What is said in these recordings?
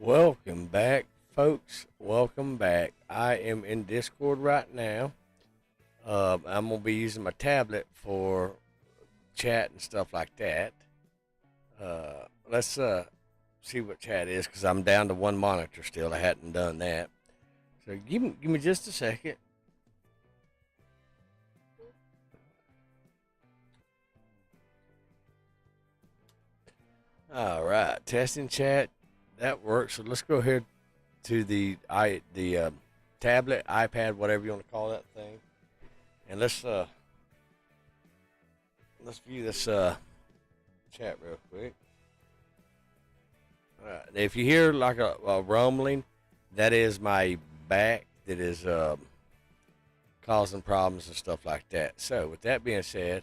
Welcome back, folks. Welcome back. I am in Discord right now. I'm gonna be using my tablet for chat and stuff like that. Let's see what chat is because I'm down to one monitor still. I hadn't done that. So give me just a second. All right, testing chat. That works. So let's go ahead to the tablet, iPad, whatever you want to call that thing, and let's view this chat real quick. All right. If you hear like a rumbling, that is my back that is causing problems and stuff like that. So with that being said,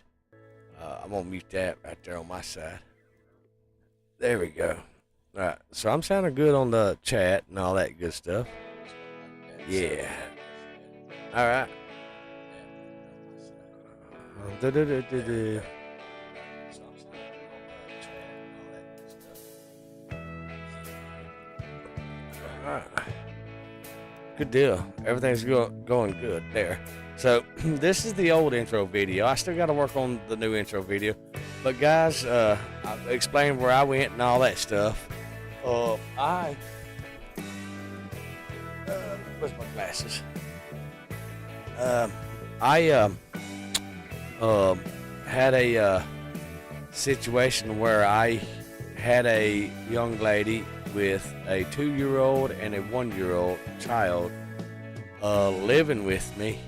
I'm gonna mute that right there on my side. There we go. All right, so I'm sounding good on the chat and all that good stuff. Yeah. All right. Du-du-du-du-du. All right. Good deal. Everything's going good there. So this is the old intro video. I still got to work on the new intro video. But guys, I explained where I went and all that stuff. I where's my glasses? I had a situation where I had a young lady with a 2-year-old and a 1-year-old child living with me,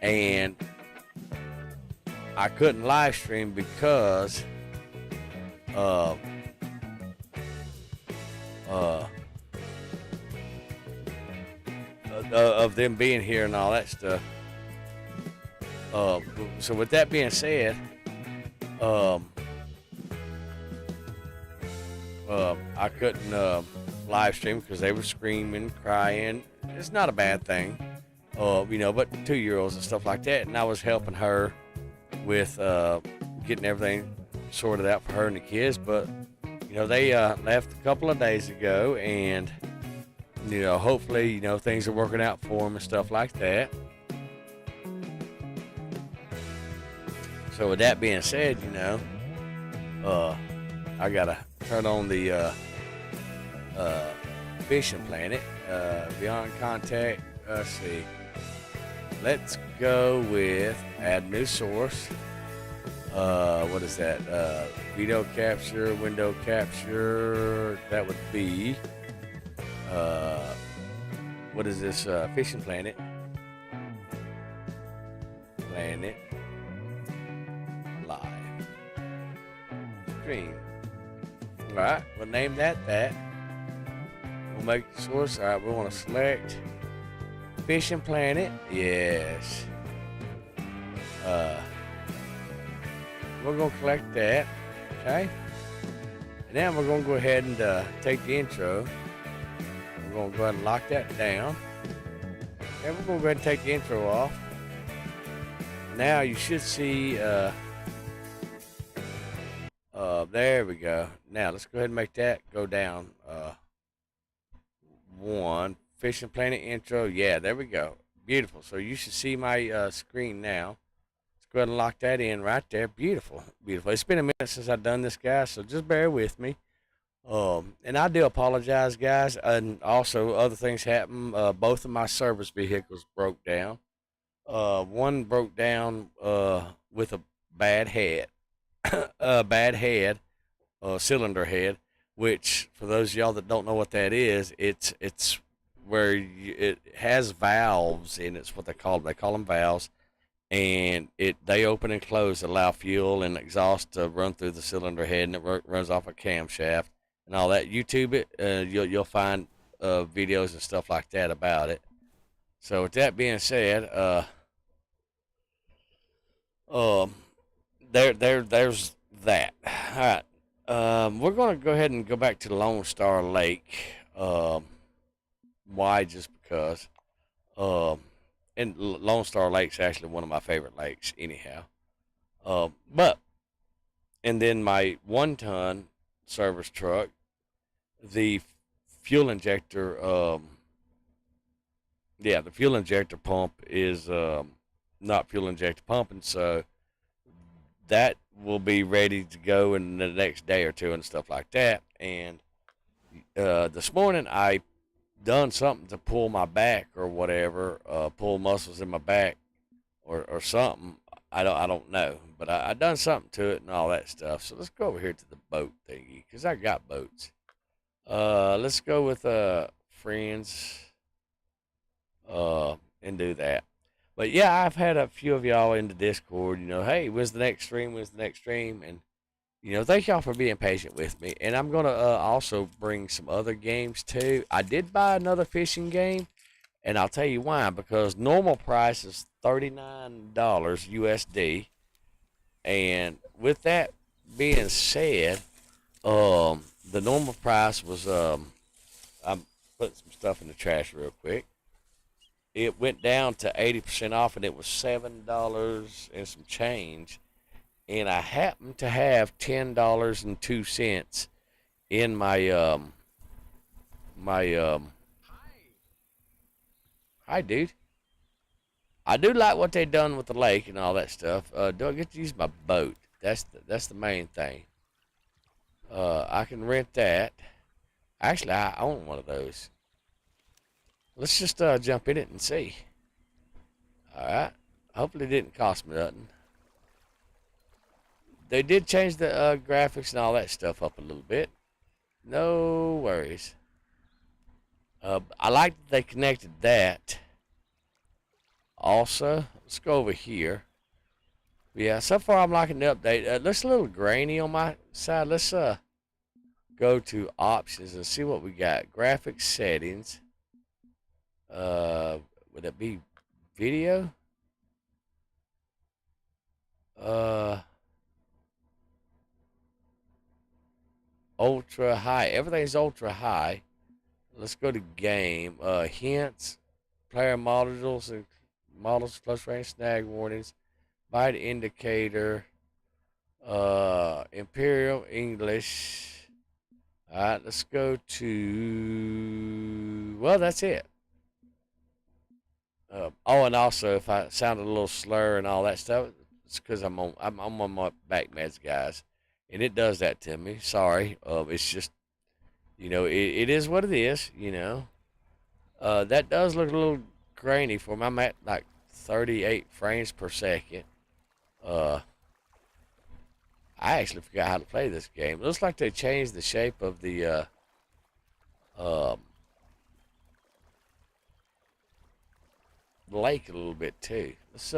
and I couldn't live stream because of them being here and all that stuff. So with that being said, I couldn't live stream because they were screaming, crying. It's not a bad thing, but 2-year-olds and stuff like that. And I was helping her with getting everything sorted out for her and the kids. But they left a couple of days ago, and hopefully things are working out for them and stuff like that. So with that being said, I gotta turn on the fishing planet, beyond contact. Let's see. Let's go with add new source. What is that? Video capture, window capture. That would be. What is this? Fishing planet. Planet. Live. Stream. Alright, we'll name that. We'll make the source. Alright, we want to select Fishing Planet. Yes. We're going to collect that. Okay. And then we're going to go ahead and take the intro. We're going to go ahead and lock that down. And we're going to go ahead and take the intro off. Now you should see there we go. Now let's go ahead and make that go down one. Fishing Planet intro. Yeah, there we go. Beautiful. So you should see my screen now. Let's go ahead and lock that in right there. Beautiful. Beautiful. It's been a minute since I've done this, guys, so just bear with me. And I do apologize, guys. And also other things happen. Both of my service vehicles broke down. One broke down with a bad head. A bad head, cylinder head, which for those of y'all that don't know what that is, it's where it has valves in it. It's what they call them. They call them valves, and they open and close to allow fuel and exhaust to run through the cylinder head, and it runs off a camshaft and all that. YouTube it, you'll find videos and stuff like that about it. So with that being said, there's that. All right. We're going to go ahead and go back to Lone Star Lake. Why? Just because. And Lone Star Lake's actually one of my favorite lakes, anyhow. And then my 1-ton service truck, the fuel injector. Yeah, the fuel injector pump is not fuel injector pumping, so that will be ready to go in the next day or two and stuff like that. And this morning I done something to pull my back or whatever, pull muscles in my back or something. I don't know, but I done something to it and all that stuff. So let's go over here to the boat thingy because I got boats. Let's go with friends and do that. But yeah, I've had a few of y'all in the Discord. Hey, when's the next stream? When's the next stream? And thank y'all for being patient with me. And I'm gonna also bring some other games too. I did buy another fishing game, and I'll tell you why. Because normal price is $39 USD, and with that being said, the normal price was I'm putting some stuff in the trash real quick. It went down to 80% off, and it was $7 and some change. And I happen to have $10.02 in my. Hi, dude. I do like what they done with the lake and all that stuff. Do I get to use my boat? That's the main thing. I can rent that. Actually, I own one of those. Let's just jump in it and see. All right. Hopefully, it didn't cost me nothing. They did change the graphics and all that stuff up a little bit. No worries. I like that they connected that. Also, let's go over here. Yeah, so far I'm liking the update. It looks a little grainy on my side. Let's go to options and see what we got. Graphics settings. Would it be video? Ultra high. Everything's ultra high. Let's go to game. Hints, player models plus range snag warnings, bite indicator, Imperial English. All right, let's go to. Well, that's it. Oh, and also if I sounded a little slur and all that stuff, it's because I'm on my back meds, guys, and it does that to me. Sorry. It's just it is what it is. That does look a little grainy for me. I'm at like 38 frames per second. I actually forgot how to play this game. It looks like they changed the shape of the um, lake a little bit too. Let's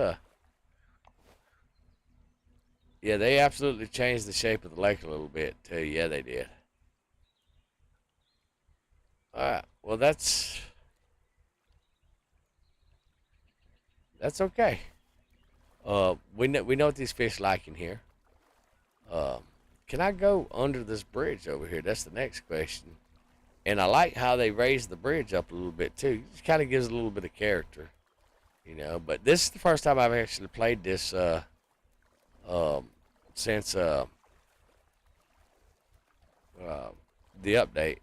yeah, they absolutely changed the shape of the lake a little bit too. Yeah, they did. All right. Well, that's okay. We know what these fish like in here. Um, can I go under this bridge over here? That's the next question. And I like how they raised the bridge up a little bit too. It kind of gives a little bit of character, But this is the first time I've actually played this um, since uh, the update.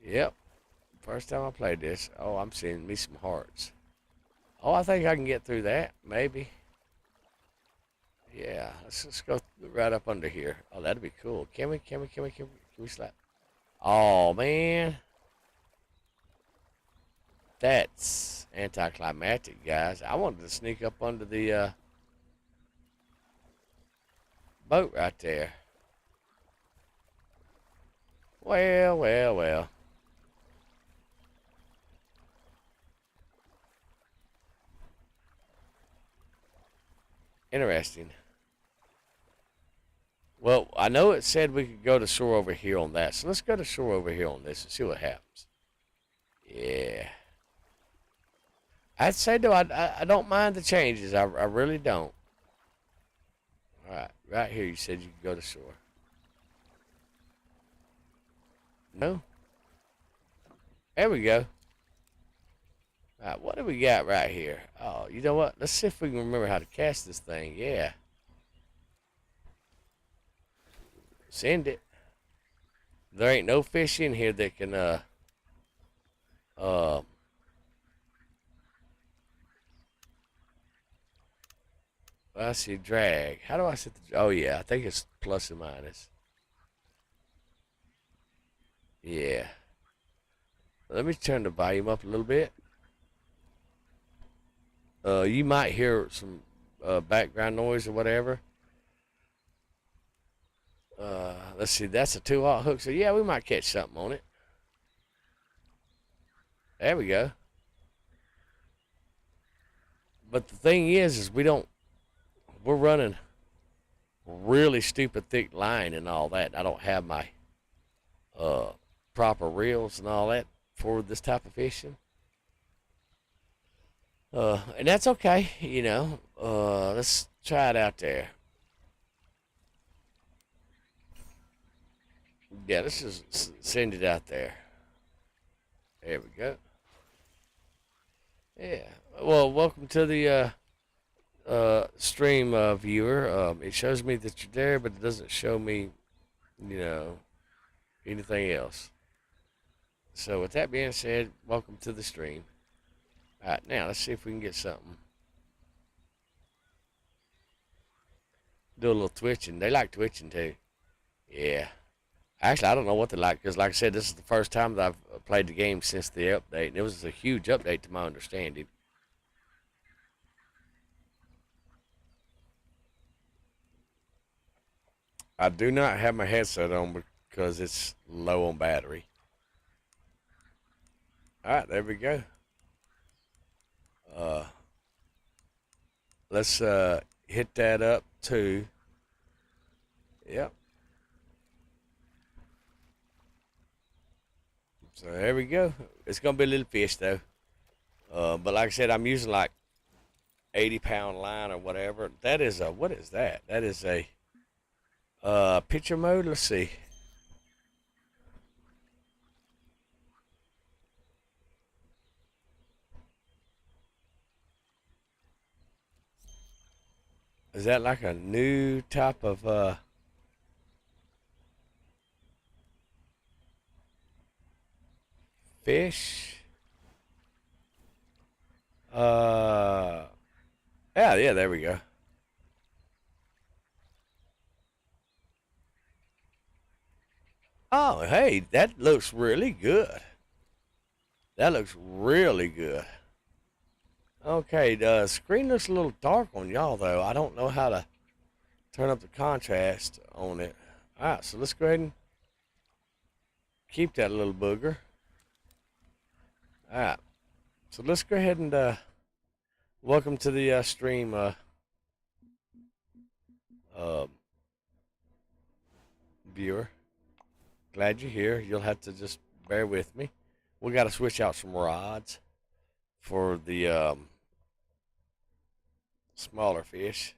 Yep, first time I played this. Oh, I'm seeing me some hearts. Oh, I think I can get through that, maybe. Yeah, let's go right up under here. Oh, that'd be cool. Can we slap? Oh, man. That's anticlimactic, guys. I wanted to sneak up under the boat right there. Well, well, well. Interesting. Well, I know it said we could go to shore over here on that, so let's go to shore over here on this and see what happens. Yeah. I'd say, though, I don't mind the changes. I really don't. All right, right here you said you could go to shore. No? There we go. All right, what do we got right here? Oh, you know what? Let's see if we can remember how to cast this thing. Yeah. Send it. There ain't no fish in here that can uh I see drag. How do I set the? Oh yeah, I think it's plus and minus. Yeah. Let me turn the volume up a little bit. You might hear some background noise or whatever. Let's see. That's a 2/0 hook. So yeah, we might catch something on it. There we go. But the thing is we don't. We're running really stupid thick line and all that. I don't have my uh proper reels and all that for this type of fishing. And that's okay, you know. Let's try it out there. Yeah, let's just send it out there. There we go. Yeah. Well, welcome to the stream viewer. It shows me that you're there, but it doesn't show me, you know, anything else. So with that being said, welcome to the stream. All right, now let's see if we can get something. Do a little twitching. They like twitching too. Yeah. Actually, I don't know what they like because, like I said, this is the first time that I've played the game since the update, and it was a huge update to my understanding. I do not have my headset on because it's low on battery. All right, there we go. Uh, let's hit that up too. Yep. So there we go. It's gonna be a little fish though. But like I said, I'm using like 80-pound line or whatever. That is a what is that? That is a picture mode. Let's see. Is that like a new type of fish? Yeah, there we go. Oh, hey, that looks really good. That looks really good. Okay, the screen looks a little dark on y'all though. I don't know how to turn up the contrast on it. All right, so let's go ahead and keep that little booger. All right, so let's go ahead and welcome to the stream, uh, viewer. Glad you're here. You'll have to just bear with me. We got to switch out some rods for the smaller fish.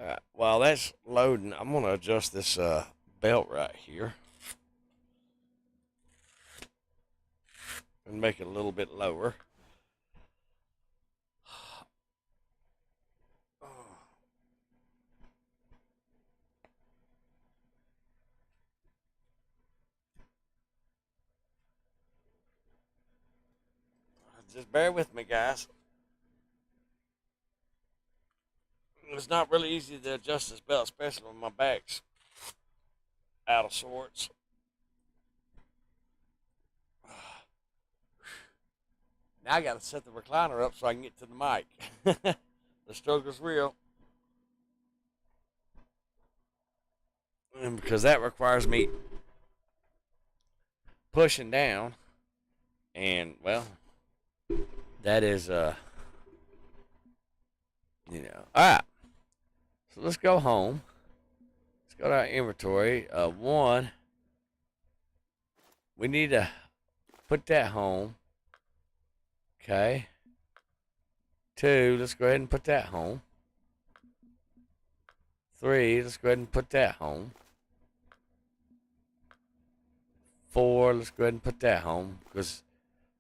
All right, while that's loading, I'm going to adjust this belt right here and make it a little bit lower. Just bear with me, guys. It's not really easy to adjust this belt, especially when my back's out of sorts. Now I got to set the recliner up so I can get to the mic. The struggle's real. And because that requires me pushing down. And, well, that is, you know. All right. So let's go home. Let's go to our inventory. One, we need to put that home. Okay. Two, let's go ahead and put that home. Three, let's go ahead and put that home. Four, let's go ahead and put that home because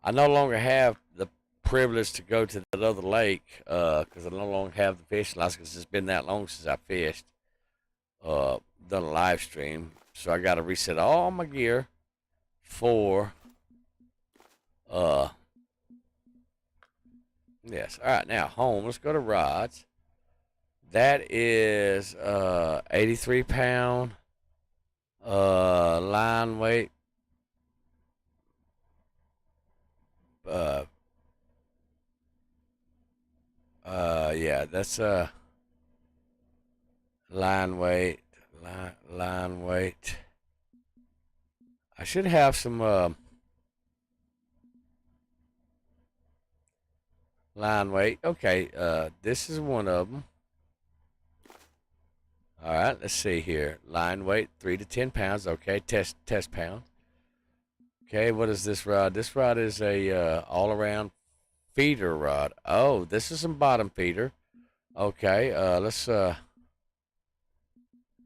I no longer have the privilege to go to that other lake because I no longer have the fishing license. It's been that long since I fished. Done a live stream, So I got to reset all my gear for, yes. All right, now home. Let's go to rods. That is 83 pound line weight. Yeah, that's line weight. Line weight. I should have some line weight. Okay, this is one of them. All right, let's see here. Line weight 3 to 10 pounds. Okay, test pound. Okay, what is this rod? This rod is a all around feeder rod. Oh, this is some bottom feeder. Okay, let's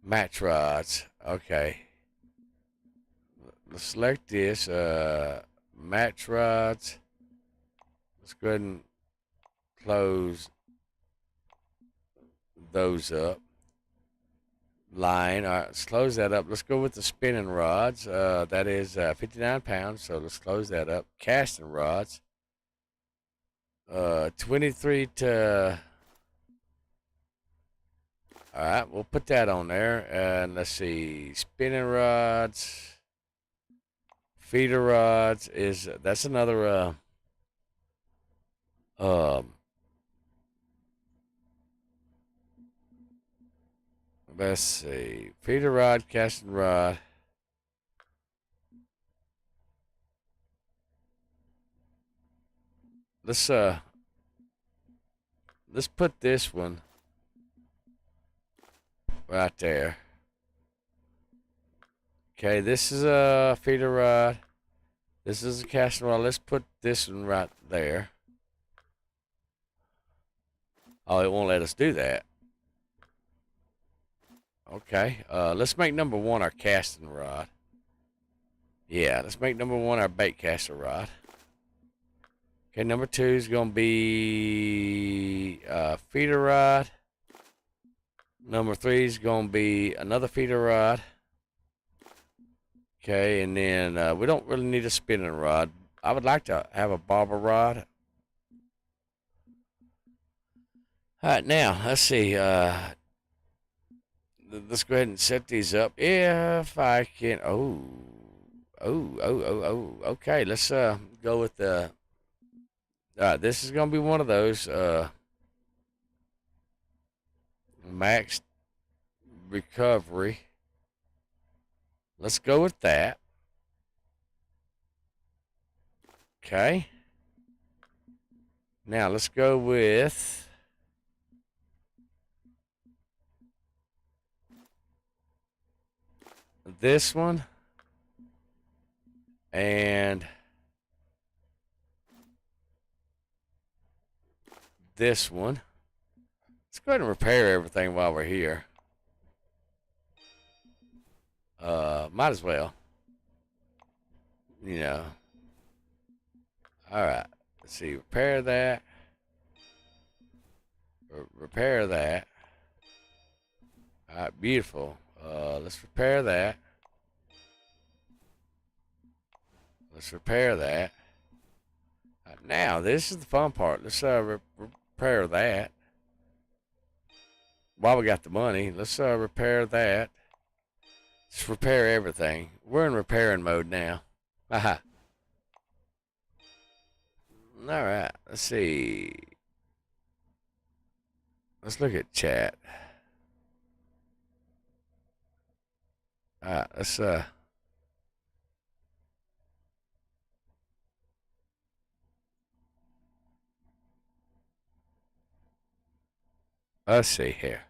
match rods. Okay, let's select this match rods. Let's go ahead and close those up. Line. All right, let's close that up. Let's go with the spinning rods. That is 59 pounds, so let's close that up. Casting rods. 23 to. All right, we'll put that on there. And let's see, spinning rods, feeder rods that's another let's see, feeder rod, casting rod. Let's put this one right there. Okay, this is a feeder rod. This is a casting rod. Let's put this one right there. Oh, it won't let us do that. Okay, let's make number one our casting rod. Yeah, let's make number one our bait caster rod. Okay, number two is going to be feeder rod. Number three is going to be another feeder rod. Okay, and then we don't really need a spinning rod. I would like to have a bobber rod. All right, now, let's see. Let's go ahead and set these up. If I can. Okay, let's go with the. This is going to be one of those max recovery. Let's go with that. Okay. Now let's go with this one and this one. Let's go ahead and repair everything while we're here. Might as well. You know. All right. Let's see. Repair that. Repair that. All right. Beautiful. Let's repair that. Let's repair that. Now, this is the fun part. Let's repair that. While we got the money, let's repair that. Let's repair everything. We're in repairing mode now. Aha. All right. Let's see. Let's look at chat. All right. Let's see here.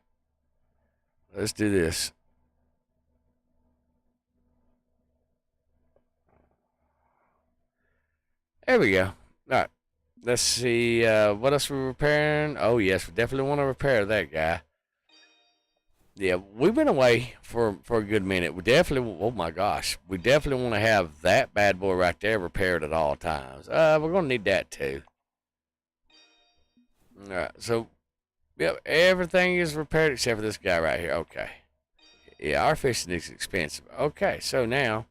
Let's do this. There we go. All right. Let's see. What else we're repairing? Oh, yes. We definitely want to repair that guy. Yeah, we've been away for a good minute. We definitely, oh my gosh, we definitely want to have that bad boy right there repaired at all times. We're going to need that too. All right. So, yep, everything is repaired except for this guy right here. Okay. Yeah, our fishing is expensive. Okay, so now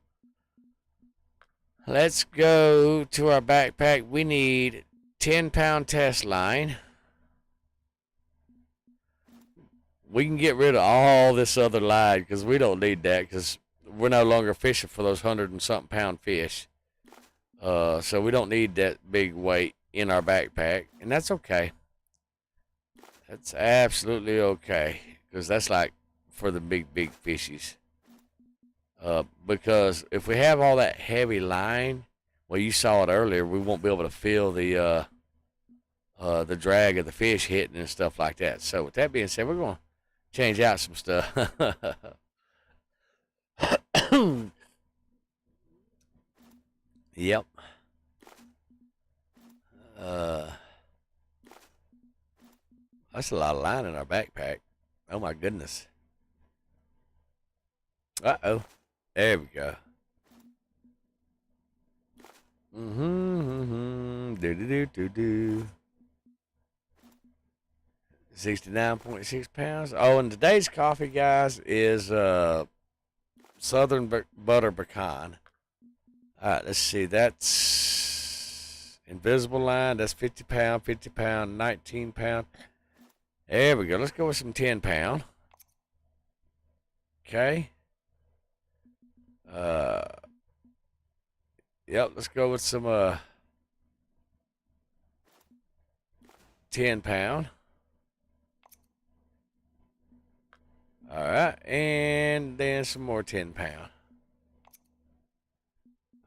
let's go to our backpack. We need 10-pound test line. We can get rid of all this other line because we don't need that because we're no longer fishing for those 100 and something pound fish. So we don't need that big weight in our backpack, and that's okay. That's absolutely okay because that's like for the big fishies. Because if we have all that heavy line, well, you saw it earlier, we won't be able to feel the drag of the fish hitting and stuff like that. So with that being said, we're going to change out some stuff. Yep. That's a lot of line in our backpack. Oh my goodness. Uh-oh. There we go. Do. 69.6 pounds. Oh, and today's coffee, guys, is Southern Butter Pecan. All right, let's see. That's Invisible Line. That's 50 pound, 19 pound. There we go. Let's go with some 10 pound. Okay. Yep, let's go with some 10 pound. All right, and then some more 10 pound.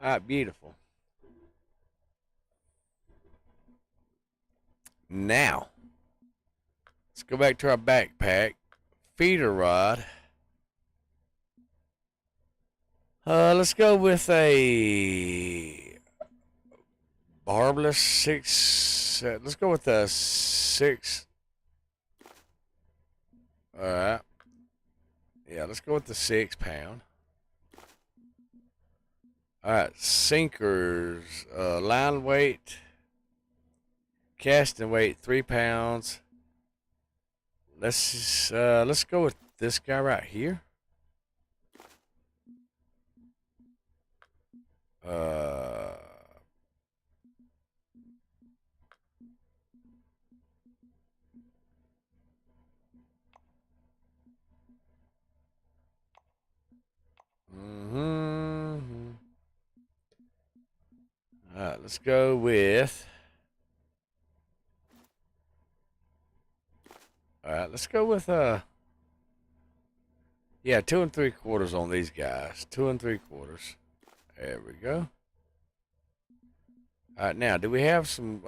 All right, beautiful. Now, let's go back to our backpack. Feeder rod. Let's go with a barbless 6. Let's go with a 6. All right. Yeah, let's go with the 6 pound. All right, sinkers, line weight, casting weight 3 pounds. Let's go with this guy right here. All right, let's go with. All right, let's go with yeah, 2 3/4 on these guys. 2 3/4. There we go. All right, now do we have some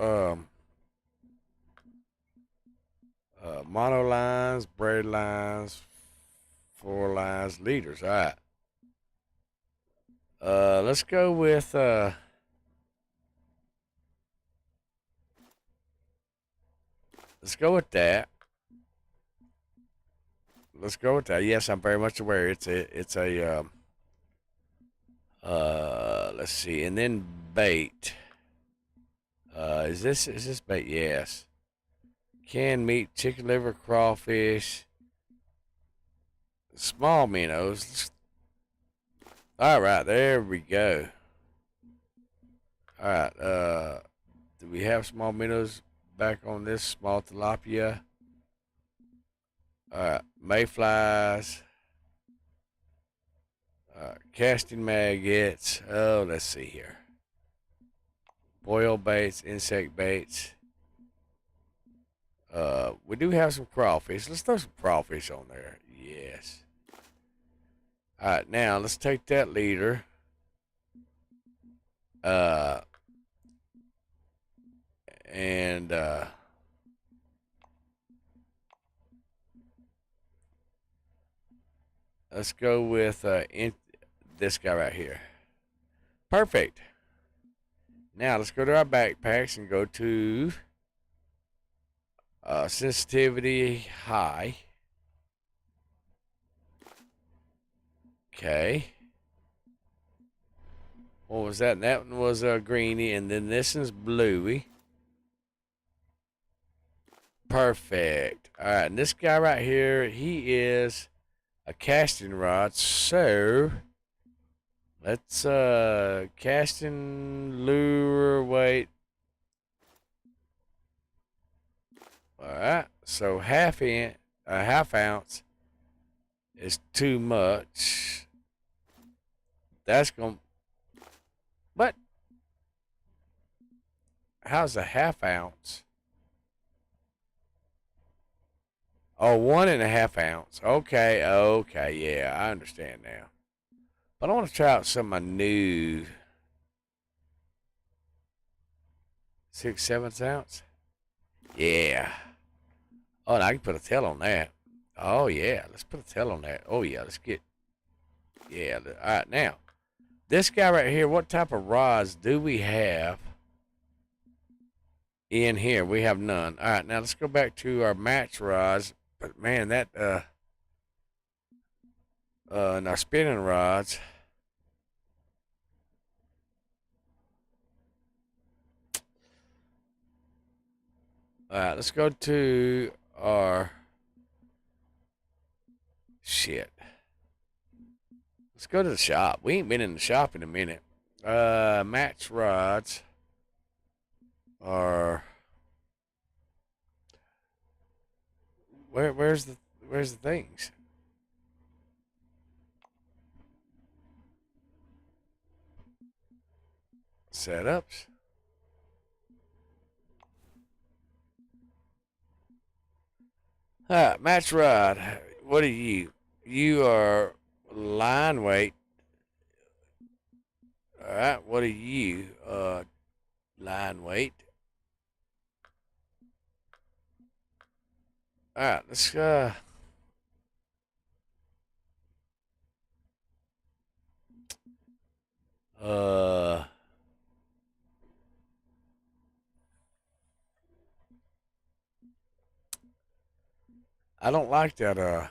mono lines, braid lines, 4 lines, leaders? All right. Let's go with let's go with that. Let's go with that. Yes, I'm very much aware. It's a let's see, and then bait. Is this bait? Yes. Canned meat, chicken liver, crawfish, small minnows. All right, there we go. All right, do we have small minnows back on this small tilapia? All right, mayflies, casting maggots. Oh, let's see here. Boil baits, insect baits. We do have some crawfish. Let's throw some crawfish on there. Yes. All right, now let's take that leader. And let's go with this guy right here. Perfect. Now let's go to our backpacks and go to sensitivity high. Okay. What was that? That one was greeny, and then this one's bluey. Perfect. All right, and this guy right here, he is a casting rod. So let's casting lure weight. All right. So half ounce is too much. That's going. But how's a half ounce? Oh, 1.5 ounce. Okay, okay, yeah, I understand now. But I want to try out some of my new 6/7 ounce. Yeah. Oh, and I can put a tail on that. Oh yeah, let's put a tail on that. Oh yeah, let's get. Yeah. All right, now this guy right here. What type of rods do we have in here? We have none. All right, now let's go back to our match rods. But man, that and our spinning rods. All right, let's go to our shit. Let's go to the shop. We ain't been in the shop in a minute. Match rods are where's the things? Setups. Match rod. What are you? You are line weight. All right. What are you? Line weight. All right. Let's uh. I don't like that. Uh.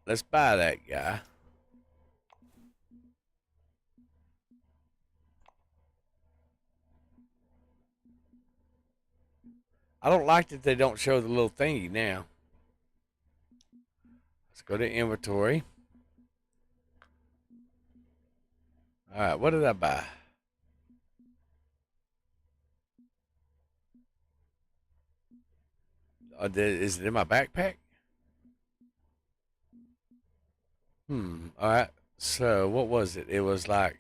Let's buy that guy. I don't like that they don't show the little thingy now. Let's go to inventory. All right, what did I buy? Is it in my backpack? All right. So what was it? It was like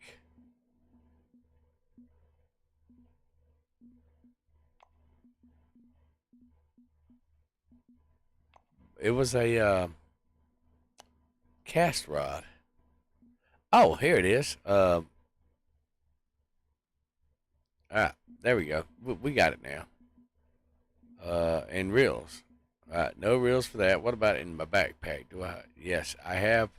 it was a cast rod. Oh, here it is. All right, there we go. We got it now. And reels. All right, no reels for that. What about in my backpack? Do I? Yes, I have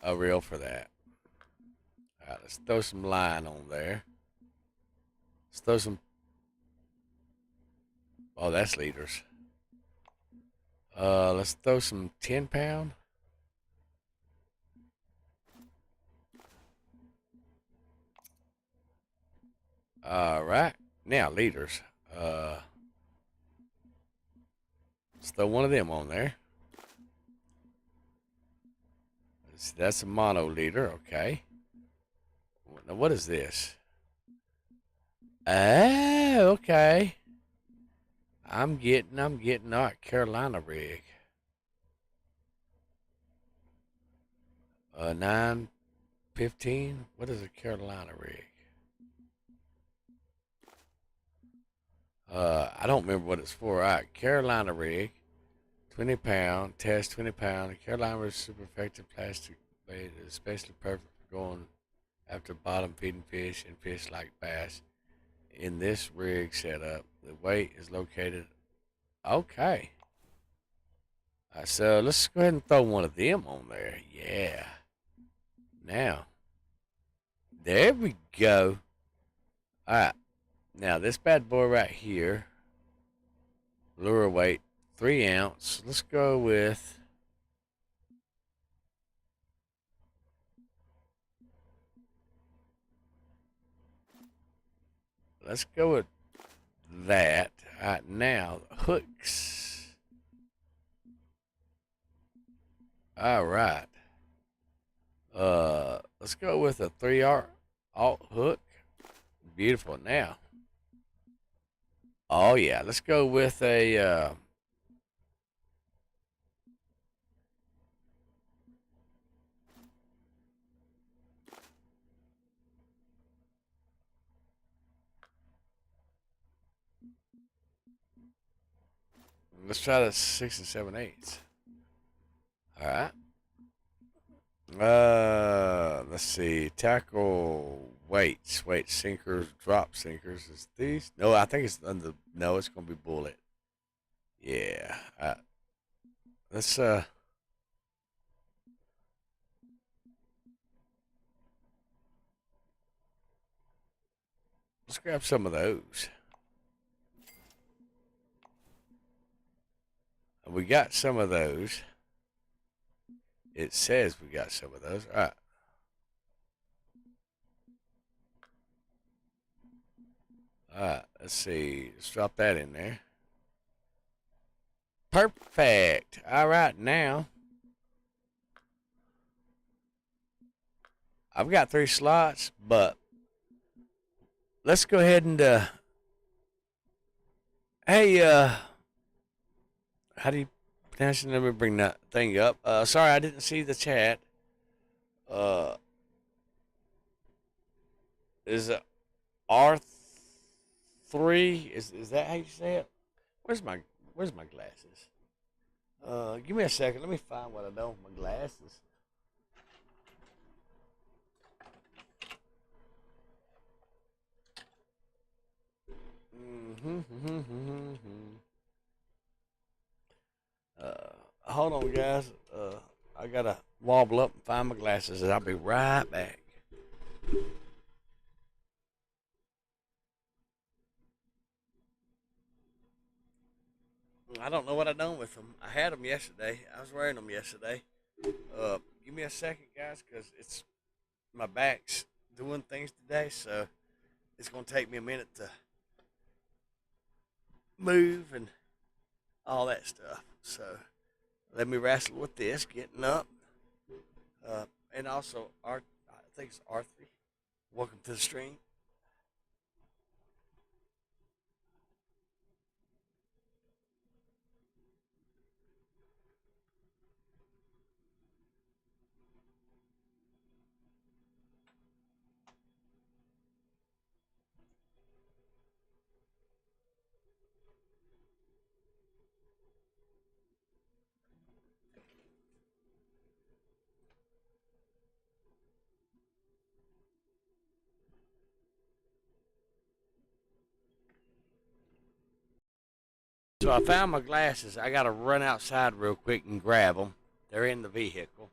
a reel for that. All right, let's throw some line on there. Let's throw some. Oh, that's liters. Let's throw some 10-pound. All right, now liters. Let's throw one of them on there. That's a mono liter, okay. Now what is this? Oh, okay. I'm getting all right, Carolina rig. 915. What is a Carolina rig? I don't remember what it's for. All right, Carolina rig, 20-pound, test 20-pound. Carolina rig is super effective plastic blade, especially perfect for going after bottom feeding fish and fish like bass. In this rig setup, the weight is located. Okay. So let's go ahead and throw one of them on there. Yeah. Now, there we go. All right. Now, this bad boy right here, lure weight, 3 ounce. Let's go with let's go with that. All right, now hooks. All right. Let's go with a 3R alt hook. Beautiful. Now, oh yeah, let's go with a. Let's try the 6 and 7/8. All right. Let's see. Tackle weight sinkers, drop sinkers. Is these? No, I think it's under. No, it's gonna be bullet. Yeah. Let's let's grab some of those. We got some of those. It says we got some of those. All right. All right. Let's see. Let's drop that in there. Perfect. All right. Now I've got 3 slots, but let's go ahead and hey, how do you pronounce it? Let me bring that thing up. Sorry, I didn't see the chat. Uh, is it R3? Is that how you say it? Where's my Where's my glasses? Give me a second. Let me find what I know with my glasses. Hold on, guys. I gotta wobble up and find my glasses, and I'll be right back. I don't know what I done with them. I had them yesterday. I was wearing them yesterday. Give me a second, guys, because it's my back's doing things today, so it's gonna take me a minute to move and all that stuff. So let me wrestle with this, getting up, and also I think it's R3. Welcome to the stream. So I found my glasses. I gotta run outside real quick and grab them. They're in the vehicle.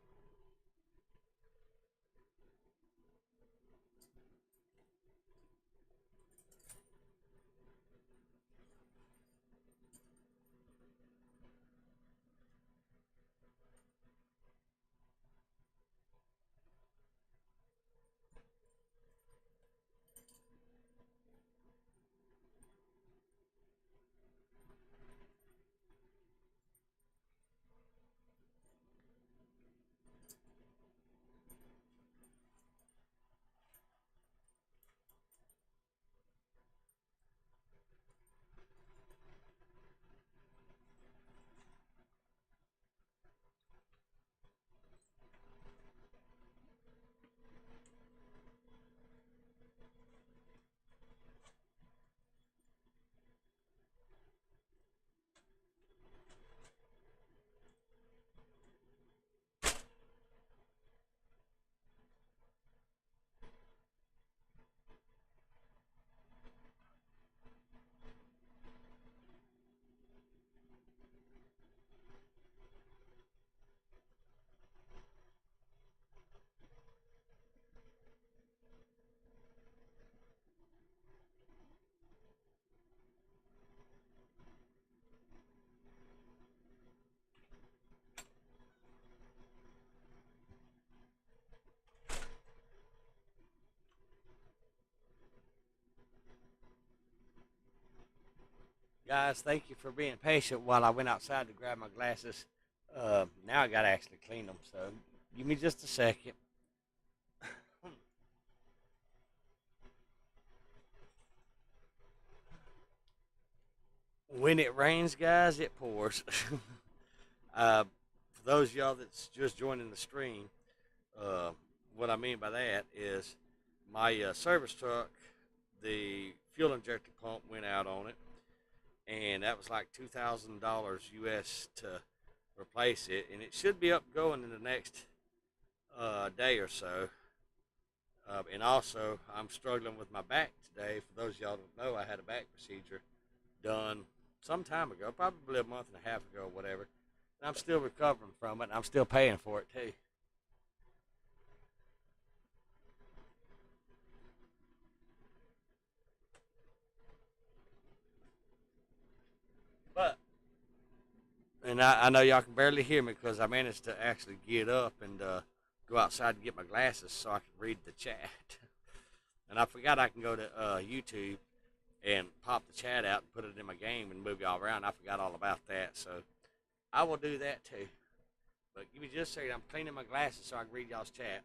Guys, thank you for being patient while I went outside to grab my glasses. Now I gotta actually clean them, so give me just a second. When it rains, guys, it pours. For those of y'all that's just joining the stream, uh, what I mean by that is my service truck, the fuel injector pump went out on it, and that was like $2,000 US to replace it, and it should be up going in the next day or so. And also, I'm struggling with my back today. For those of y'all that don't know, I had a back procedure done some time ago, probably a month and a half ago, or whatever. And I'm still recovering from it, and I'm still paying for it too. But and I know y'all can barely hear me because I managed to actually get up and go outside and get my glasses so I could read the chat. And I forgot I can go to YouTube and pop the chat out and put it in my game and move y'all around. I forgot all about that, so I will do that too. But give me just a second. I'm cleaning my glasses so I can read y'all's chat.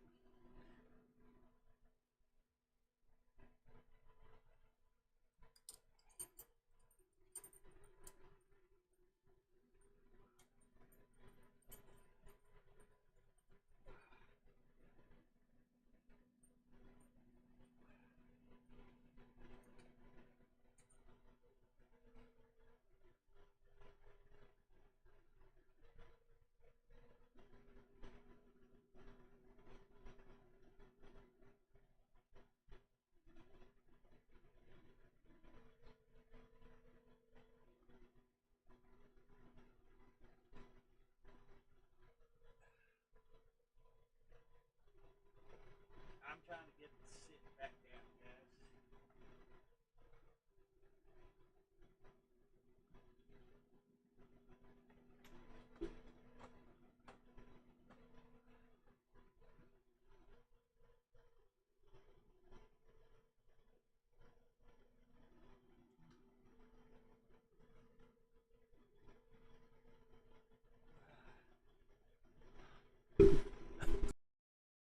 I'm trying to get it to sit back down, guys.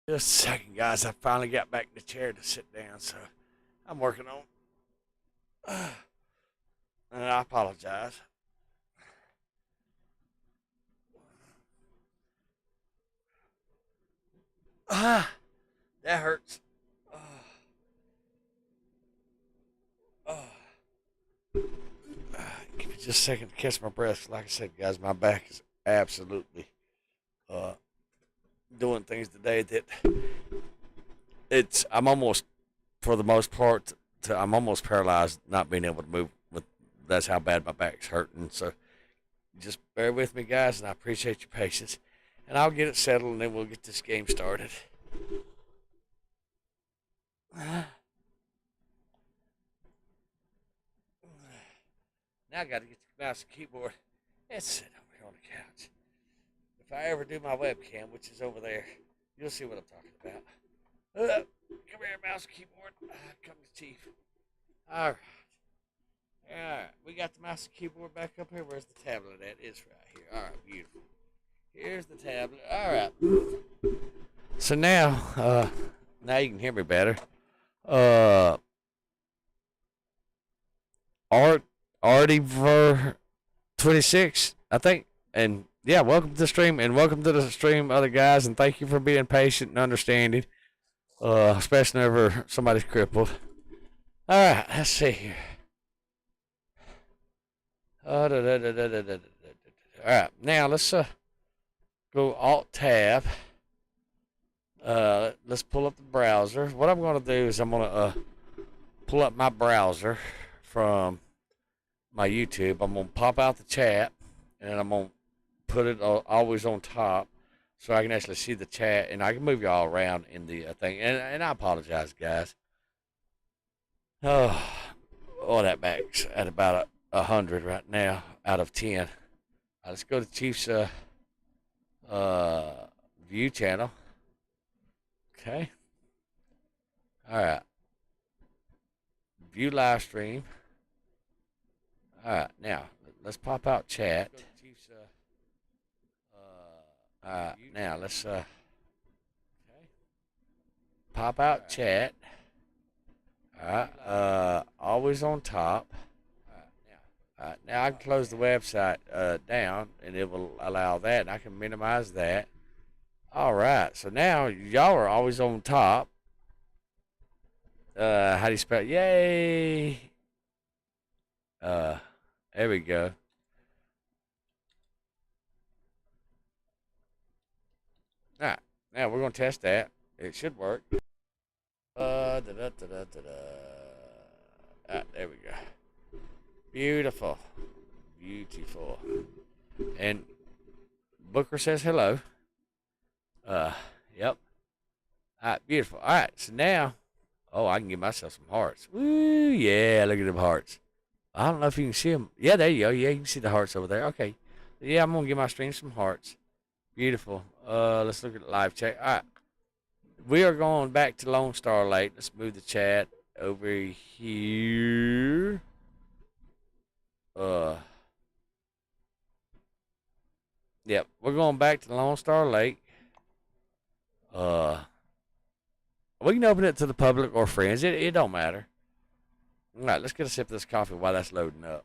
Just a second, guys. I finally got back in the chair to sit down, so I'm working on. And I apologize. Ah, that hurts. Oh, oh. Give me just a second to catch my breath. Like I said, guys, my back is absolutely uh, doing things today that I'm almost, for the most part, I'm almost paralyzed, not being able to move. With That's how bad my back's hurting. So just bear with me, guys, and I appreciate your patience. And I'll get it settled, and then we'll get this game started. Now I got to get the mouse and keyboard and sit over here on the couch. If I ever do my webcam, which is over there, you'll see what I'm talking about. Come here, mouse and keyboard. Come to Chief. All right. All right. We got the mouse and keyboard back up here. Where's the tablet at? It's right here. All right. Beautiful. Here's the tablet. All right. So now you can hear me better. Art Artiver 26, I think. And yeah, welcome to the stream, and welcome to the stream, other guys, and thank you for being patient and understanding, especially whenever somebody's crippled. All right, let's see here. All right, now let's go Alt Tab. Let's pull up the browser. What I'm going to do is I'm going to pull up my browser from my YouTube. I'm going to pop out the chat, and I'm going to put it always on top so I can actually see the chat, and I can move y'all around in the thing. And I apologize, guys. Oh, that back's at about 100 right now out of 10. Let's go to Chief's view channel. Okay. All right. View live stream. All right, now let's pop out chat. All right, now let's pop out chat. All right, always on top. Now I can close the website down, and it will allow that, and I can minimize that. All right, so now y'all are always on top. How do you spell? Yay! Uh, there we go. All right, now we're gonna test that. It should work. Da, da, da, da, da, da. There we go. Beautiful, beautiful. And Booker says hello. Uh, yep. All right, beautiful. All right, so now, oh, I can give myself some hearts. Woo, yeah, look at them hearts. I don't know if you can see them. Yeah, there you go. Yeah, you can see the hearts over there. Okay. Yeah, I'm gonna give my stream some hearts. Beautiful. Let's look at the live chat. All right, we are going back to Lone Star Lake. Let's move the chat over here. Yep, we're going back to Lone Star Lake. We can open it to the public or friends. It don't matter. All right, let's get a sip of this coffee while that's loading up.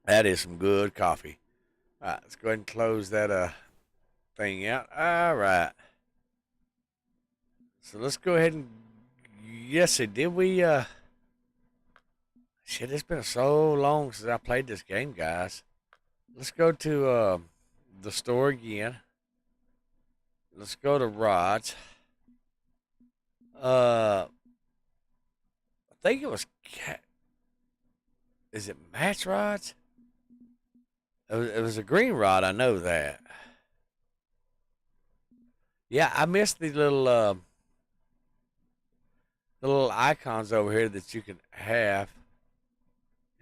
That is some good coffee. All right, let's go ahead and close that thing out. All right. So let's go ahead and yes, it did. We shit. It's been so long since I played this game, guys. Let's go to the store again. Let's go to rods. I think it was. Is it match rods? It was a green rod. I know that. Yeah, I missed the little icons over here that you can have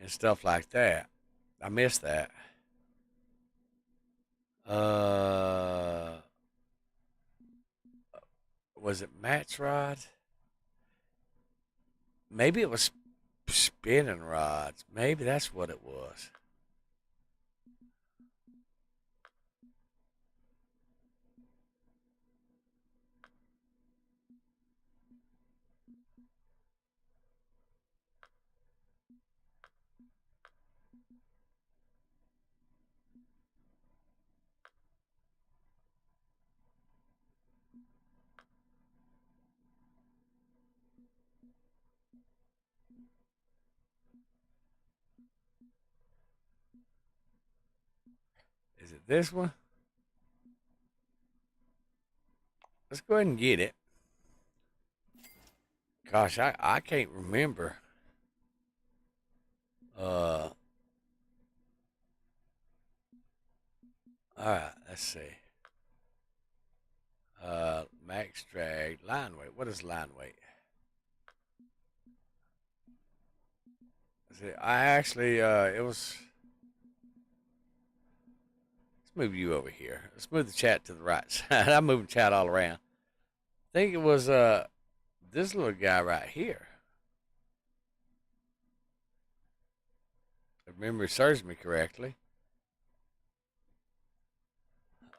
and stuff like that. I missed that. Was it match rod? Maybe it was spinning rods. Maybe that's what it was. Is it this one? Let's go ahead and get it. Gosh, I can't remember. All right, let's see. Max drag, line weight. What is line weight? See, I actually, it was. Let's move you over here. Let's move the chat to the right side. I'm moving chat all around. I think it was this little guy right here. If memory serves me correctly.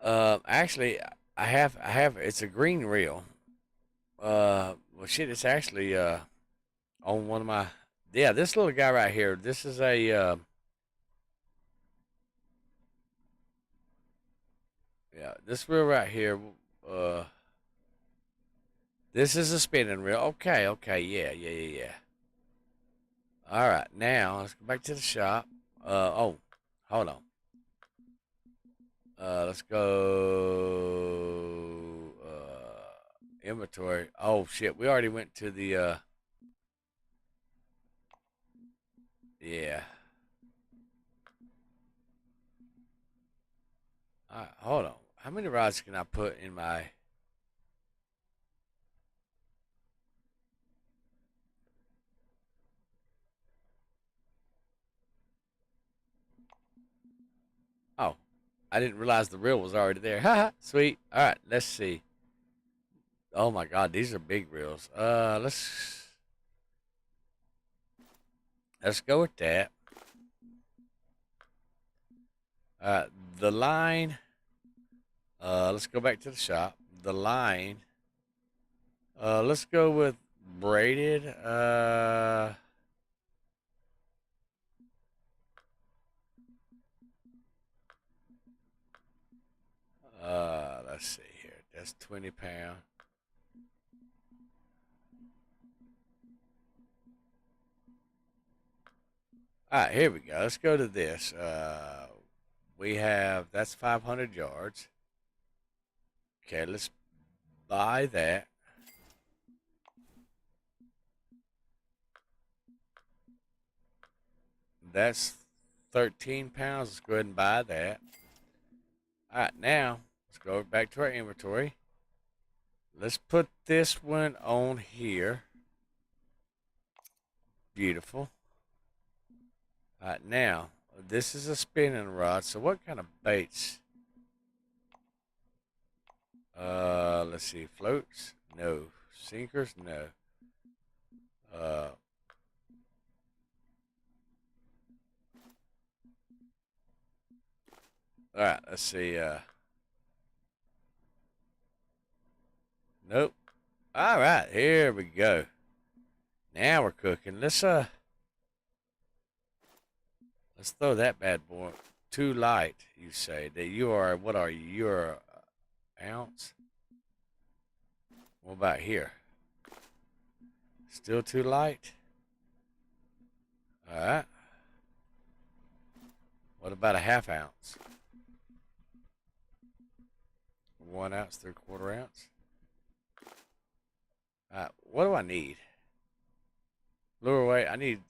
Actually, I have. It's a green reel. Well, shit, it's actually on one of my. Yeah, this little guy right here. This is a. Yeah, this reel right here. Uh, this is a spinning reel. Okay, okay, yeah. All right, now let's go back to the shop. Oh, hold on. Let's go inventory. Oh shit, we already went to the yeah. All right, hold on. How many rods can I put in my Oh, I didn't realize the reel was already there. Haha, sweet. All right, let's see. Oh my god, these are big reels. Let's Let's go with that. The line. Let's go back to the shop. The line. Let's go with braided. Let's see here. That's 20 pound. All right, here we go. Let's go to this. We have, that's 500 yards. Okay, let's buy that. That's 13 pounds. Let's go ahead and buy that. All right, now let's go back to our inventory. Let's put this one on here. Beautiful. All right, now this is a spinning rod. So what kind of baits? Let's see. Floats? No. Sinkers? No. All right, let's see. Nope. All right, here we go. Now we're cooking. Let's throw that bad boy. Too light, you say. That you are, what are you? You're an ounce? What about here? Still too light? All right. What about a half ounce? 1 ounce, 3/4 ounce? All right, what do I need? Lure weight, I need,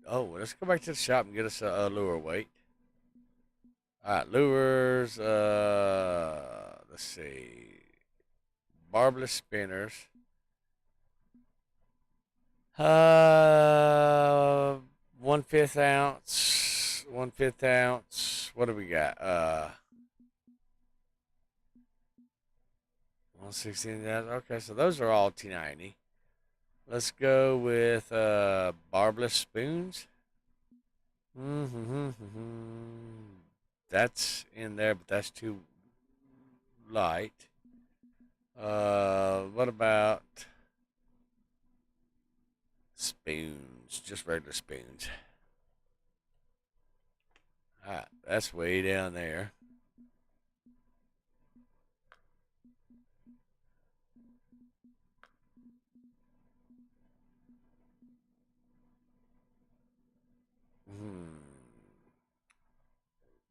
oh, let's go back to the shop and get us a lure weight. All right, lures, let's see. Barbless spinners. 1/5 ounce, 1/5 ounce. What do we got? 1/16 ounce. Okay, so those are all T90. Let's go with barbless spoons. That's in there, but that's too light. What about spoons? Just regular spoons. Alright, that's way down there.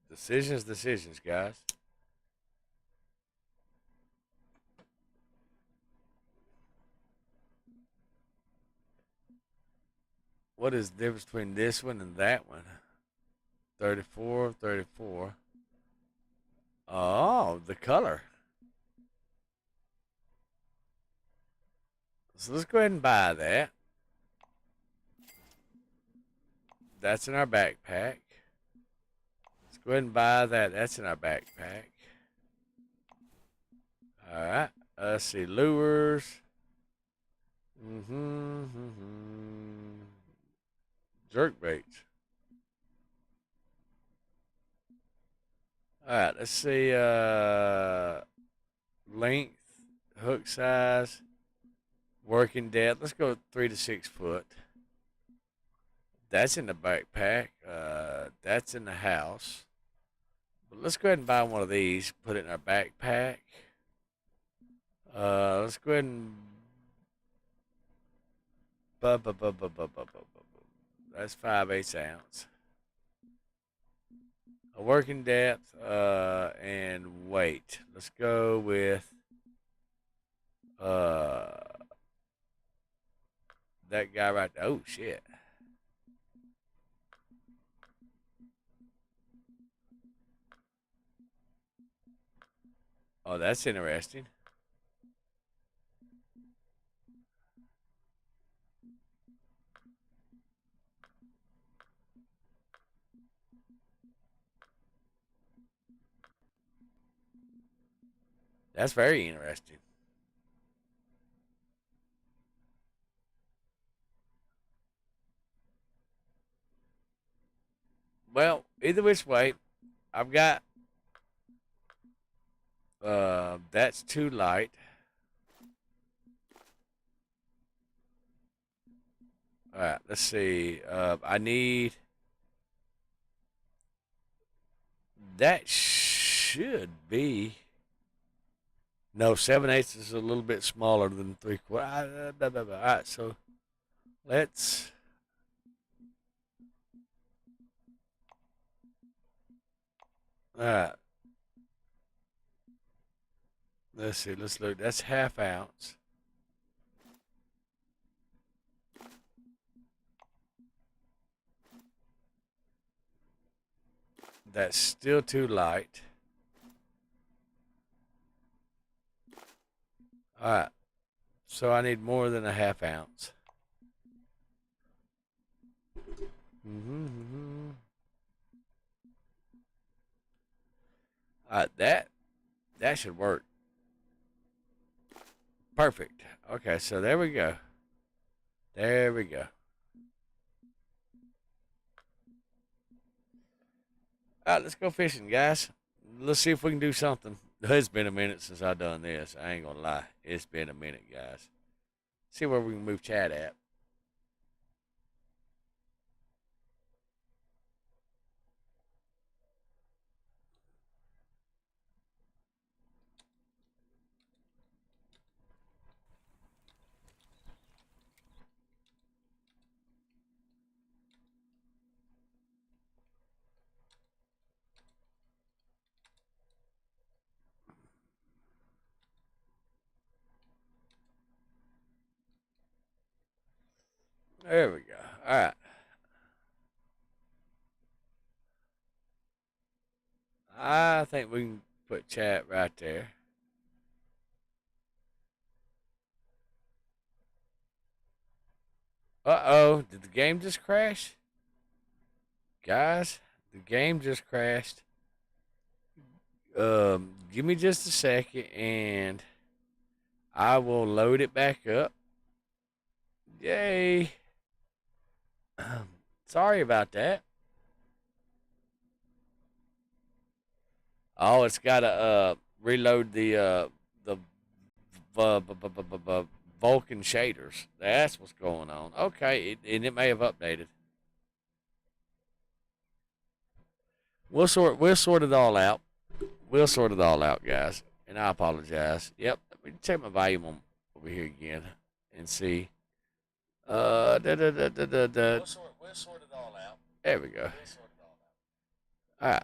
Decisions, guys. What is the difference between this one and that one? 34, 34. Oh, the color. So let's go ahead and buy that. That's in our backpack. Let's go ahead and buy that. That's in our backpack. All right. Let's see. Lures. Jerk baits. All right. Let's see. Length, hook size, working depth. Let's go 3 to 6 foot. That's in the backpack. That's in the house. But let's go ahead and buy one of these. Put it in our backpack. Let's go ahead and. That's 5/8 ounce. A working depth and weight. Let's go with that guy right there. Oh shit. Oh, that's interesting. That's very interesting. Well, either which way, I've got that's too light. All right, let's see. I need that should be no 7/8 is a little bit smaller than 3/4. All right, so let's. All right, let's see. Let's look. That's ½ ounce. That's still too light. All right, so I need more than a ½ ounce. Mm-hmm. All right, that should work. Perfect. Okay, so there we go. There we go. All right, let's go fishing, guys. Let's see if we can do something. It's been a minute since I've done this. I ain't gonna lie. It's been a minute, guys. See where we can move Chad at. There we go. All right. I think we can put Chad right there. Uh-oh. Did the game just crash? Guys, the game just crashed. Give me just a second and I will load it back up. Yay. Sorry about that. Oh, it's got to reload the Vulkan shaders. That's what's going on. Okay, and it may have updated. We'll sort it all out. We'll sort it all out, guys. And I apologize. Yep. Let me check my volume on over here again and see. We'll sort it all out. There we go. All right.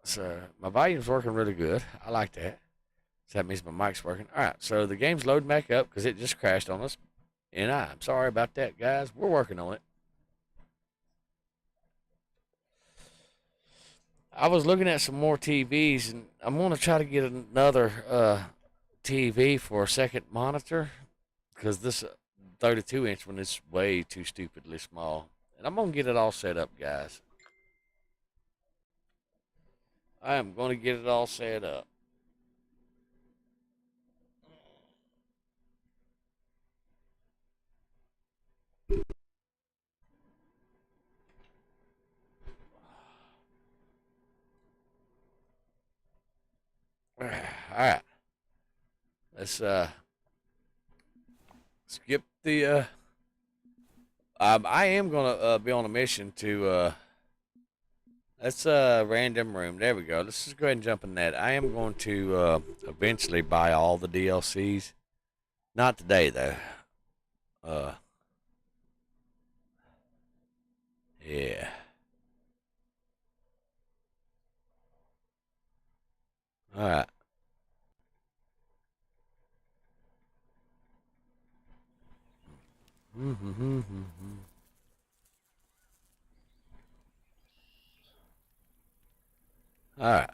So my volume's working really good. I like that. So that means my mic's working. All right. So the game's loading back up because it just crashed on us. And I'm sorry about that, guys. We're working on it. I was looking at some more TVs, and I'm going to try to get another TV for a second monitor because this 32-inch one is way too stupidly small. And I'm going to get it all set up, guys. I am going to get it all set up. All right. Let's skip the. I am gonna be on a mission to. Let's random room. There we go. Let's just go ahead and jump in that. I am going to eventually buy all the DLCs. Not today though. Uh. Yeah. All right. Mm-hmm. All right.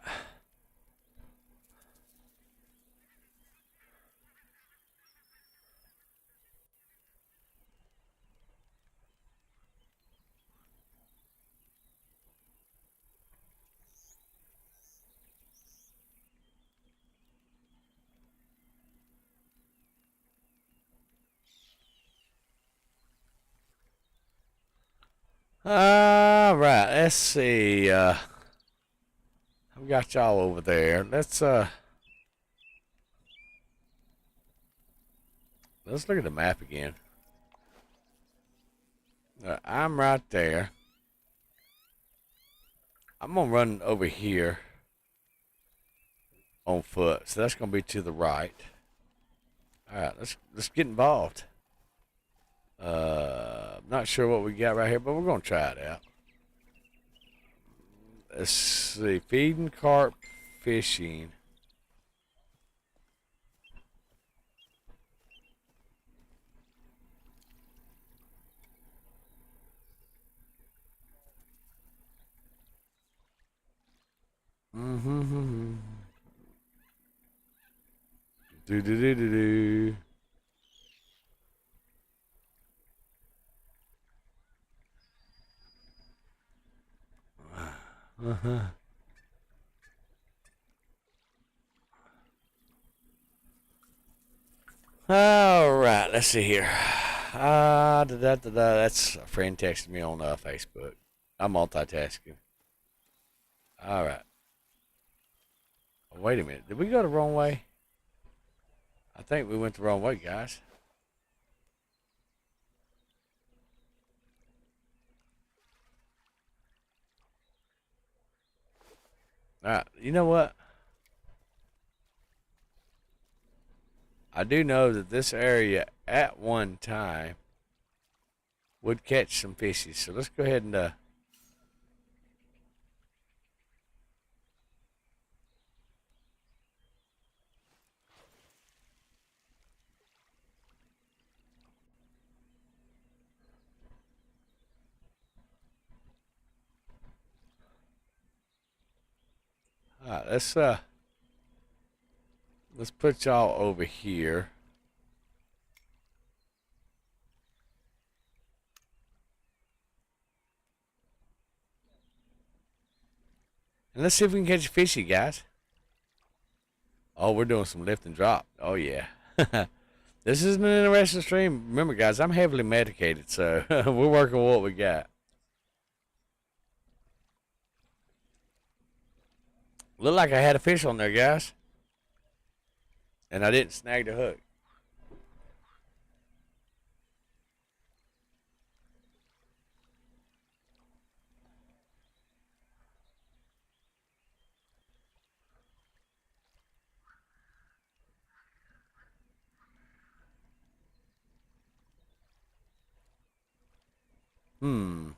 All right, let's see. I've got y'all over there. Let's look at the map again. I'm right there. I'm gonna run over here on foot, so that's gonna be to the right. All right, let's get involved. I'm not sure what we got right here, but we're gonna try it out. Let's see, feeding carp fishing. Mm-hmm. Do do do do do. Uh-huh. All right, let's see here. That's a friend texted me on Facebook. I'm multitasking. All right. Oh, wait a minute. Did we go the wrong way? I think we went the wrong way, guys. All right. You know what? I do know that this area at one time would catch some fishies. So let's go ahead and all right, let's put y'all over here. And let's see if we can catch a fishy, guys. Oh, we're doing some lift and drop. Oh yeah. This is an interesting stream. Remember, guys, I'm heavily medicated, so we're working with what we got. Looked like I had a fish on there, guys, and I didn't snag the hook. Hmm.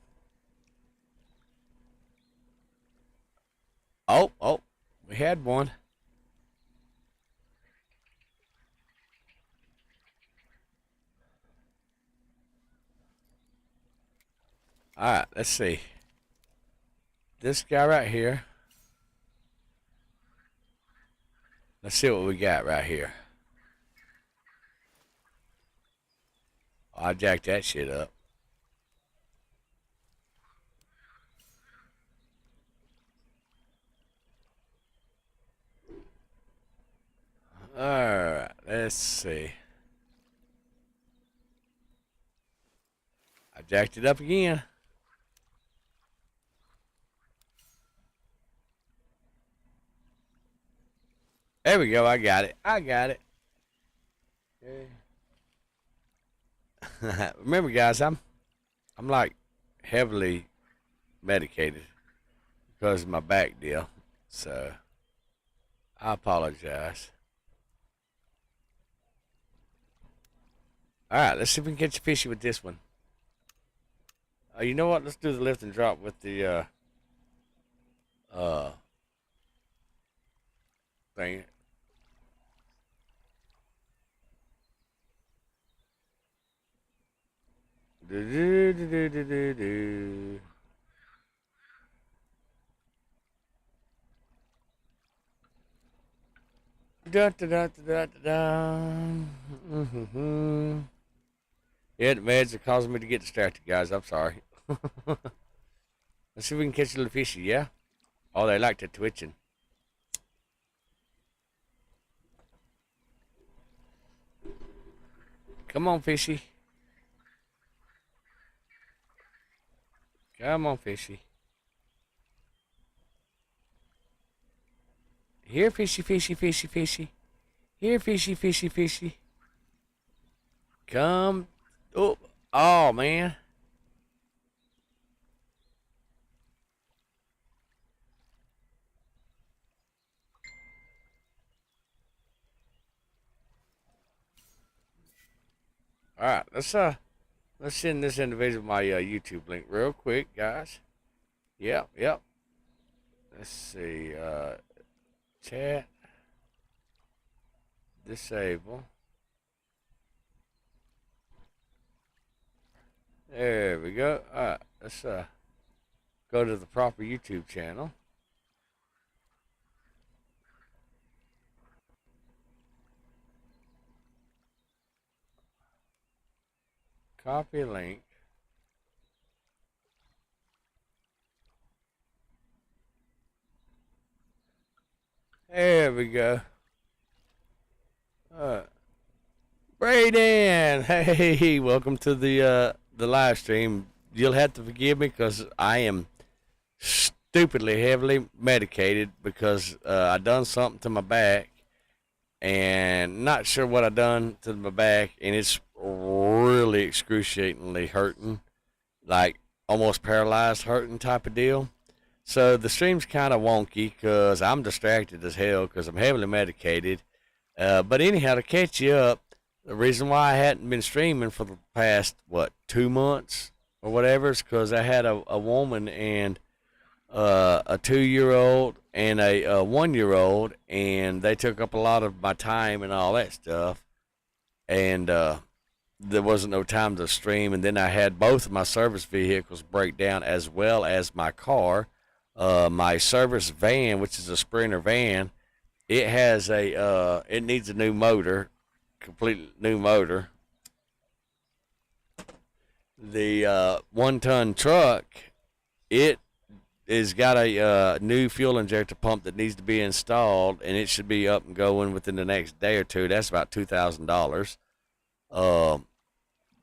Oh, we had one. All right, let's see. This guy right here. Let's see what we got right here. Oh, I jacked that shit up. All right, let's see. I jacked it up again. There we go. I got it. I got it. Okay. Remember, guys, I'm like heavily medicated because of my back deal. So I apologize. All right, let's see if we can catch a fishy with this one. You know what? Let's do the lift and drop with the uh thing. Do do do do do do do. Da da da da da da. Mm-hmm. Yeah, the meds are causing me to get distracted, guys. I'm sorry. Let's see if we can catch a little fishy, yeah? Oh, they like the twitching. Come on, fishy. Come on, fishy. Here, fishy, fishy, fishy, fishy. Here, fishy, fishy, fishy. Come. Oh, oh man. All right, let's send this individual my YouTube link real quick, guys. Yep, yep. Let's see. Chat disable. There we go. All right, let's go to the proper YouTube channel. Copy link. There we go. Brayden, hey, welcome to the live stream. You'll have to forgive me because I am stupidly heavily medicated because I done something to my back and not sure what I done to my back, and it's really excruciatingly hurting, like almost paralyzed hurting type of deal. So the stream's kind of wonky because I'm distracted as hell because I'm heavily medicated. But anyhow, to catch you up, the reason why I hadn't been streaming for the past, what, 2 months or whatever is because I had a woman and a 2 year old and a 1 year old, and they took up a lot of my time and all that stuff. And there wasn't no time to stream. And then I had both of my service vehicles break down as well as my car. My service van, which is a Sprinter van, it has it needs a new motor, complete new motor. The 1 ton truck, it has got a new fuel injector pump that needs to be installed, and it should be up and going within the next day or two. That's about $2,000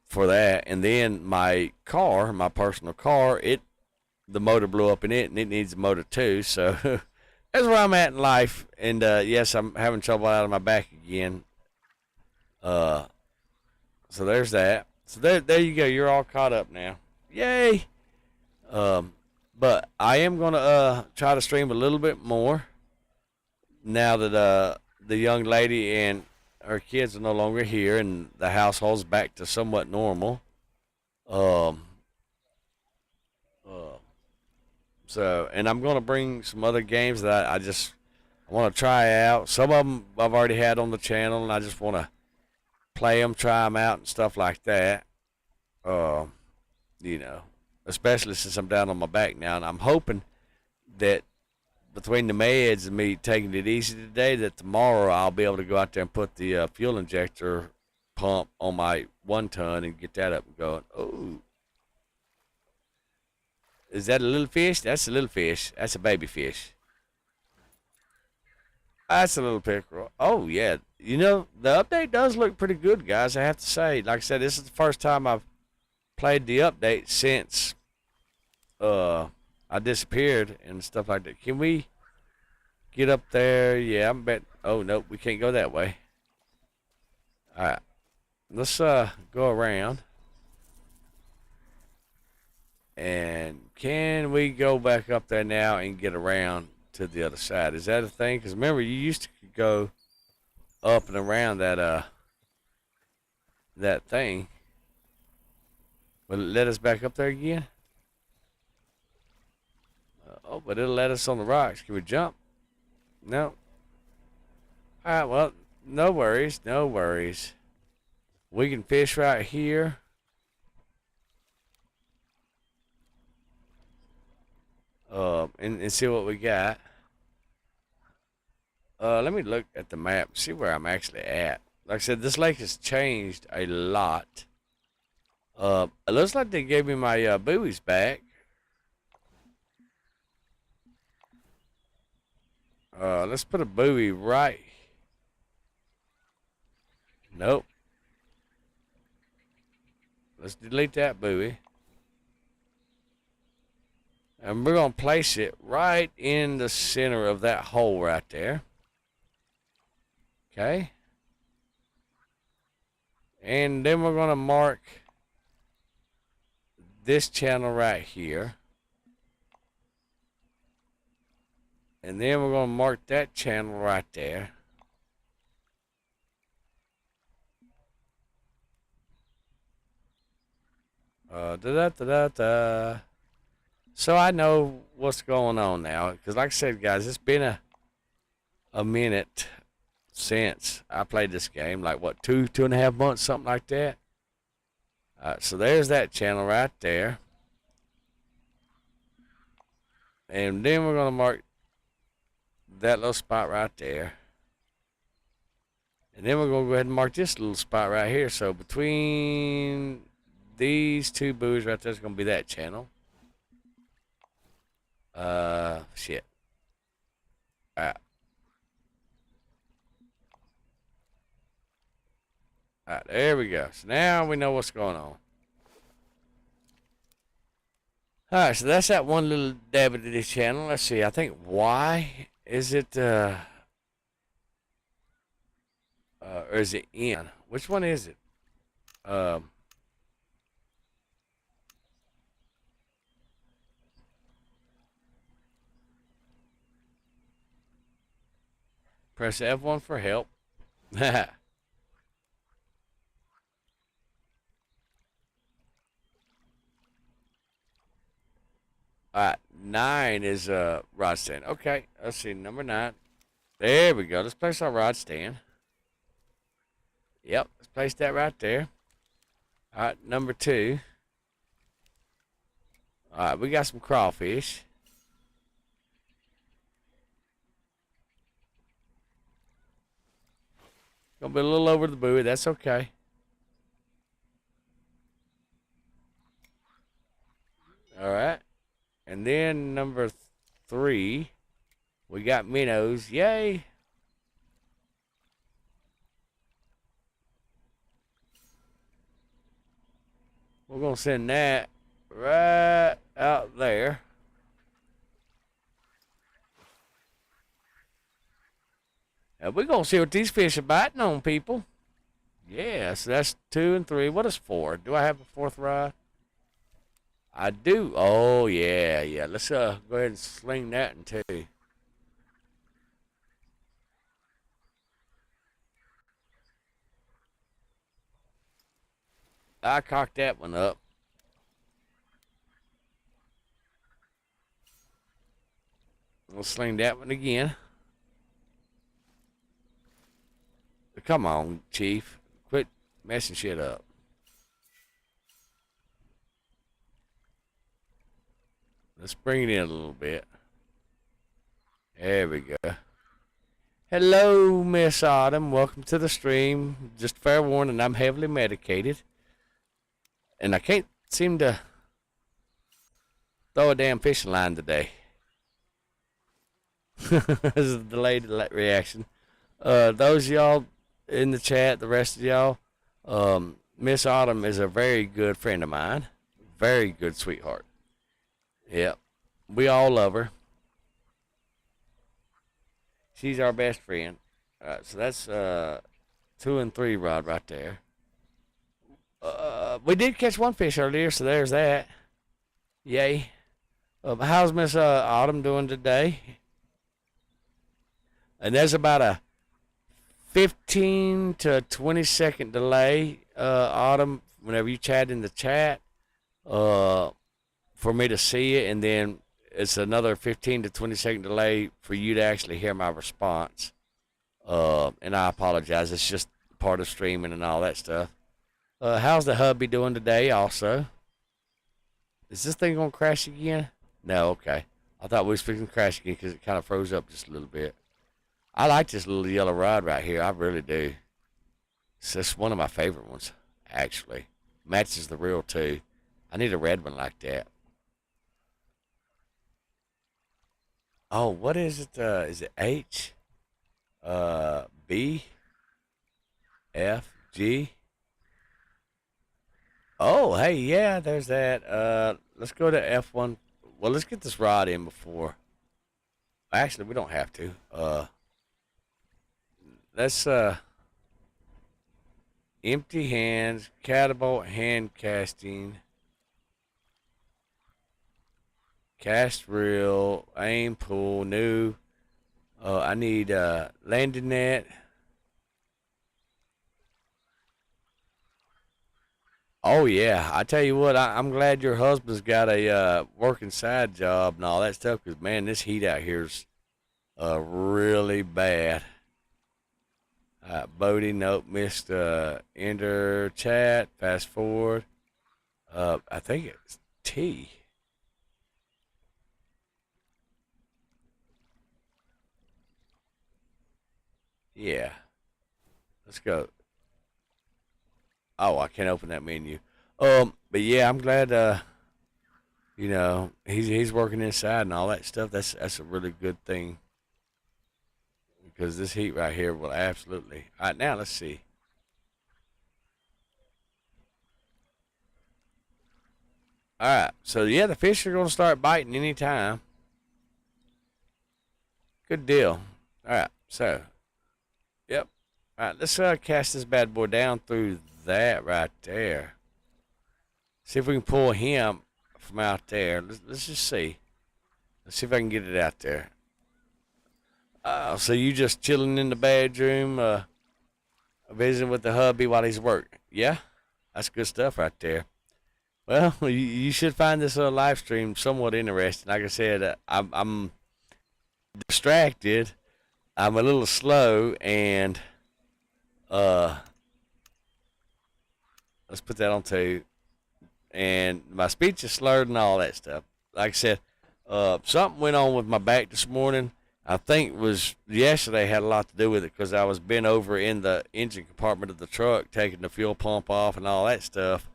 for that. And then my car, my personal car, the motor blew up in it, and it needs a motor too. So that's where I'm at in life. And yes, I'm having trouble out of my back again. So there's that. So there you go. You're all caught up now. Yay! But I am gonna try to stream a little bit more now that the young lady and her kids are no longer here and the household's back to somewhat normal. Um, uh, so, and I'm gonna bring some other games that I want to try out. Some of them I've already had on the channel, and I just want to play them, try them out, and stuff like that. Uh, you know, especially since I'm down on my back now, and I'm hoping that between the meds and me taking it easy today, that tomorrow I'll be able to go out there and put the fuel injector pump on my 1 ton and get that up and going. Oh, is that a little fish? That's a little fish. That's a baby fish. That's a little pickerel. Oh yeah, the update does look pretty good, guys. I have to say. Like I said, this is the first time I've played the update since I disappeared and stuff like that. Can we get up there? Yeah, I'm bet. Oh nope, we can't go that way. All right, let's go around. And can we go back up there now and get around to the other side? Is that a thing? Because remember, you used to go up and around that thing. Will it let us back up there again? Oh, but it'll let us on the rocks. Can we jump? No. All right, well, no worries, no worries. We can fish right here. And see what we got. Let me look at the map, see where I'm actually at. Like I said, this lake has changed a lot. It looks like they gave me my buoys back. Let's put a buoy right. Nope. Let's delete that buoy. And we're going to place it right in the center of that hole right there. Okay. And then we're going to mark this channel right here. And then we're going to mark that channel right there. So I know what's going on now. Because like I said, guys, it's been a minute since I played this game. Like, what, 2.5 months, something like that. So there's that channel right there. And then we're going to mark that little spot right there. And then we're going to go ahead and mark this little spot right here. So between these two buoys right there is going to be that channel. Shit. Alright. Alright, there we go. So now we know what's going on. Alright, so that's that one little dabbity channel. Let's see, I think Y, is it, or is it N? Which one is it? Press F1 for help. Alright, 9 is rod stand. Okay, let's see, number 9. There we go. Let's place our rod stand. Yep, let's place that right there. Alright, number 2. Alright, we got some crawfish. Gonna be a little over the buoy, that's okay. Alright. And then number 3, we got minnows. Yay! We're going to send that right out there. And we're going to see what these fish are biting on, people. Yeah, so that's 2 and 3. What is 4? Do I have a 4th rod? I do. Oh, yeah, yeah. Let's go ahead and sling that in 2. I cocked that one up. We'll sling that one again. Come on, Chief. Quit messing shit up. Let's bring it in a little bit. There we go. Hello, Miss Autumn. Welcome to the stream. Just fair warning, I'm heavily medicated. And I can't seem to throw a damn fishing line today. This is a delayed reaction. Those of y'all in the chat, the rest of y'all, Miss Autumn is a very good friend of mine. Very good sweetheart. Yep. We all love her. She's our best friend. Alright, so that's 2 and 3 rod right there. We did catch one fish earlier, so there's that. Yay. How's Miss Autumn doing today? And there's about a 15 to 20-second delay, Autumn, whenever you chat in the chat, for me to see it, and then it's another 15 to 20-second delay for you to actually hear my response. And I apologize. It's just part of streaming and all that stuff. How's the hubby doing today also? Is this thing going to crash again? No, okay. I thought we was fixing to crash again because it kind of froze up just a little bit. I like this little yellow rod right here. I really do. It's just one of my favorite ones, actually. Matches the reel, too. I need a red one like that. Oh, what is it? Is it H? B? F? G? Oh, hey, yeah, there's that. Let's go to F1. Well, let's get this rod in before. Actually, we don't have to. Let's empty hands, catapult hand casting, cast reel, aim pull, new. I need landing net. Oh yeah, I tell you what, I'm glad your husband's got a working side job and all that stuff. Cause man, this heat out here's really bad. Bodie, nope, missed enter chat. Fast forward. I think it's T. Yeah, let's go. Oh, I can't open that menu. But yeah, I'm glad. He's working inside and all that stuff. That's a really good thing because this heat right here will absolutely. All right, now let's see. All right, so yeah, the fish are gonna start biting anytime. Good deal. All right, so yep. All right, let's cast this bad boy down through that right there. See if we can pull him from out there. Let's just see. Let's see if I can get it out there. So you just chilling in the bedroom, visiting with the hubby while he's working. Yeah, that's good stuff right there. Well, you should find this live stream somewhat interesting. Like I said, I'm distracted. I'm a little slow, and uh, let's put that on two. And my speech is slurred and all that stuff. Like I said, something went on with my back this morning. I think it was yesterday had a lot to do with it because I was bent over in the engine compartment of the truck taking the fuel pump off and all that stuff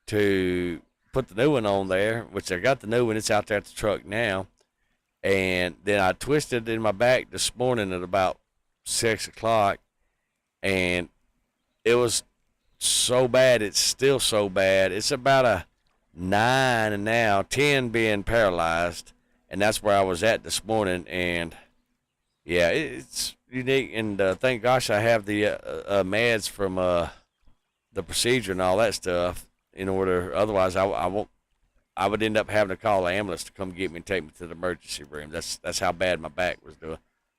to put the new one on there, which I got the new one. It's out there at the truck now. And then I twisted in my back this morning at about 6 o'clock, and it was so bad. It's still so bad. It's about a 9 and now 10 being paralyzed, and that's where I was at this morning. And yeah, it's unique, and thank gosh I have the meds from the procedure and all that stuff in order. Otherwise, I would end up having to call the ambulance to come get me and take me to the emergency room. That's how bad my back was doing.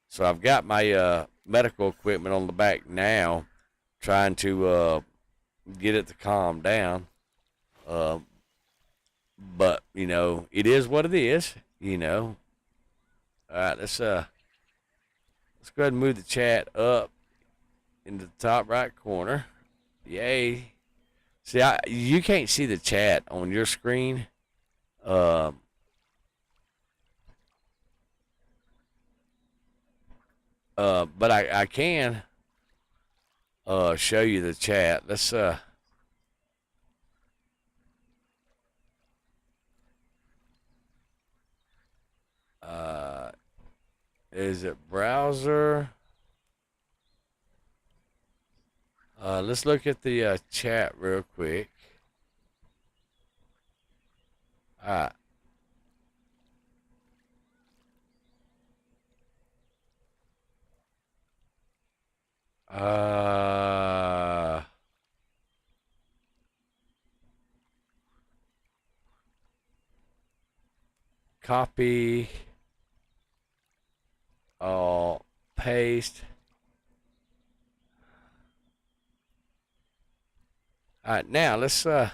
So I've got my medical equipment on the back now, trying to get it to calm down. But it is what it is. All right, let's go ahead and move the chat up into the top right corner. Yay! See, you can't see the chat on your screen. But I can show you the chat. Let's is it browser? Let's look at the chat real quick. All right. Copy. Paste. All right, now let's all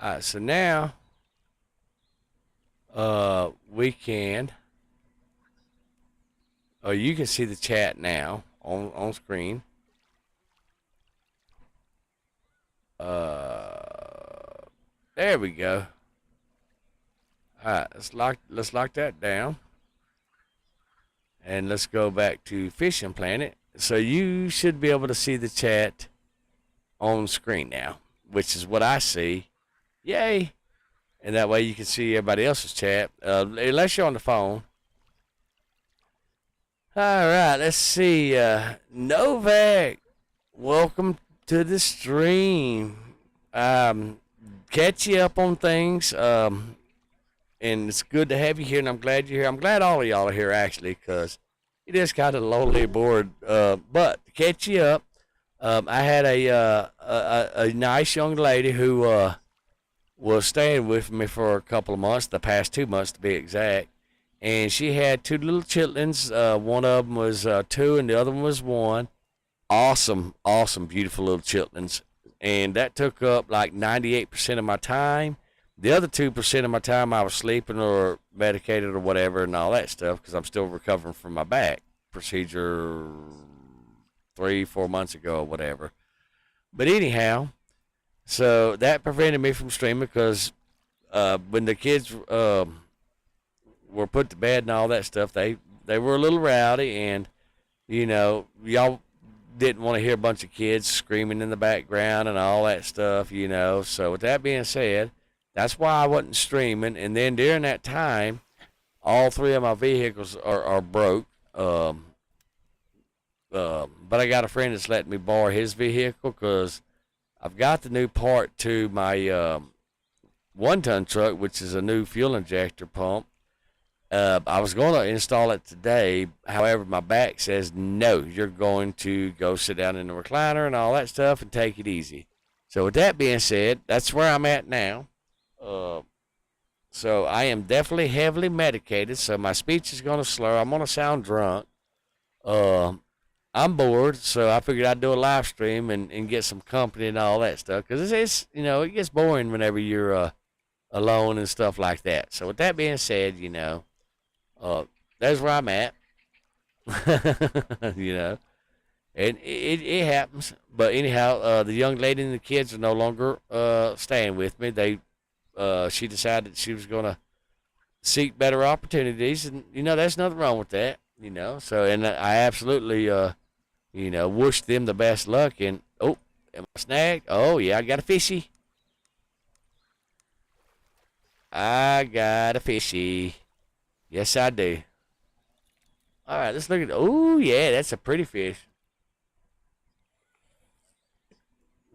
right, so now we can you can see the chat now on screen. There we go. All right, let's lock that down. And let's go back to Fishing Planet. So you should be able to see the chat on screen now, which is what I see. Yay! And that way you can see everybody else's chat, unless you're on the phone. All right, let's see. Novak, welcome to the stream. Um, Catch you up on things. And it's good to have you here, and I'm glad you're here. I'm glad all of y'all are here, actually, because it is kind of lonely bored. But to catch you up, I had a nice young lady who was staying with me for a couple of months, the past 2 months to be exact. And she had two little chitlins. One of them was two, and the other one was one. Awesome, awesome, beautiful little chitlins. And that took up like 98% of my time. The other 2% of my time I was sleeping or medicated or whatever and all that stuff because I'm still recovering from my back procedure 3-4 months ago or whatever. But anyhow, so that prevented me from streaming because when the kids were put to bed and all that stuff, they were a little rowdy, and y'all didn't want to hear a bunch of kids screaming in the background and all that stuff. So with that being said, that's why I wasn't streaming. And then during that time, all three of my vehicles are broke. But I got a friend that's letting me borrow his vehicle because I've got the new part to my 1-ton truck, which is a new fuel injector pump. I was going to install it today. However, my back says, no, you're going to go sit down in the recliner and all that stuff and take it easy. So with that being said, that's where I'm at now. So I am definitely heavily medicated, so my speech is going to slur. I'm going to sound drunk. I'm bored, so I figured I'd do a live stream and get some company and all that stuff. Because it gets boring whenever you're alone and stuff like that. So with that being said, that's where I'm at. And it happens. But anyhow, the young lady and the kids are no longer staying with me. She decided she was going to seek better opportunities, and there's nothing wrong with that. So, and I absolutely wish them the best luck. And am I snagged? Oh yeah, I got a fishy. Yes, I do. All right, let's look at. Oh yeah, that's a pretty fish.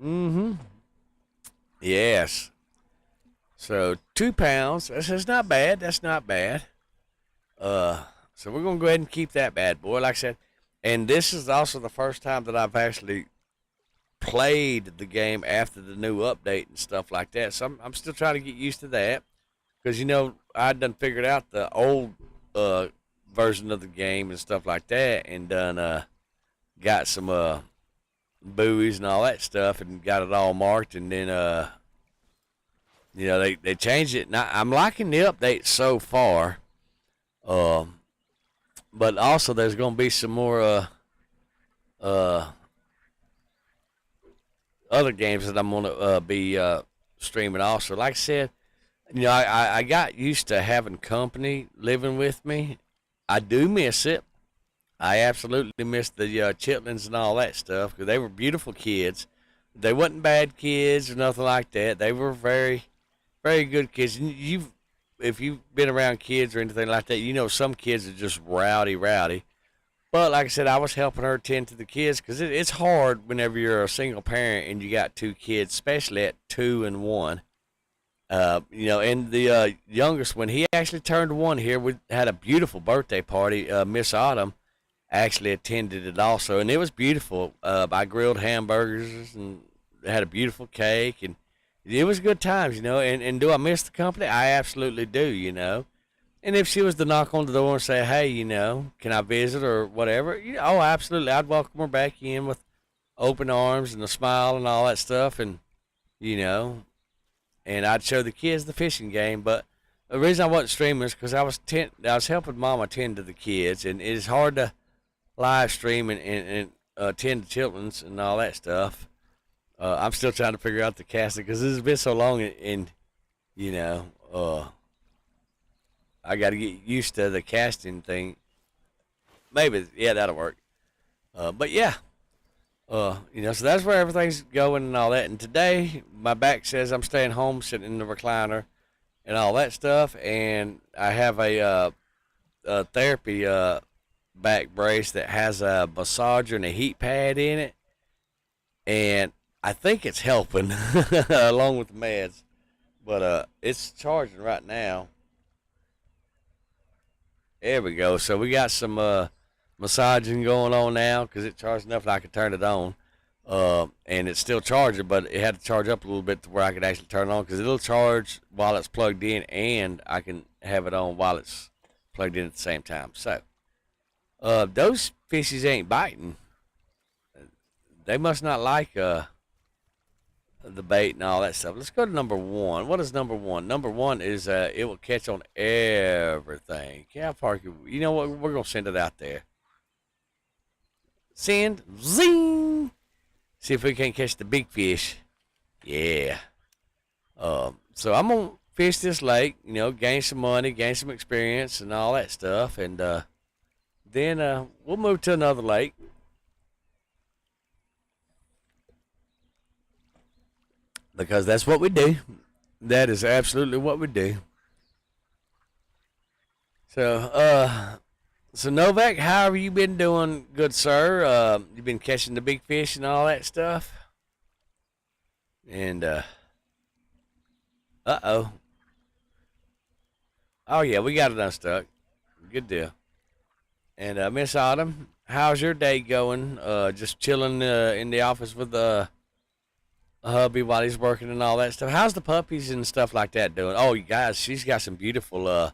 Mm-hmm. Yes. So 2 pounds. That's not bad. That's not bad. So we're gonna go ahead and keep that bad boy, like I said. And this is also the first time that I've actually played the game after the new update and stuff like that. So I'm still trying to get used to that because I done figured out the old version of the game and stuff like that, and done got some buoys and all that stuff, and got it all marked, and then they changed it. Now I'm liking the update so far. But also there's gonna be some more other games that I'm gonna be streaming also. Like I said, I got used to having company living with me. I do miss it. I absolutely miss the chitlins and all that stuff because they were beautiful kids. They wasn't bad kids or nothing like that. They were very, very good kids. And if you've been around kids or anything like that, some kids are just rowdy. But like I said, I was helping her tend to the kids because it's hard whenever you're a single parent and you got two kids, especially at 2 and 1. And the youngest one, he actually turned 1 here. We had a beautiful birthday party. Miss Autumn actually attended it also, and it was beautiful. I grilled hamburgers and had a beautiful cake, and it was good times, And do I miss the company? I absolutely do. And if she was to knock on the door and say, hey, can I visit or whatever? Oh, absolutely. I'd welcome her back in with open arms and a smile and all that stuff. And, and I'd show the kids the fishing game. But the reason I wasn't streaming is because I was helping Mama tend to the kids. And it's hard to live stream and tend to children's and all that stuff. I'm still trying to figure out the casting because this has been so long and I got to get used to the casting thing. Maybe, yeah, that'll work. But yeah, so that's where everything's going and all that. And today, my back says I'm staying home, sitting in the recliner and all that stuff. And I have a therapy back brace that has a massager and a heat pad in it. And I think it's helping along with the meds, but it's charging right now. There we go. So we got some massaging going on now because it charged enough that I could turn it on. And it's still charging, but it had to charge up a little bit to where I could actually turn it on because it'll charge while it's plugged in, and I can have it on while it's plugged in at the same time. So those fishes ain't biting. They must not like the bait and all that stuff. Let's go to number one. What is number one? Number one is it will catch on everything. Cow Park, you know what? We're gonna send it out there. Send, zing. See if we can't catch the big fish. Yeah. So I'm gonna fish this lake. You know, gain some money, gain some experience, and all that stuff, and then we'll move to another lake. Because that's what we do. That is absolutely what we do. So Novak, how have you been doing, good sir? You've been catching the big fish and all that stuff. And oh, oh yeah, we got it unstuck. Good deal. And Miss Autumn, how's your day going? Just chilling in the office with hubby while he's working and all that stuff. How's the puppies and stuff like that doing? Oh, you guys, she's got some beautiful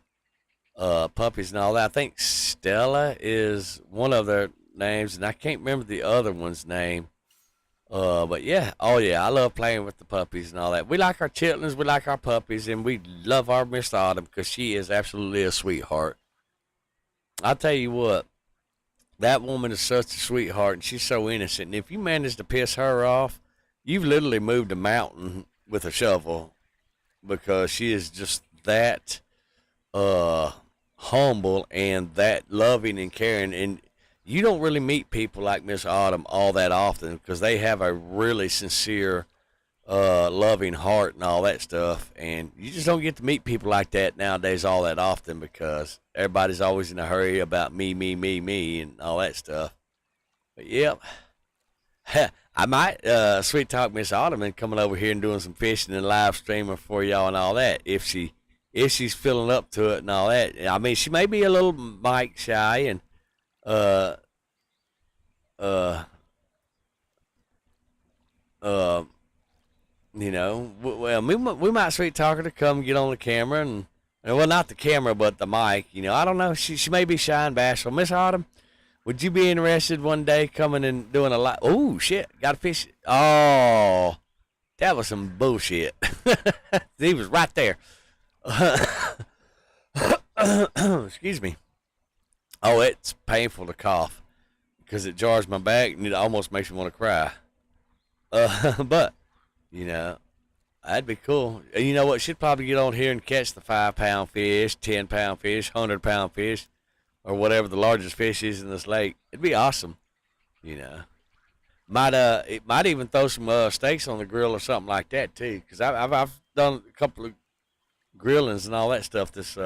puppies and all that. I think Stella is one of their names, and I can't remember the other one's name. But yeah, oh yeah, I love playing with the puppies and all that. We like our chitlins, we like our puppies, and we love our Miss Autumn because she is absolutely a sweetheart. I'll tell you what, that woman is such a sweetheart, and she's so innocent. And if you manage to piss her off, you've literally moved a mountain with a shovel because she is just that humble and that loving and caring. And you don't really meet people like Miss Autumn all that often because they have a really sincere, loving heart and all that stuff. And you just don't get to meet people like that nowadays all that often because everybody's always in a hurry about me, and all that stuff. But yep. I might sweet talk Miss Autumn and coming over here and doing some fishing and live streaming for y'all and all that if she's feeling up to it and all that. I mean, she may be a little mic shy and uh uh uh you know, well we might sweet talk her to come get on the camera and well, not the camera but the mic. You know, I don't know. She may be shy and bashful. Miss Autumn, would you be interested one day coming and doing a lot? Oh shit, got a fish. Oh, that was some bullshit. He was right there. Excuse me. Oh, it's painful to cough because it jars my back and it almost makes me want to cry. But you know, that'd be cool. And you know what? She'd probably get on here and catch the 5 pound fish, 10 pound fish, 100 pound fish, or whatever the largest fish is in this lake. It'd be awesome, you know. It might even throw some steaks on the grill or something like that too, because I've done a couple of grillings and all that stuff this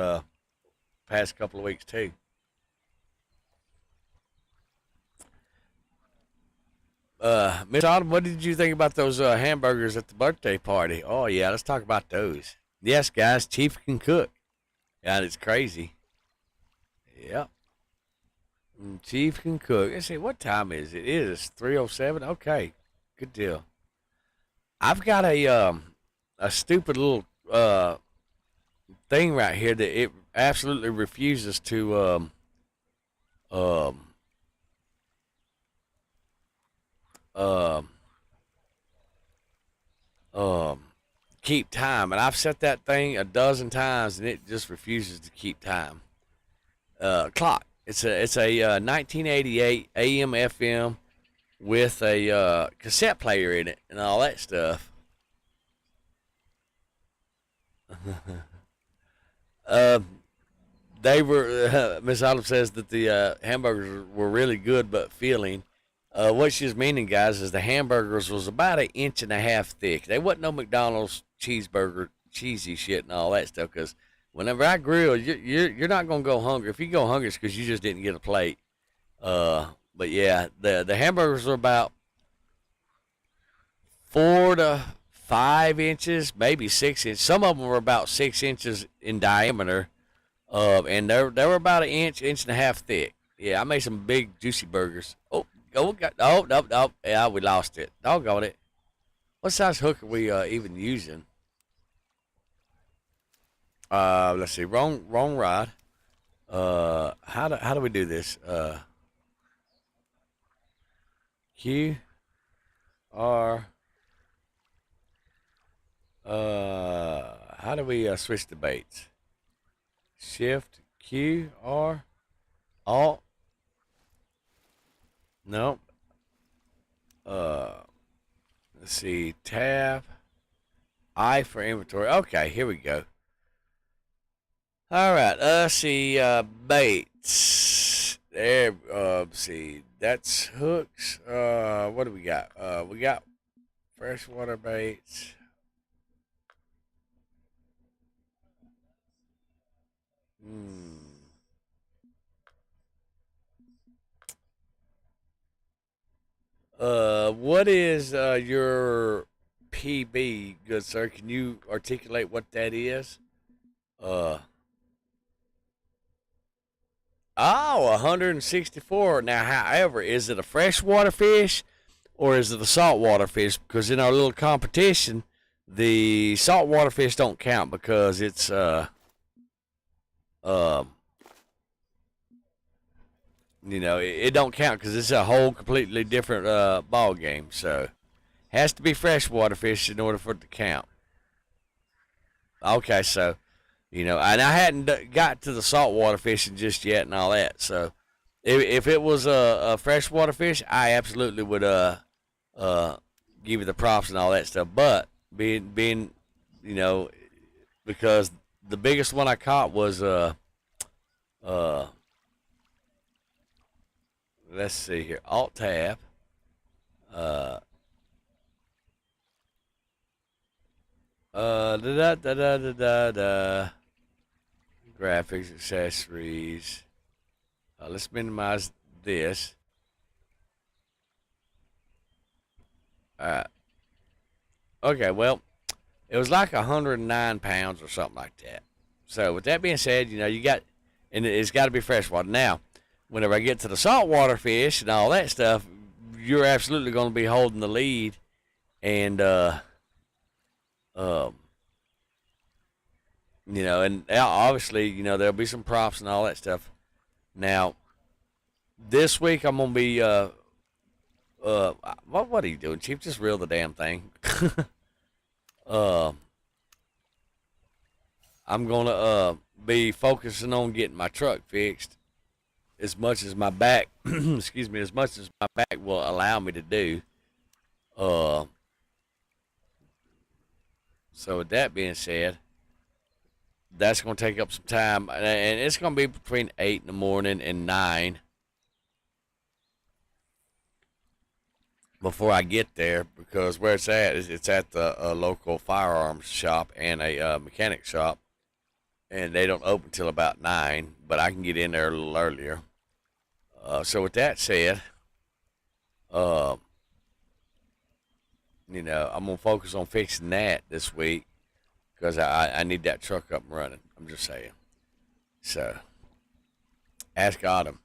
past couple of weeks too. Miss Autumn, what did you think about those hamburgers at the birthday party? Oh yeah, let's talk about those. Yes, guys, Chief can cook. Yeah, it's crazy. Yep. Chief can cook. Let's see, what time is it? It is 3:07. Okay, good deal. I've got a stupid little thing right here that it absolutely refuses to um um um keep time, and I've set that thing a dozen times, and it just refuses to keep time. Clock. It's a 1988 AM FM with a cassette player in it and all that stuff. uh, they were Miss Olive says that the hamburgers were really good but filling. What she's meaning, guys, is the hamburgers was about an inch and a half thick. They wasn't no McDonald's cheeseburger, cheesy shit and all that stuff. Because whenever I grill, you're not gonna go hungry. If you go hungry, it's because you just didn't get a plate. But yeah, the hamburgers were about 4 to 5 inches, maybe 6 inches. Some of them were about 6 inches in diameter, and they were about an inch, inch and a half thick. Yeah, I made some big juicy burgers. Oh, nope. Yeah, we lost it. Doggone it. What size hook are we even using? Let's see. Wrong rod. How do we do this? Q R. How do we switch the baits? Shift Q R Alt. Nope. Uh, let's see. Tab I for inventory. Okay, here we go. All right. Let's see. Baits. There. Let's see. That's hooks. What do we got? We got freshwater baits. Hmm. What is your PB, good sir? Can you articulate what that is? Uh, oh, 164. Now, however, is it a freshwater fish or is it a saltwater fish? Because in our little competition, the saltwater fish don't count because it's um it don't count because it's a whole completely different ball game. So has to be freshwater fish in order for it to count. Okay, so and I hadn't got to the saltwater fishing just yet and all that. So if it was a freshwater fish, I absolutely would uh give you the props and all that stuff. But being you know because the biggest one I caught was uh let's see here, Alt Tab, uh da da da da da da da, graphics, accessories. Let's minimize this. Uh, okay, well, it was like 109 pounds or something like that. So with that being said, you got, and it's got to be freshwater. Now, whenever I get to the saltwater fish and all that stuff, you're absolutely going to be holding the lead, and um, and obviously, there'll be some props and all that stuff. Now, this week I'm gonna be what are you doing, Chief? Just reel the damn thing. uh, I'm gonna be focusing on getting my truck fixed as much as my back, excuse me, as much as my back will allow me to do. Uh, so with that being said, that's gonna take up some time, and it's gonna be between 8 in the morning and 9 before I get there, because where it's at is it's at the local firearms shop and a mechanic shop, and they don't open till about 9, but I can get in there a little earlier. So with that said, uh, I'm gonna focus on fixing that this week because I need that truck up and running. I'm just saying. So ask Autumn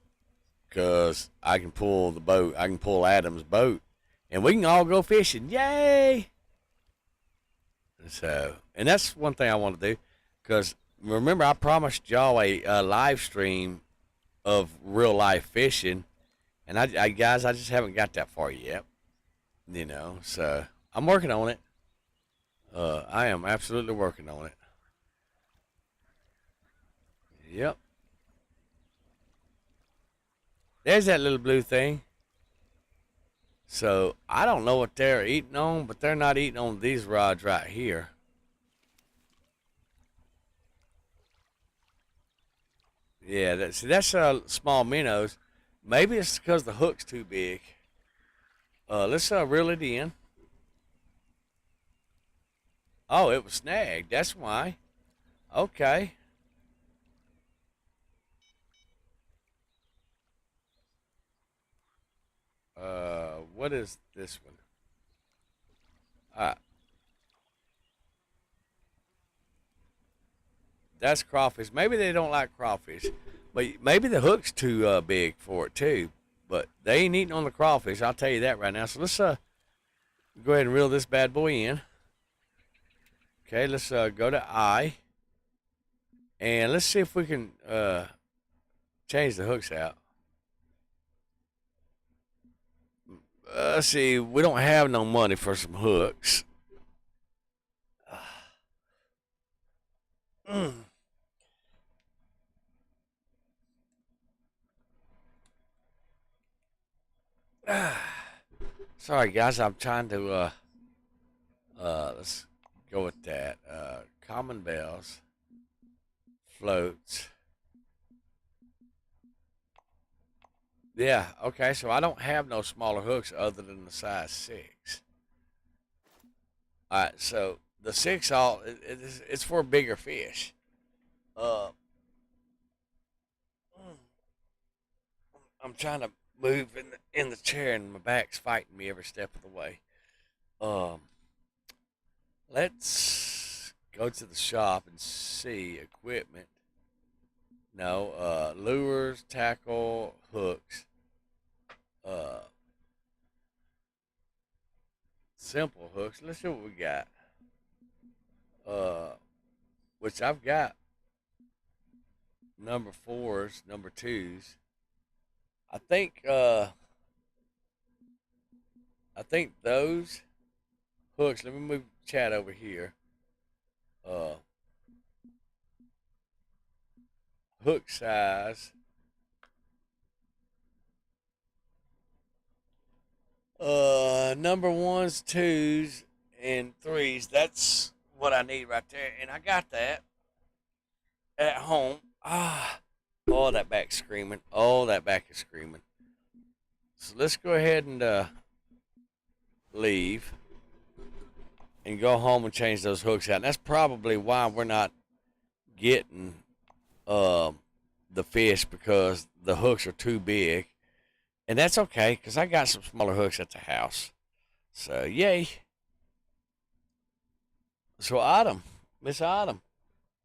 because I can pull the boat. I can pull Adam's boat, and we can all go fishing. Yay! So, and that's one thing I want to do because remember I promised y'all a live stream of real life fishing, and guys, I just haven't got that far yet. So I'm working on it. I am absolutely working on it. Yep. There's that little blue thing. So I don't know what they're eating on, but they're not eating on these rods right here. Yeah, that's small minnows. Maybe it's because the hook's too big. Let's reel it in. Oh, it was snagged. That's why. Okay. What is this one? All right. That's crawfish. Maybe they don't like crawfish, but maybe the hook's too big for it too. But they ain't eating on the crawfish. I'll tell you that right now. So let's go ahead and reel this bad boy in. Okay, let's go to I, and let's see if we can change the hooks out. Let's see. We don't have no money for some hooks. Sorry, guys. I'm trying to let's go with that. Common bells, floats. Yeah. Okay. So I don't have no smaller hooks other than the size 6. All right. So the 6 it's for bigger fish. Uh, I'm trying to move in the chair and my back's fighting me every step of the way. Um, let's go to the shop and see equipment. No, lures, tackle, hooks, uh, simple hooks. Let's see what we got. Uh, which I've got number 4s, number 2s. I think those hooks. Let me move chat over here. Uh, hook size. Number 1s, 2s, and 3s. That's what I need right there, and I got that at home. Oh, that back's screaming. Oh, that back is screaming. So let's go ahead and leave and go home and change those hooks out. And that's probably why we're not getting the fish, because the hooks are too big. And that's okay, because I got some smaller hooks at the house. So, yay. So, Autumn, Miss Autumn,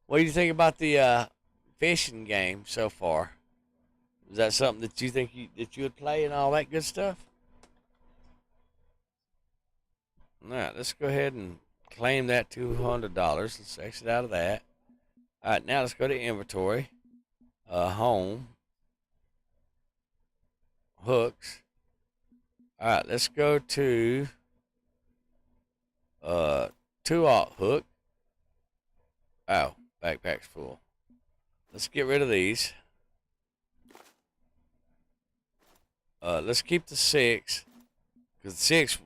what do you think about the fishing game so far? Is that something that you think that you would play and all that good stuff? All right, let's go ahead and claim that $200. Let's exit out of that. All right, now let's go to inventory, home, hooks. All right, let's go to 2-aught hook. Oh, backpack's full. Let's get rid of these. Let's keep the 6, because the 6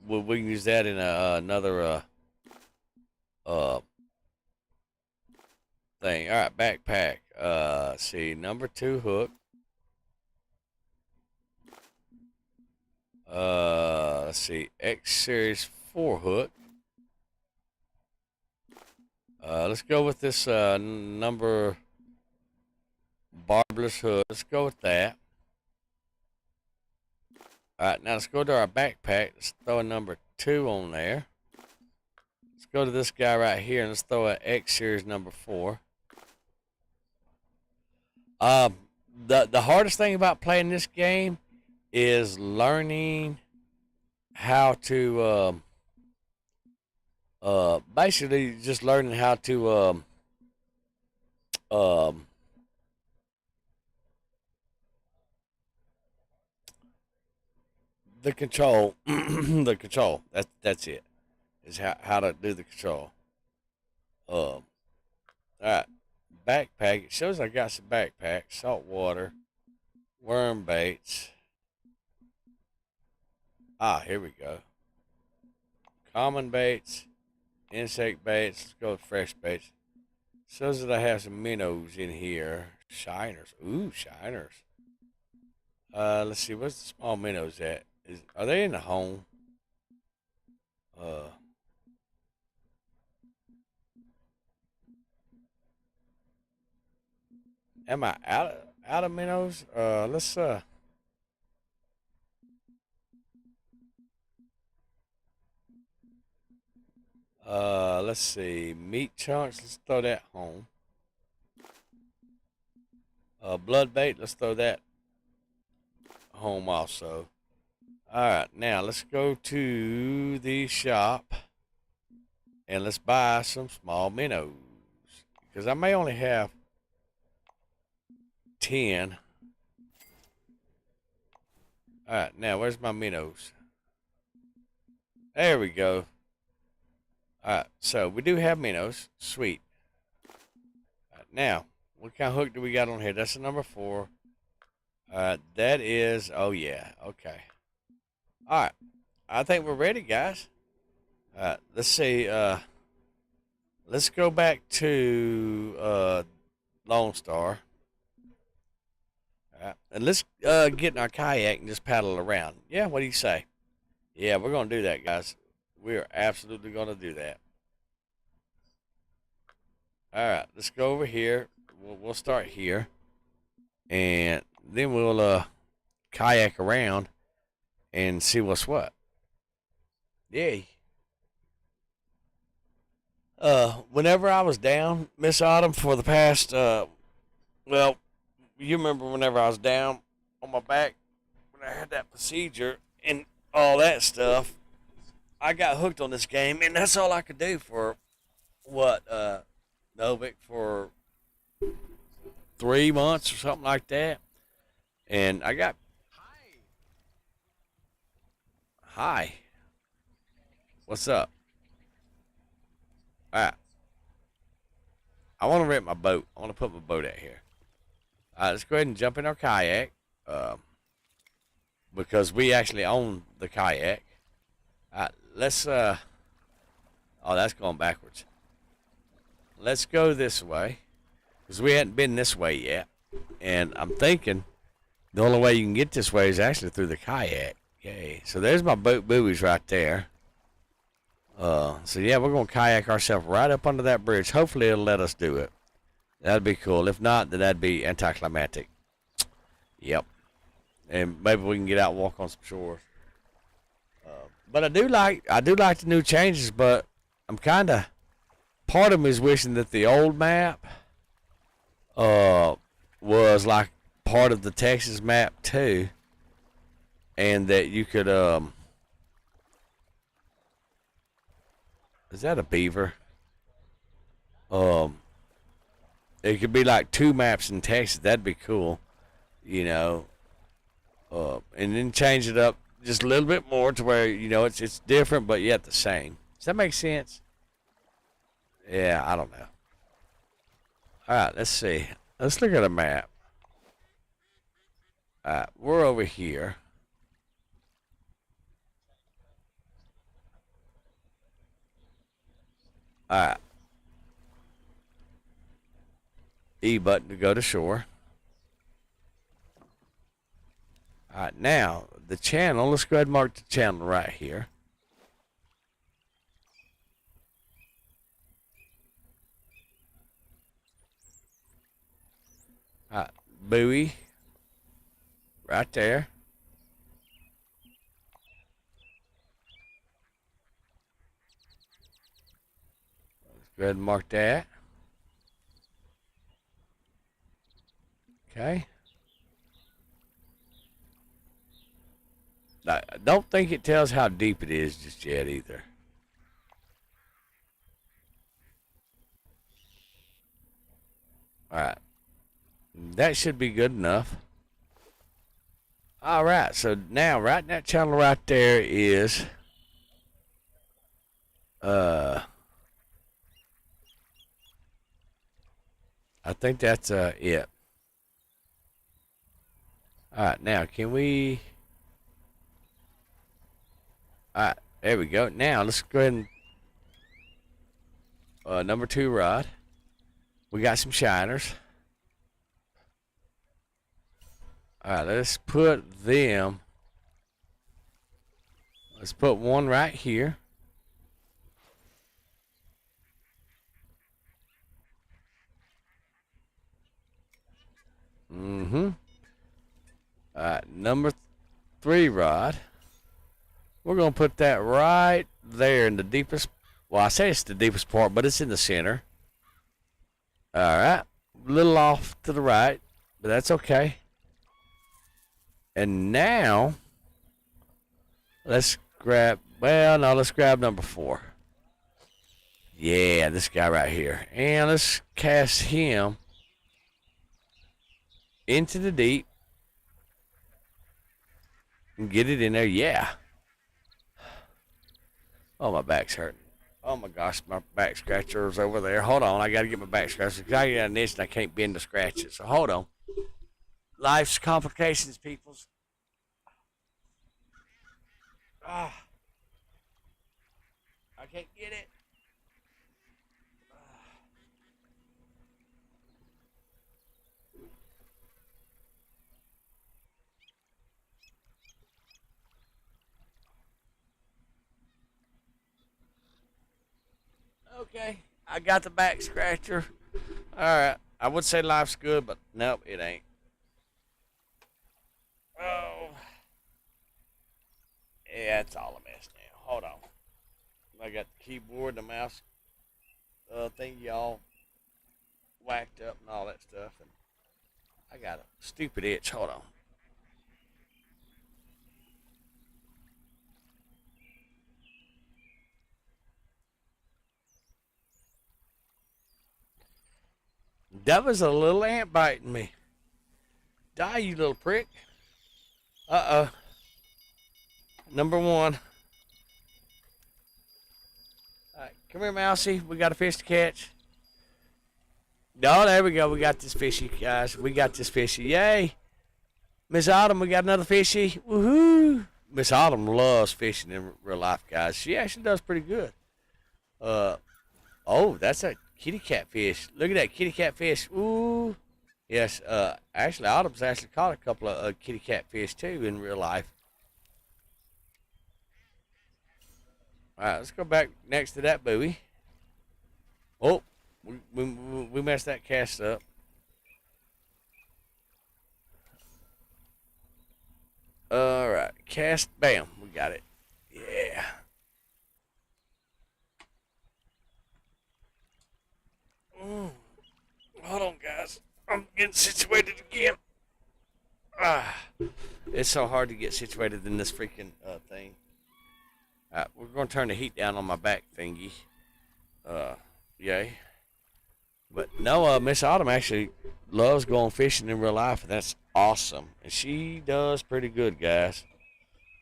we can use that in another thing. All right, backpack. Let's see, number 2 hook. Let's see, X Series 4 hook. Let's go with this number barbless hook. Let's go with that. All right, now let's go to our backpack. Let's throw a number 2 on there. Let's go to this guy right here and let's throw an X Series number 4. The hardest thing about playing this game is learning how to basically just learning how to um the control the control. That's it. Is how to do the control. All right. Backpack. It shows I got some backpacks, salt water, worm baits. Here we go. Common baits, insect baits. Let's go with fresh baits. Shows that I have some minnows in here. Shiners. Ooh, shiners. Let's see. Where's the small minnows at? Are they in the home? Uh, am I out of minnows? Let's Let's see. Meat chunks, let's throw that home. Blood bait, let's throw that home also. Alright, now let's go to the shop and let's buy some small minnows. Because I may only have 10. Alright, now where's my minnows? There we go. Alright, so we do have minnows. Sweet. Now, what kind of hook do we got on here? That's the number 4. That is, oh yeah, okay. Alright, I think we're ready, guys. Let's see, let's go back to Lone Star. And let's get in our kayak and just paddle around. Yeah, what do you say? Yeah, we're going to do that, guys. We are absolutely going to do that. Alright, let's go over here. We'll start here. And then we'll kayak around and see what's what. Yay. Whenever I was down, Miss Autumn, for the past, well, you remember whenever I was down on my back, when I had that procedure and all that stuff, I got hooked on this game, and that's all I could do for, what, Novik, for 3 months or something like that. And I got... Hi. What's up? Alright. I want to rent my boat. I want to put my boat out here. Alright, let's go ahead and jump in our kayak. Because we actually own the kayak. Alright, let's, oh, that's going backwards. Let's go this way. Because we hadn't been this way yet. And I'm thinking the only way you can get this way is actually through the kayak. Yay. So there's my boat buoys right there. So yeah, we're going to kayak ourselves right up under that bridge. Hopefully it'll let us do it. That'd be cool. If not, then that'd be anticlimactic. Yep. And maybe we can get out and walk on some shores. But I do like the new changes, but I'm kind of, part of me is wishing that the old map was like part of the Texas map too, and that you could is that a beaver? It could be like 2 maps in Texas. That'd be cool, you know. And then change it up just a little bit more to where, you know, it's different but yet the same. Does that make sense? Yeah, I don't know. All right, let's see. Let's look at a map. All right, we're over here. All right. E button to go to shore. All right, now the channel, let's go ahead and mark the channel right here. All right, buoy right there. Let's go ahead and mark that. Okay. I don't think it tells how deep it is just yet either. Alright. That should be good enough. Alright, so now right in that channel right there is I think that's it. Alright, now can we... Alright, there we go. Now let's go ahead and number 2 rod. We got some shiners. Alright, let's put them. Let's put one right here. Alright, number 3 rod. We're going to put that right there in the deepest. Well, I say it's the deepest part, but it's in the center. All right, a little off to the right, but that's okay. And now, let's grab. Well, no, let's grab number 4. Yeah, this guy right here, and let's cast him into the deep and get it in there. Yeah. Oh, my back's hurting. Oh my gosh, my back scratcher's over there. Hold on, I gotta get my back scratcher because I got an itch and I can't bend to scratch it. So hold on. Life's complications, peoples. Ah, I can't get it. Okay, I got the back scratcher. All right, I would say life's good, but nope, it ain't. Oh, yeah, it's all a mess now. Hold on. I got the keyboard, the mouse thing y'all whacked up and all that stuff, and I got a stupid itch. Hold on. That was a little ant biting me. Die, you little prick. Uh-oh. Number 1. All right, come here, Mousy. We got a fish to catch. Oh, there we go. We got this fishy, guys. We got this fishy. Yay. Miss Autumn, we got another fishy. Woohoo. Miss Autumn loves fishing in real life, guys. She actually does pretty good. Oh, that's a kitty cat fish. Look at that kitty cat fish. Ooh. Yes, actually, Autumn's actually caught a couple of kitty cat fish, too, in real life. All right, let's go back next to that buoy. Oh, we messed that cast up. All right, cast, bam, we got it. Yeah. Hold on, guys. I'm getting situated again. Ah, it's so hard to get situated in this freaking thing. All right, we're going to turn the heat down on my back thingy. Yay. But no, Miss Autumn actually loves going fishing in real life, and that's awesome. And she does pretty good, guys.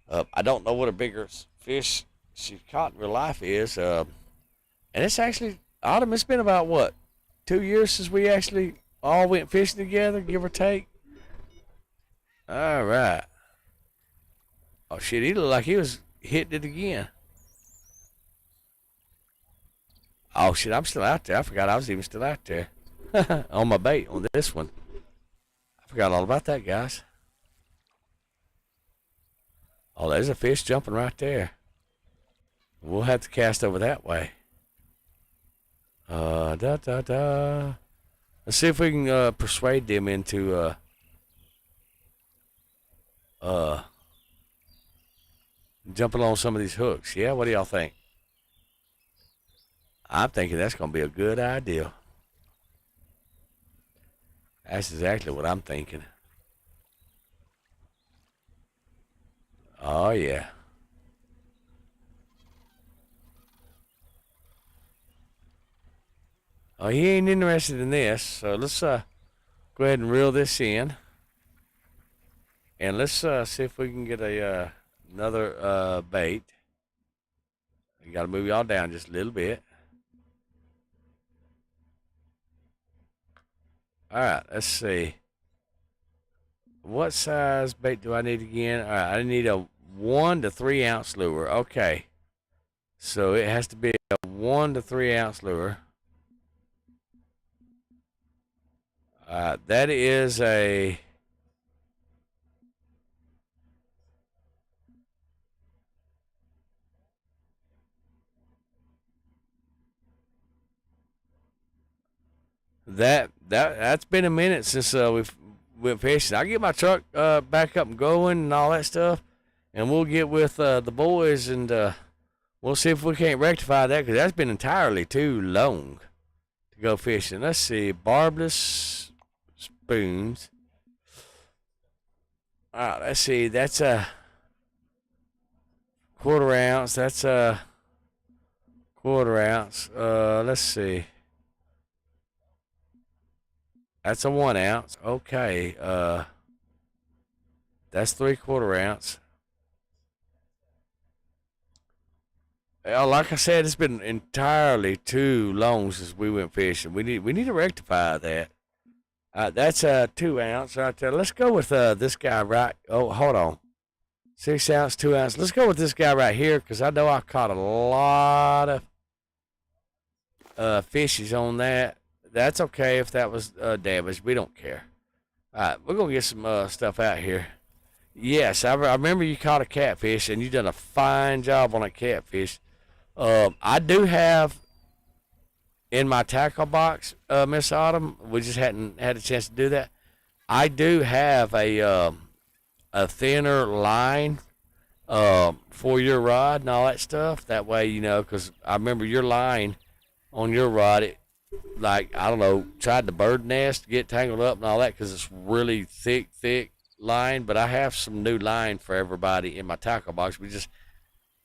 I don't know what a bigger fish she's caught in real life is. And it's actually, Autumn, it's been about, what, 2 years since we actually all went fishing together, give or take? All right. Oh, shit, he looked like he was hitting it again. Oh, shit, I'm still out there. I forgot I was even still out there. On my bait on this one. I forgot all about that, guys. Oh, there's a fish jumping right there. We'll have to cast over that way. Let's see if we can persuade them into jumping on some of these hooks. Yeah, what do y'all think? I'm thinking that's going to be a good idea. That's exactly what I'm thinking. Oh, yeah. Oh, he ain't interested in this, so let's go ahead and reel this in. And let's see if we can get a another bait. You got to move y'all down just a little bit. All right, let's see. What size bait do I need again? All right, I need a 1 to 3 ounce lure. Okay. So it has to be a 1 to 3 ounce lure. That is a... That's been a minute since we've went fishing. I'll get my truck back up and going and all that stuff, and we'll get with the boys and we'll We'll see if we can't rectify that, because that's been entirely too long to go fishing. Let's see, barbless spoons. All right, let's see. That's a quarter ounce. That's a quarter ounce. Let's see. That's a 1 ounce. Okay. That's 3/4 ounce. Like I said, it's been entirely too long since we went fishing. We need to rectify that. That's a 2 ounce right there. Let's go with this guy right. Oh, hold on. 6 ounce, 2 ounce. Let's go with this guy right here, because I know I caught a lot of fishes on that. That's okay if that was damaged. We don't care. All right, we're gonna get some stuff out here. Yes, I remember you caught a catfish, and you done a fine job on a catfish. I do have in my tackle box, Miss Autumn. We just hadn't had a chance to do that. I do have a thinner line for your rod and all that stuff. That way, because I remember your line on your rod, it, like, I don't know, tried the bird nest to get tangled up and all that, because it's really thick line. But I have some new line for everybody in my tackle box.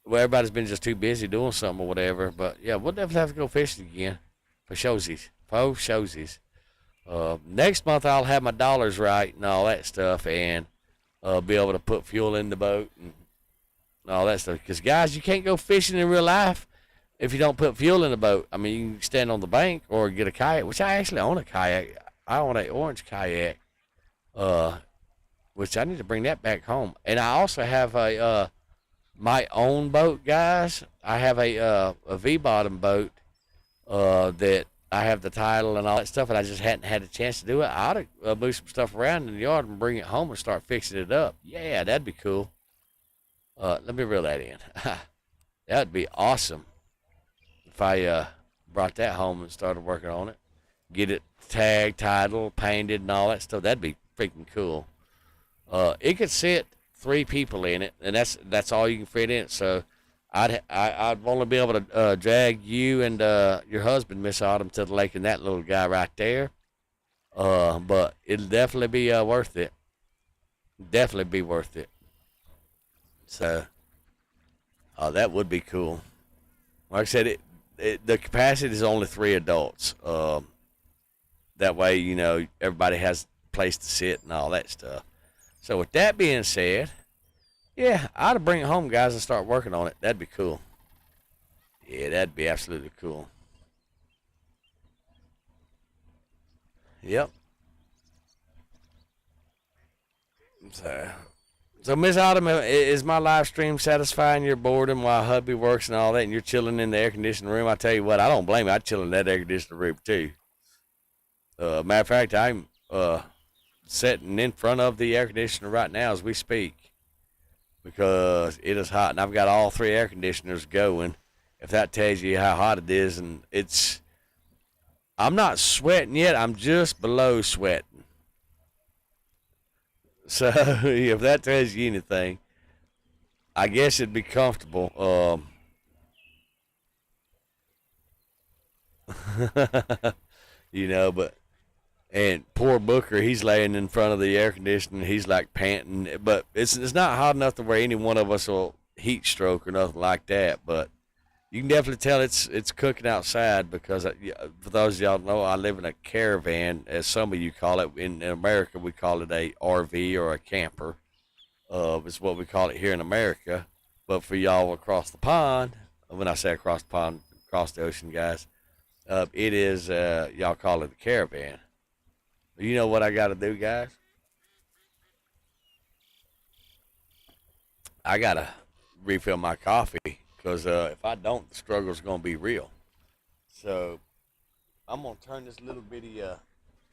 Everybody's been just too busy doing something or whatever. But yeah, we'll definitely have to go fishing again for showsies. Next month I'll have my dollars right and all that stuff, and be able to put fuel in the boat and all that stuff. Because guys, you can't go fishing in real life if you don't put fuel in the boat. I mean, you can stand on the bank or get a kayak, which I actually own a kayak. I own an orange kayak, which I need to bring that back home. And I also have my own boat, guys. I have a V-bottom boat that I have the title and all that stuff, and I just hadn't had a chance to do it. I ought to move some stuff around in the yard and bring it home and start fixing it up. Yeah, that'd be cool. Let me reel that in. That'd be awesome if I brought that home and started working on it. Get it tagged, title, painted, and all that stuff. That'd be freaking cool. It could sit 3 people in it, and that's all you can fit in it. So I'd only be able to drag you and your husband, Miss Autumn, to the lake, and that little guy right there. But it'll definitely be worth it. Definitely be worth it. So that would be cool. Like I said, the capacity is only 3 adults. That way, everybody has a place to sit and all that stuff. So with that being said, yeah, I ought to bring it home, guys, and start working on it. That'd be cool. Yeah, that'd be absolutely cool. Yep. So Miss Autumn, is my live stream satisfying your boredom while hubby works and all that, and you're chilling in the air conditioning room? I tell you what, I don't blame you. I'd chill in that air conditioning room too. Matter of fact, I'm sitting in front of the air conditioner right now as we speak, because it is hot, and I've got all 3 air conditioners going. If that tells you how hot it is, and I'm not sweating yet. I'm just below sweating. So if that tells you anything, I guess it'd be comfortable. But and poor Booker, he's laying in front of the air conditioner. He's like panting, but it's not hot enough to where any one of us will heat stroke or nothing like that. But you can definitely tell it's cooking outside, because for those of y'all know, I live in a caravan, as some of you call it. In America, we call it a RV or a camper. It's what we call it here in America. But for y'all across the pond, when I say across the pond, across the ocean, guys, it is y'all call it a caravan. You know what I got to do, guys? I got to refill my coffee, because if I don't, the struggle's going to be real. So I'm going to turn this little bitty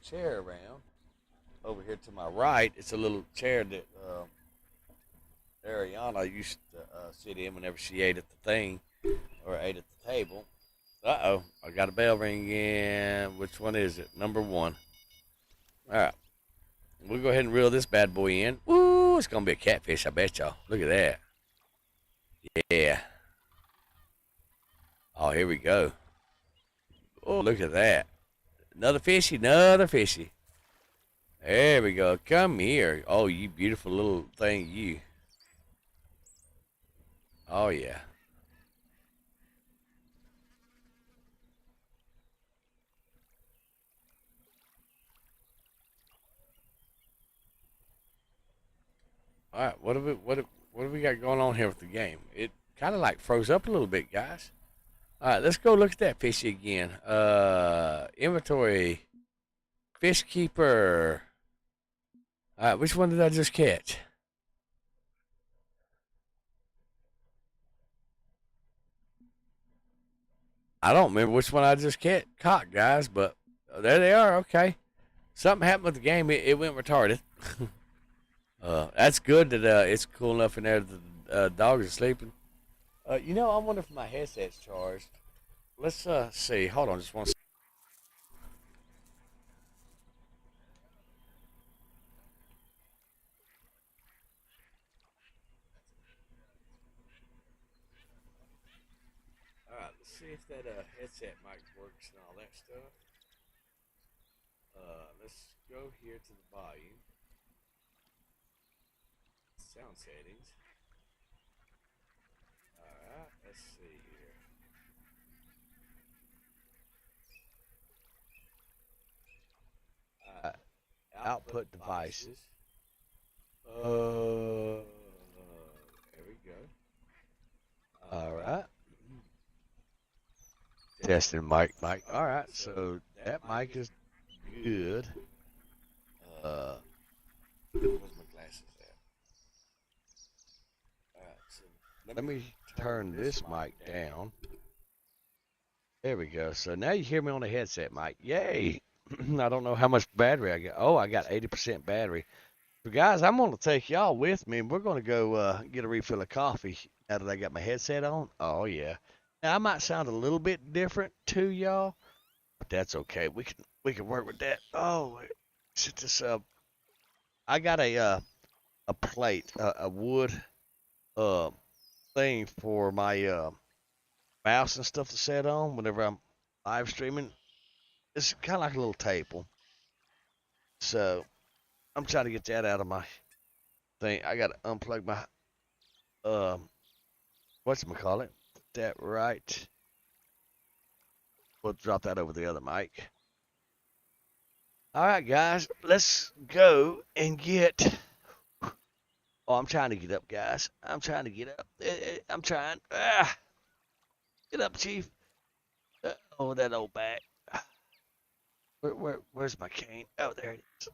chair around over here to my right. It's a little chair that Ariana used to sit in whenever she ate at the thing or ate at the table. Uh-oh, I got a bell ringing. Which one is it? Number 1. All right. We'll go ahead and reel this bad boy in. Ooh, it's going to be a catfish, I bet y'all. Look at that. Yeah. Oh, here we go. Oh, look at that. Another fishy, another fishy. There we go. Come here. Oh, you beautiful little thing, you. Oh, yeah. All right, what have we got going on here with the game? It kind of like froze up a little bit, guys. All right, let's go look at that fishy again. Inventory, fish keeper. All right, which one did I just catch? I don't remember which one I just caught, guys, but there they are. Okay, something happened with the game. It went retarded. That's good that it's cool enough in there that the dogs are sleeping. I wonder if my headset's charged. Let's see. Hold on, just one. All right, let's see if that headset mic works and all that stuff. Let's go here to the volume, sound settings. All right, let's see here. Uh, Output devices. There we go. All right. Testing mic. All right, so that mic is good. Uh, where's my glasses at? All right, so let me turn this mic down. There we go. So now you hear me on the headset mic. Yay! I don't know how much battery I got. Oh, I got 80% battery. So guys, I'm going to take y'all with me, and we're going to go get a refill of coffee now that I got my headset on. Oh yeah. Now I might sound a little bit different to y'all, but that's okay. We can work with that. Oh, wait. Sit this up. I got a plate, a wood uh thing for my mouse and stuff to set on whenever I'm live streaming. It's kind of like a little table. So I'm trying to get that out of my thing. I got to unplug my um whatchamacallit. That right. We'll drop that over the other mic. All right, guys, let's go and get. Oh, I'm trying to get up, guys. I'm trying to get up. I'm trying. Get up, Chief. Oh, that old back. Where's my cane? Oh, there it is.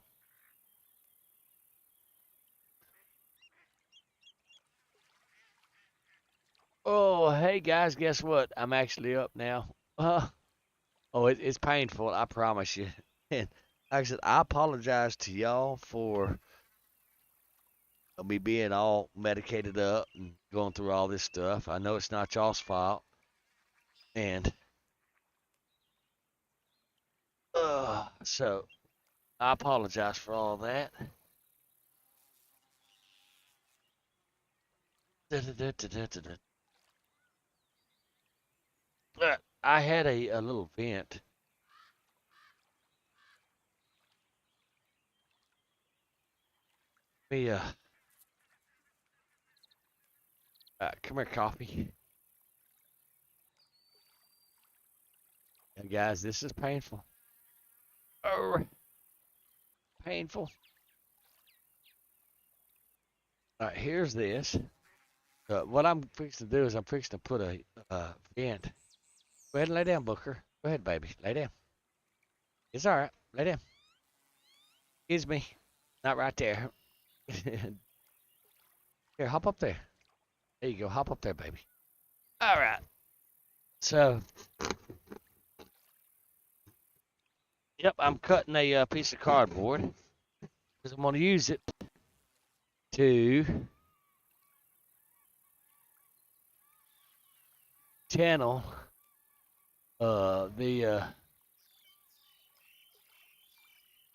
Oh, hey guys, guess what? I'm actually up now. It's painful, I promise you. And like I said, I apologize to y'all for me being all medicated up and going through all this stuff. I know it's not y'all's fault, and so I apologize for all that. I had a little vent. Me, come here, coffee. And guys, this is painful. Oh, painful. All right, here's this. What I'm fixing to do is I'm fixing to put a vent. Go ahead and lay down, Booker. Go ahead, baby. Lay down. It's all right. Lay down. Excuse me. Not right there. Here, hop up there. There you go. Hop up there, baby. All right. So, yep, I'm cutting a piece of cardboard because I'm going to use it to channel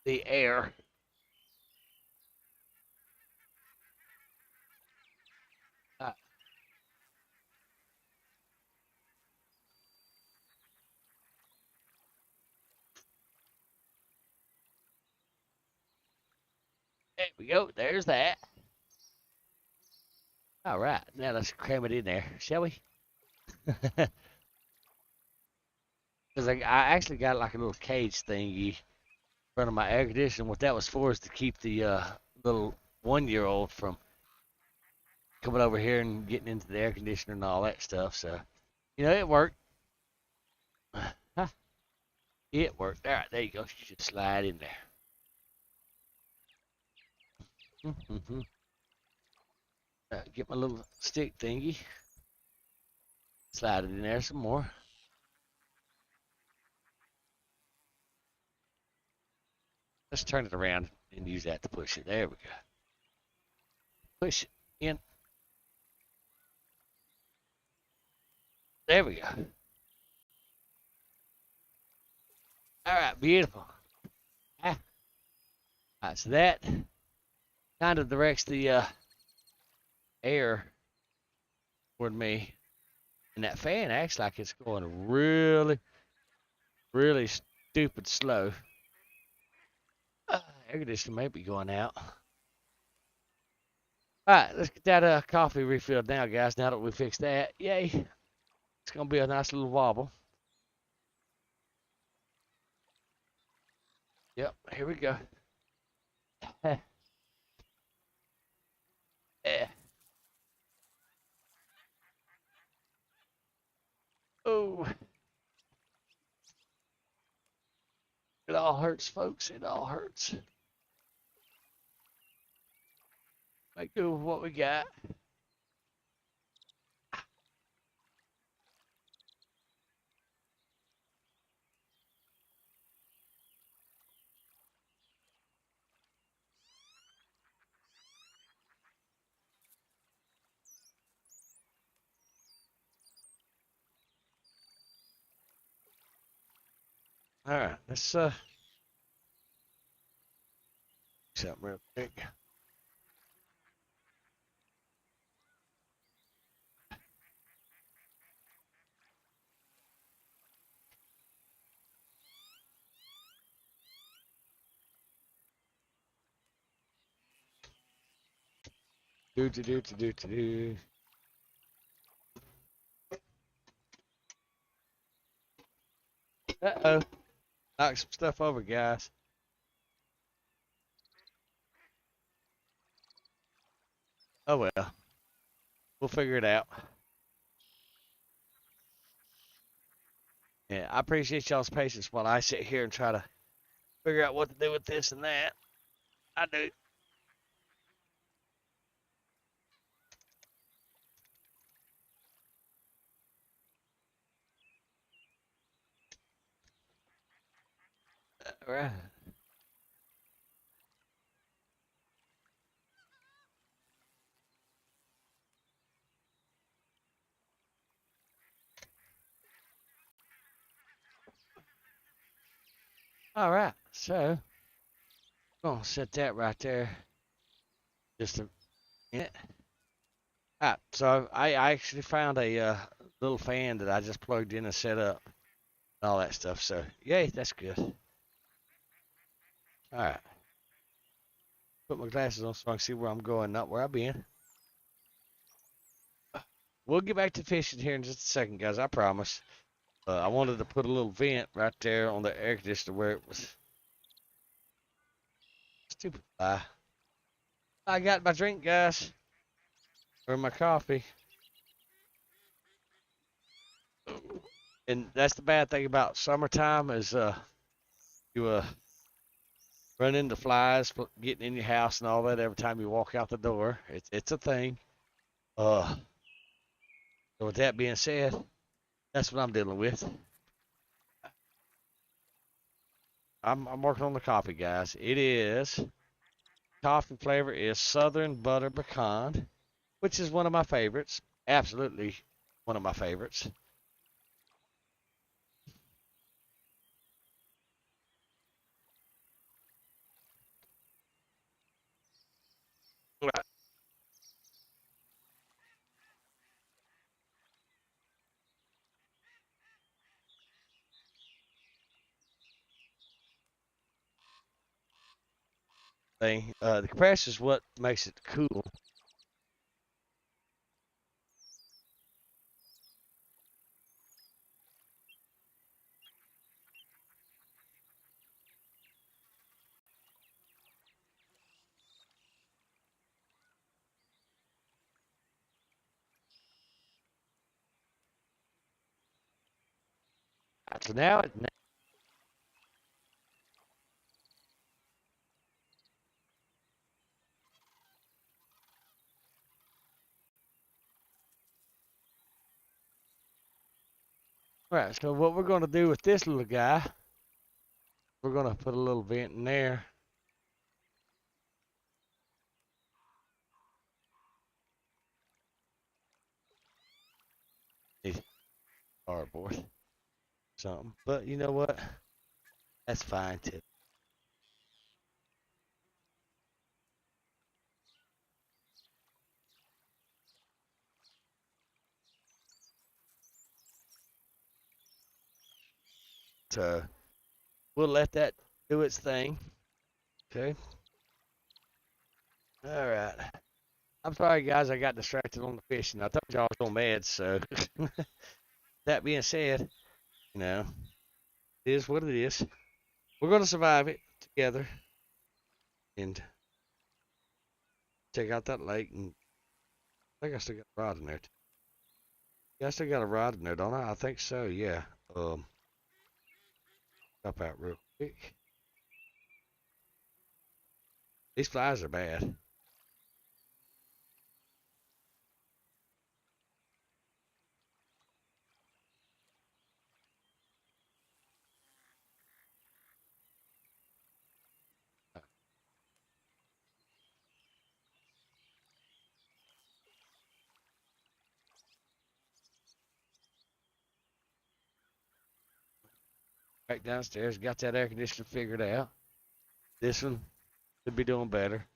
the air. Uh, There we go. There's that. All right. Now let's cram it in there, shall we? Because I actually got like a little cage thingy in front of my air conditioner. What that was for is to keep the little 1-year-old from coming over here and getting into the air conditioner and all that stuff. So, it worked. Huh? It worked. All right, there you go. You should slide in there. Get my little stick thingy. Slide it in there some more. Let's turn it around and use that to push it. There we go. Push it in. There we go. All right, beautiful. All right, so that kind of directs the air toward me. And that fan acts like it's going really, really stupid slow. Air conditioner may be going out. All right, let's get that coffee refilled now, guys. Now that we fixed that, yay! It's gonna be a nice little wobble. Yep, here we go. Yeah. Oh, it all hurts, folks. It all hurts. Make do with what we got. All right, let's something real quick. Do. Uh-oh. Knock some stuff over, guys. Oh well. We'll figure it out. Yeah, I appreciate y'all's patience while I sit here and try to figure out what to do with this and that. I do. All right. All right. So, I'm going to set that right there just a minute. All right. So, I actually found a little fan that I just plugged in and set up and all that stuff. So, yay, that's good. All right. Put my glasses on so I can see where I'm going, not where I've been. We'll get back to fishing here in just a second, guys. I promise. I wanted to put a little vent right there on the air conditioner where it was. Stupid fly. I got my drink, guys. Or my coffee. And that's the bad thing about summertime is you run into flies getting in your house and all that every time you walk out the door. It's a thing. So with that being said, that's what I'm dealing with. I'm working on the coffee, guys. It is coffee flavor is Southern Butter Pecan, which is one of my favorites. Absolutely one of my favorites. thing. The compressor is what makes it cool. So now, right. So what we're going to do with this little guy, we're going to put a little vent in there. Cardboard, something. But you know what? That's fine too. So we'll let that do its thing. Okay. All right. I'm sorry, guys. I got distracted on the fishing. I told y'all I was on meds. So that being said, you know, it is what it is. We're gonna survive it together and check out that lake. And I think I still got a rod in there. Yeah, I still got a rod in there, don't I? I think so. Yeah. Drop out real quick. These flies are bad. Back downstairs, got that air conditioner figured out. This one should be doing better.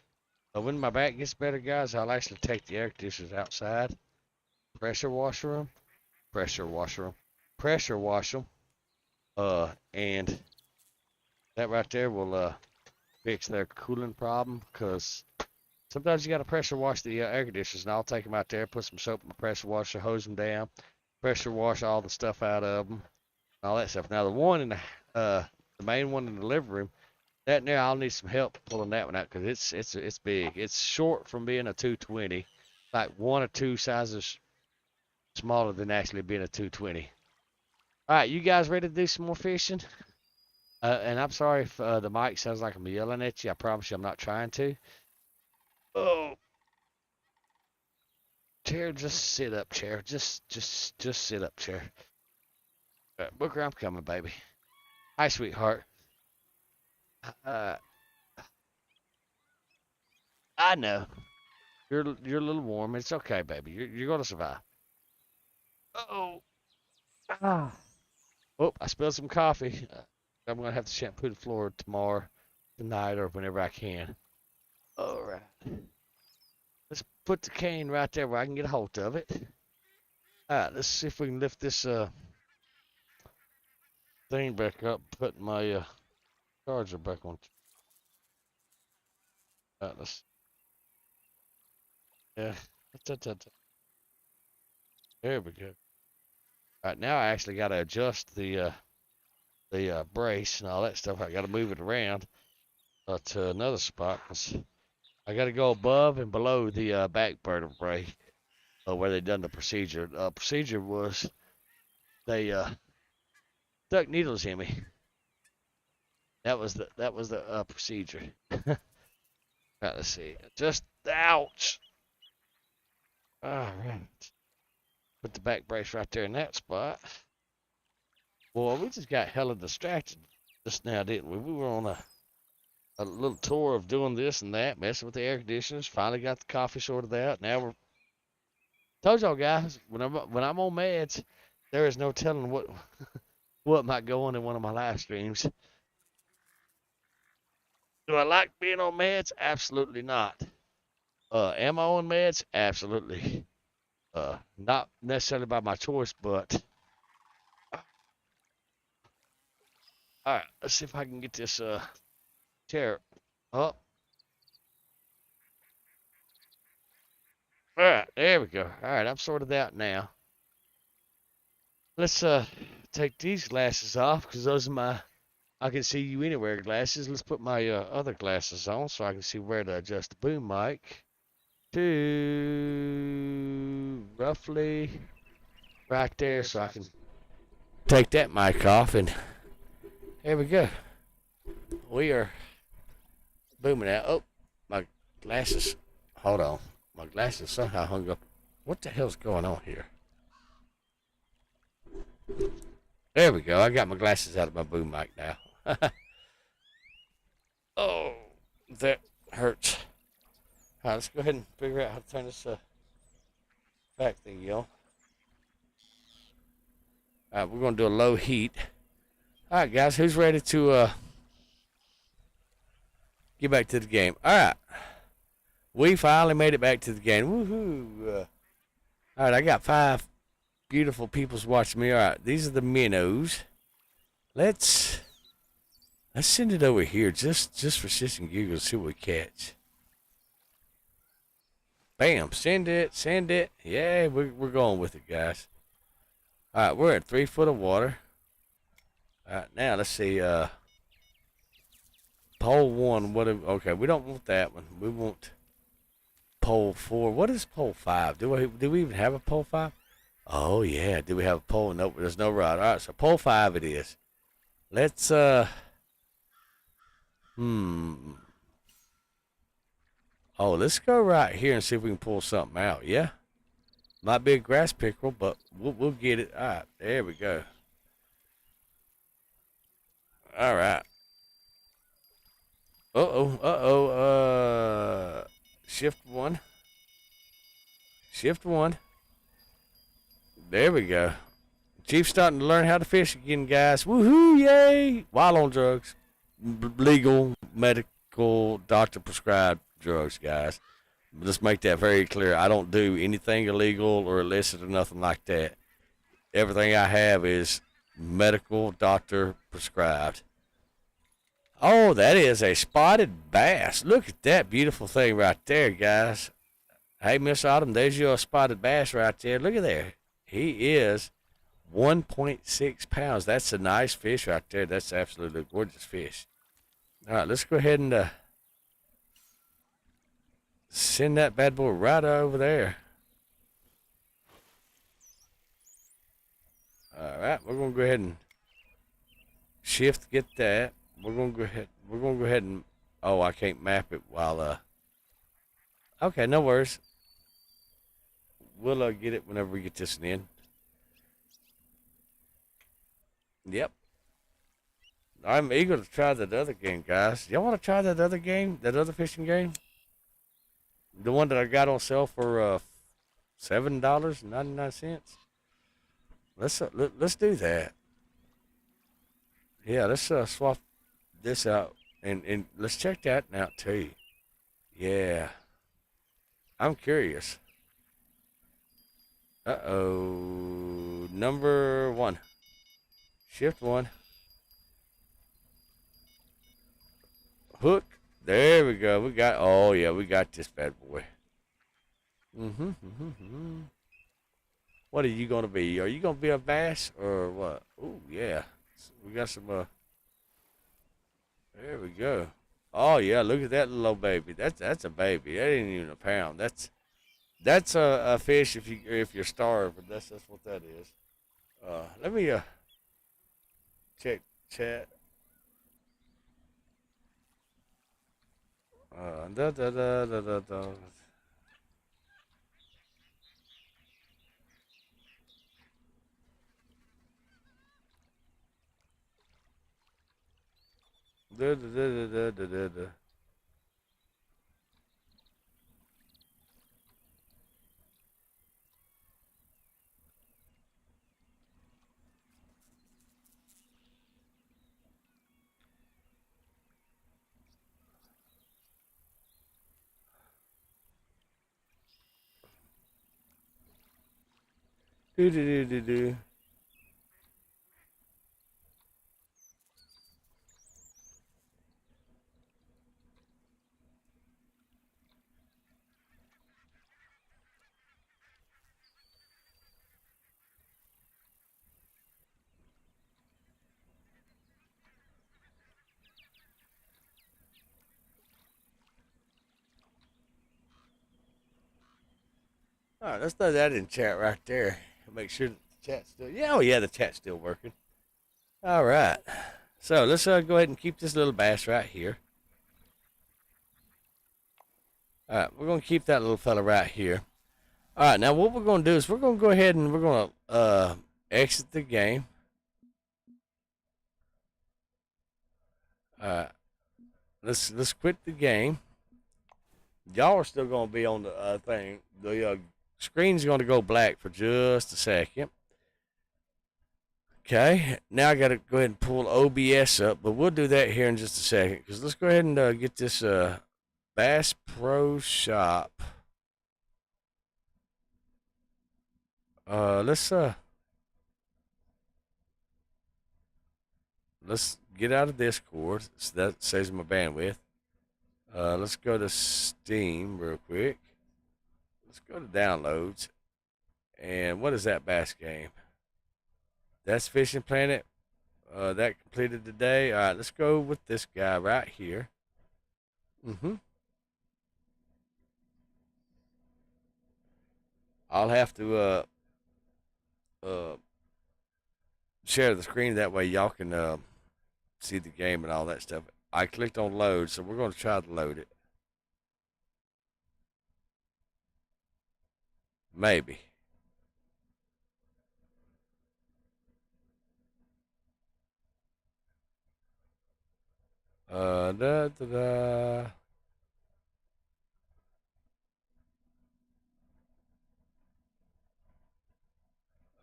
But when my back gets better, guys, I'll actually take the air conditioners outside, pressure washer them, pressure washer them, pressure wash them, and that right there will fix their cooling problem. Cause sometimes you got to pressure wash the air conditioners, and I'll take them out there, put some soap in the pressure washer, hose them down, pressure wash all the stuff out of them, all that stuff. Now the one in the main one in the living room, that in there, I'll need some help pulling that one out because it's big. It's short from being a 220, like one or two sizes smaller than actually being a 220. All right, you guys ready to do some more fishing? And I'm sorry if the mic sounds like I'm yelling at you. I promise you I'm not trying to. Oh, chair, just sit up, chair. Just sit up, chair. Booker, I'm coming, baby. Hi, sweetheart. Uh, I know you're a little warm. It's okay, baby. You're gonna survive. Oh, ah. Oh, I spilled some coffee. I'm gonna have to shampoo the floor tomorrow, tonight, or whenever I can. All right. Let's put the cane right there where I can get a hold of it. All right. Let's see if we can lift this thing back up. Put my charger back on. All right. Let's. Yeah. There we go. All right. Now I actually got to adjust the brace and all that stuff. I got to move it around to another spot. 'Cause I got to go above and below the back vertebrae where they done the procedure. Procedure was they stuck needles in me. That was the procedure. Right, let's see. Just ouch. All right. Put the back brace right there in that spot. Boy, we just got hella distracted just now, didn't we? We were on a little tour of doing this and that, messing with the air conditioners. Finally got the coffee sorted out. Now we're told y'all guys when I'm on meds, there is no telling what might go on in one of my live streams. Do I like being on meds? Absolutely not. Am I on meds? Absolutely. Not necessarily by my choice, but all right. Let's see if I can get this chair up. All right, there we go. All right, I'm sorted out now. Let's take these glasses off because those are my I can see you anywhere glasses. Let's put my other glasses on so I can see where to adjust the boom mic to roughly right there so I can take that mic off and there we go. We are booming out. Oh, my glasses. Hold on. My glasses somehow hung up. What the hell's going on here? There we go. I got my glasses out of my boom mic now. Oh, that hurts. All right, let's go ahead and figure out how to turn this back thing on. All right, we're going to do a low heat. All right, guys, who's ready to get back to the game? All right. We finally made it back to the game. Woohoo. All right, I got 5 beautiful peoples watching me. All right, these are the minnows. Let's send it over here just for shits and giggles, see what we catch. Bam, send it. Yeah, we're going with it, guys. All right, we're at 3 foot of water. All right, now let's see. Pole 1. Okay, we don't want that one. We want pole 4. What is pole 5? Do we even have a pole 5? Oh yeah. Do we have a pole? Nope. There's no rod. All right, so pole 5 it is. Let's Oh, let's go right here and see if we can pull something out. Yeah. Might be a grass pickerel, but we'll get it. All right, there we go. All right. Shift 1. Shift 1. There we go. Chief's starting to learn how to fish again, guys. Woohoo! Yay! While on drugs, legal, medical, doctor prescribed drugs, guys. Let's make that very clear. I don't do anything illegal or illicit or nothing like that. Everything I have is medical, doctor prescribed. Oh, that is a spotted bass. Look at that beautiful thing right there, guys. Hey, Miss Autumn, there's your spotted bass right there. Look at there. He is 1.6 pounds. That's a nice fish right there. That's absolutely gorgeous fish. All right, let's go ahead and send that bad boy right over there. All right, we're gonna go ahead and shift, get that. We're gonna go ahead and. Oh, I can't map it while. Okay, no worries. We'll get it whenever we get this one in. Yep. I'm eager to try that other game, guys. Y'all want to try that other game? That other fishing game? The one that I got on sale for $7.99. Let's do that. Yeah, let's swap this out and let's check that out too. Yeah, I'm curious. Number 1. Shift 1. Hook. There we go. We got. Oh yeah, we got this bad boy. What are you gonna be? Are you gonna be a bass or what? Oh yeah. We got some. There we go. Oh yeah, look at that little baby. That's a baby. That ain't even a pound. That's a fish if you're starved. That's what that is. Let me check chat. Da da da da da da. Da da da da da da da. Do do do do do. All right, let's throw that in chat right there. Make sure that the chat's still. Yeah, oh yeah, the chat's still working. All right. So let's go ahead and keep this little bass right here. All right, we're gonna keep that little fella right here. All right, now what we're gonna do is we're gonna go ahead and we're gonna exit the game. All right, let's quit the game. Y'all are still gonna be on the thing. The screen's gonna go black for just a second. Okay, now I gotta go ahead and pull OBS up, but we'll do that here in just a second. Cause let's go ahead and get this Bass Pro Shop. Let's get out of Discord. So that saves my bandwidth. Let's go to Steam real quick. Let's go to downloads. And what is that bass game? That's Fishing Planet. That completed today. All right, let's go with this guy right here. I'll have to share the screen, that way y'all can see the game and all that stuff. I clicked on load, so we're going to try to load it. Maybe. Da da da.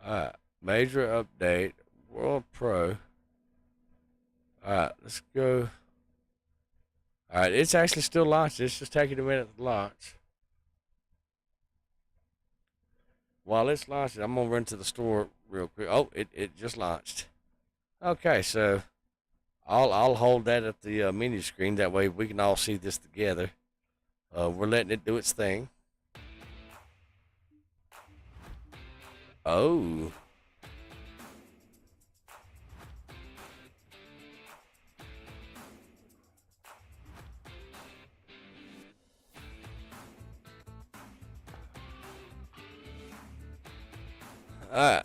Alright, major update, World Pro. Alright, let's go. Alright, it's actually still launched. It's just taking a minute to launch. While it's launching, I'm gonna run to the store real quick. Oh, it just launched. Okay, so I'll hold that at the menu screen. That way we can all see this together. We're letting it do its thing. Oh. Alright.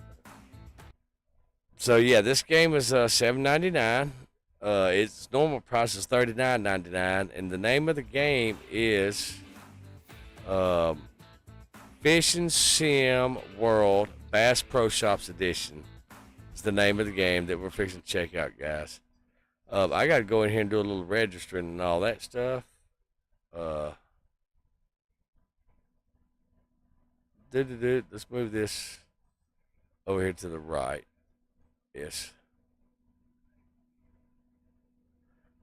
So yeah, this game is $7.99. Its normal price is $39.99, and the name of the game is Fishing Sim World Bass Pro Shops Edition. It's the name of the game that we're fixing to check out, guys. I got to go in here and do a little registering and all that stuff. Let's move this over here to the right. Yes.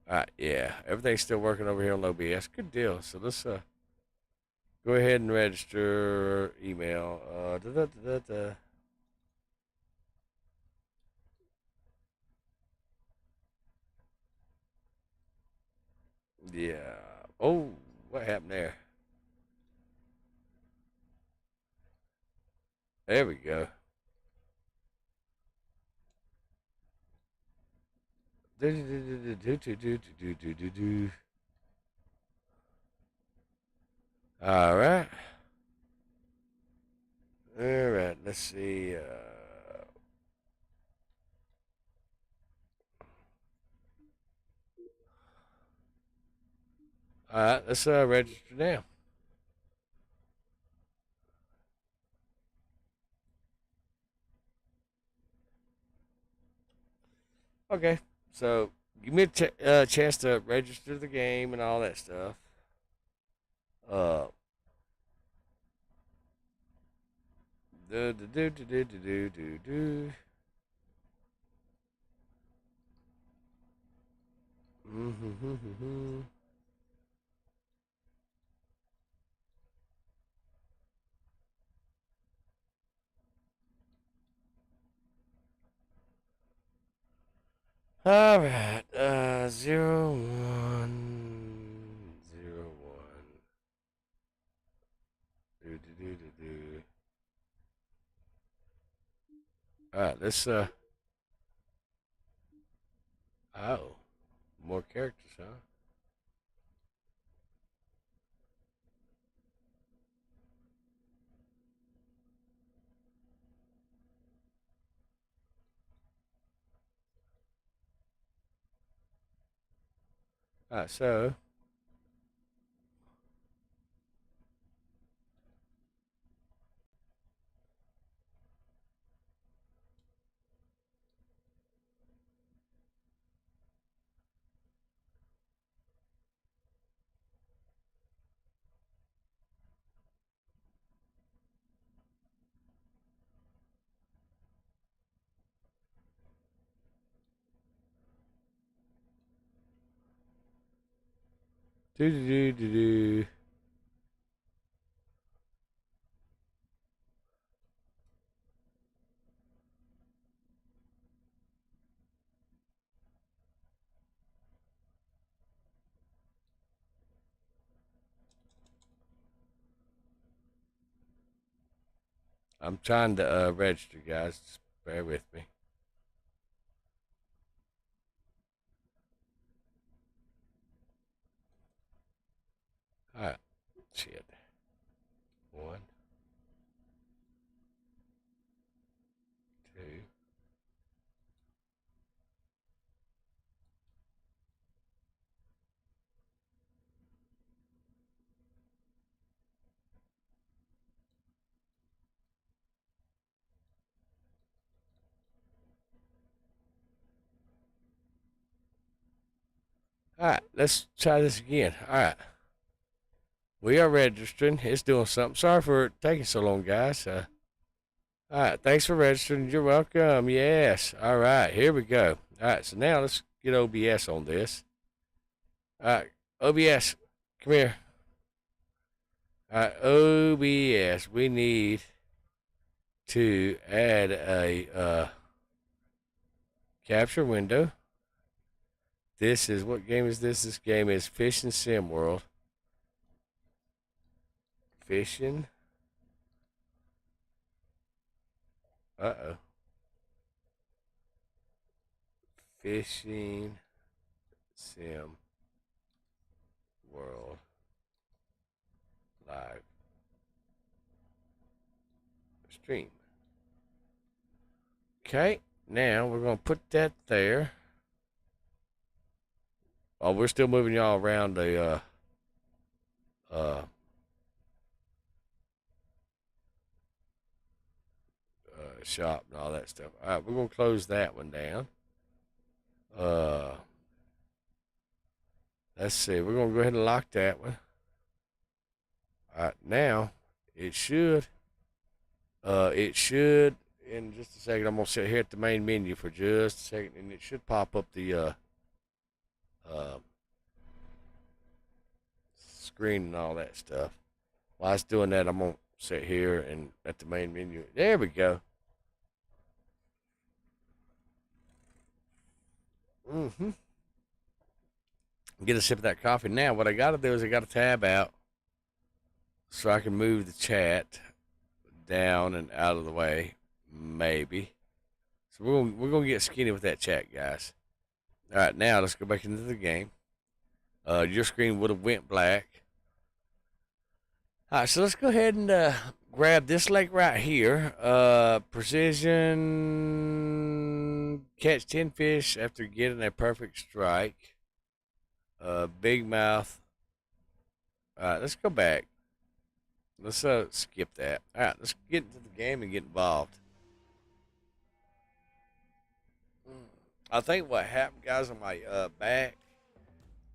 Alright, yeah. Everything's still working over here on OBS. Good deal. So let's go ahead and register email. Yeah. Oh, what happened there? There we go. All right. All right. Let's see. All right. Let's register now. Okay. So give me a chance to register the game and all that stuff. Uh. Do do do do do do do do. Mm-hmm. All right. 0101. Do do do do do. All right. Let's Oh, more characters, huh? Alright, so do do do do do. I'm trying to register, guys. Just bear with me. Alright, shit. 1, 2. Alright, let's try this again. Alright. We are registering. It's doing something. Sorry for taking so long, guys. Alright, thanks for registering. You're welcome. Yes. Alright, here we go. Alright, so now let's get OBS on this. Alright, OBS, come here. Alright, OBS, we need to add a capture window. This is, what game is this? This game is Fishing Sim World. Fishing. Uh-oh. Fishing Sim World Live Stream. Okay, now we're going to put that there. Oh, we're still moving y'all around the shop and all that stuff. All right, we're gonna close that one down. Let's see. We're gonna go ahead and lock that one. All right, now it should. In just a second. I'm gonna sit here at the main menu for just a second, and it should pop up the screen and all that stuff. While it's doing that, I'm gonna sit here and at the main menu. There we go. Get a sip of that coffee. Now, what I got to do is I got to tab out so I can move the chat down and out of the way, maybe. So we're gonna get skinny with that chat, guys. All right, now let's go back into the game. Your screen would have went black. All right, so let's go ahead and grab this lake right here. Precision, catch 10 fish after getting a perfect strike. Big mouth. All right, let's go back. Let's skip that. All right, let's get into the game and get involved. I think what happened, guys, on my back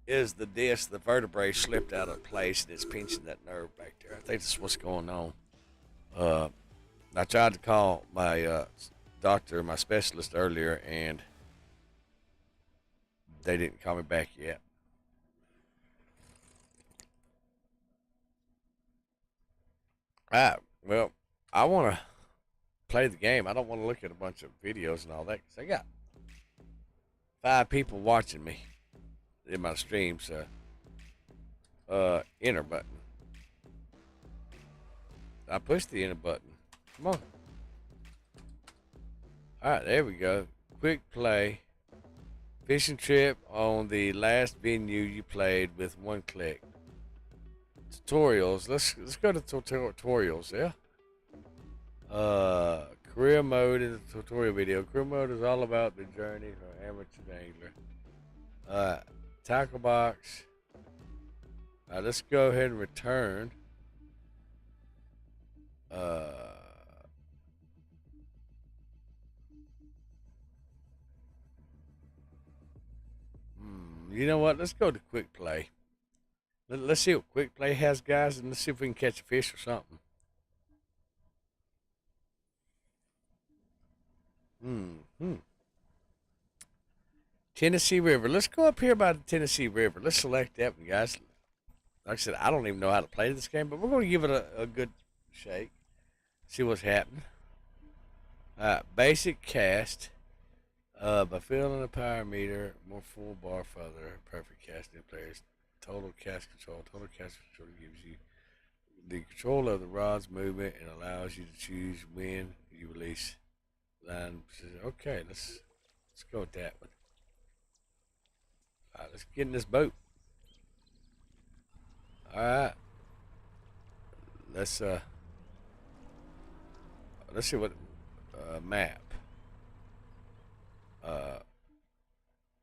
is the disc, the vertebrae slipped out of place and it's pinching that nerve back there. I think that's what's going on. I tried to call my doctor, my specialist earlier, and they didn't call me back yet. All right, well, I want to play the game. I don't want to look at a bunch of videos and all that because I got 5 people watching me in my stream, so enter button. I pushed the enter button. Come on. Alright, there we go. Quick play. Fishing trip on the last venue you played with 1 click. Tutorials. Let's go to tutorials, yeah? Career mode in the tutorial video. Career mode is all about the journey from amateur to angler. tackle box. Let's go ahead and return. You know what? Let's go to quick play. Let's see what quick play has, guys, and let's see if we can catch a fish or something. Tennessee River. Let's go up here by the Tennessee River. Let's select that one, guys. Like I said, I don't even know how to play this game, but we're going to give it a good shake. See what's happening. Basic cast. By filling the power meter, more full bar further, perfect casting players. Total cast control. Total cast control gives you the control of the rod's movement and allows you to choose when you release line. Okay, let's go with that one. All right, let's get in this boat. All right, let's see what map.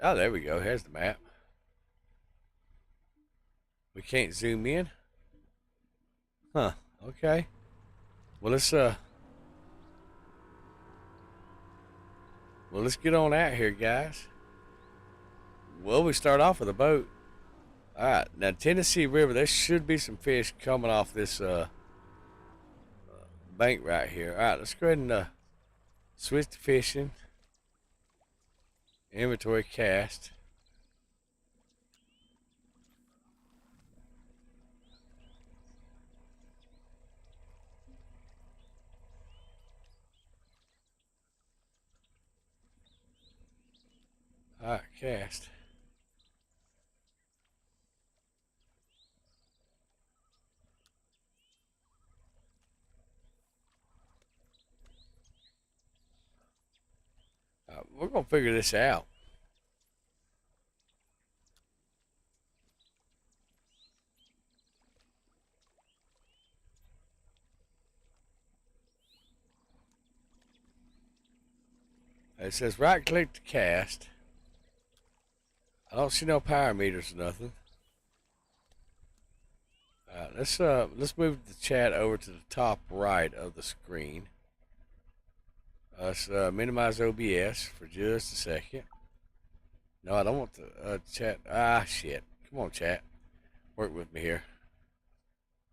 Oh, there we go. Here's the map. We can't zoom in. Huh. Okay. Well, let's get on out here, guys. Well, we start off with a boat. All right. Now, Tennessee River. There should be some fish coming off this bank right here. All right. Let's go ahead and switch to fishing. Inventory cast. All right, cast. We're gonna figure this out. It says right click to cast. I don't see no power meters or nothing. Let's move the chat over to the top right of the screen. Let's minimize OBS for just a second. No, I don't want the chat. Ah, shit. Come on, chat. Work with me here.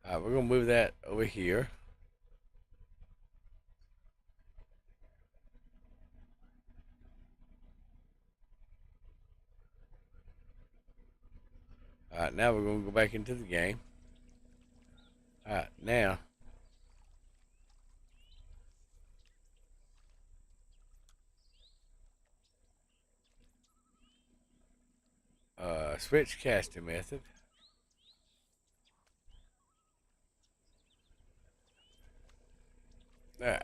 All right, we're gonna move that over here. All right, now we're gonna go back into the game. All right, now. Switch casting method. All right.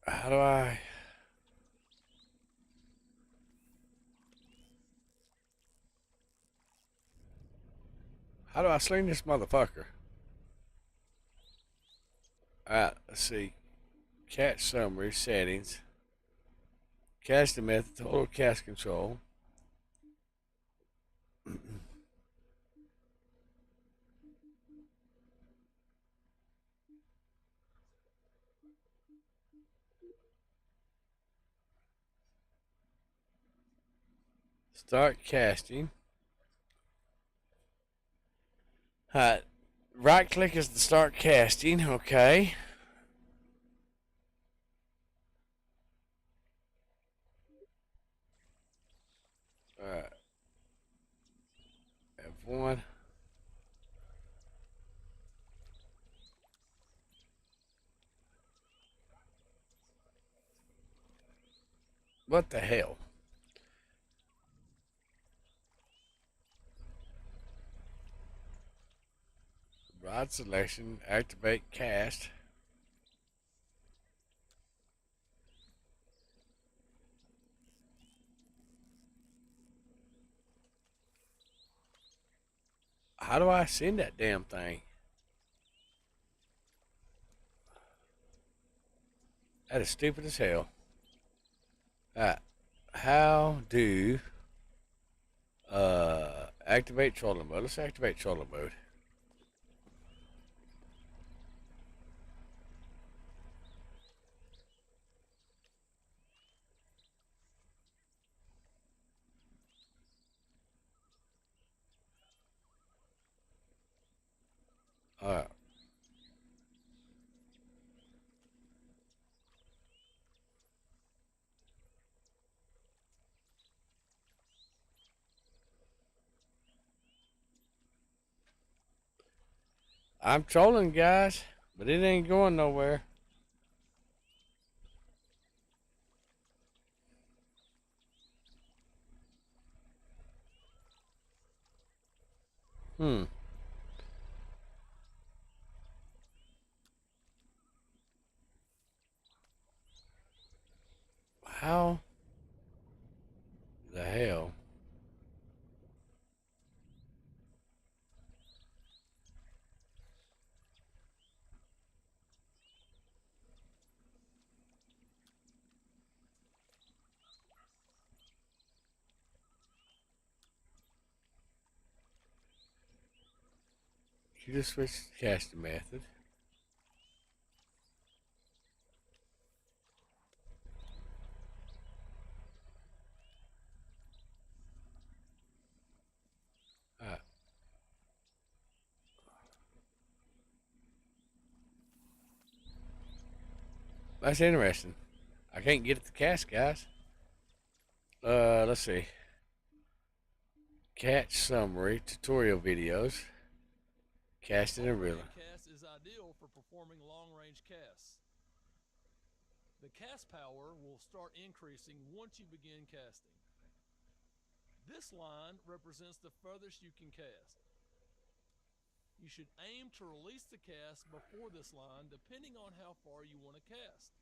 How do I... How do I sling this motherfucker? Alright, let's see. Catch summary, settings. Casting method, total cast control. Start casting. Alright, right click is to start casting, okay. Alright. F1. What the hell? Rod selection, activate cast. How do I send that damn thing? That is stupid as hell. Alright. How do activate trolling mode? Let's activate trolling mode. Alright. I'm trolling, guys, but it ain't going nowhere. Hmm. How the hell? You just switched the casting method. Alright. That's interesting. I can't get at the cast, guys. Let's see. Catch summary, tutorial videos, casting and reeling. Cast is ideal for performing long-range casts. The cast power will start increasing once you begin casting. This line represents the furthest you can cast. You should aim to release the cast before this line, depending on how far you want to cast.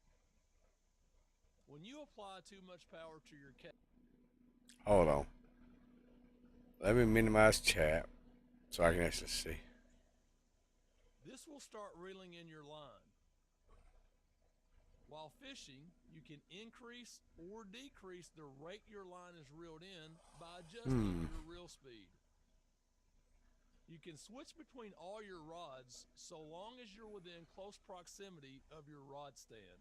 When you apply too much power to your cast... Hold on. Let me minimize chat so I can actually see. This will start reeling in your line. While fishing, you can increase or decrease the rate your line is reeled in by adjusting your reel speed. You can switch between all your rods so long as you're within close proximity of your rod stand.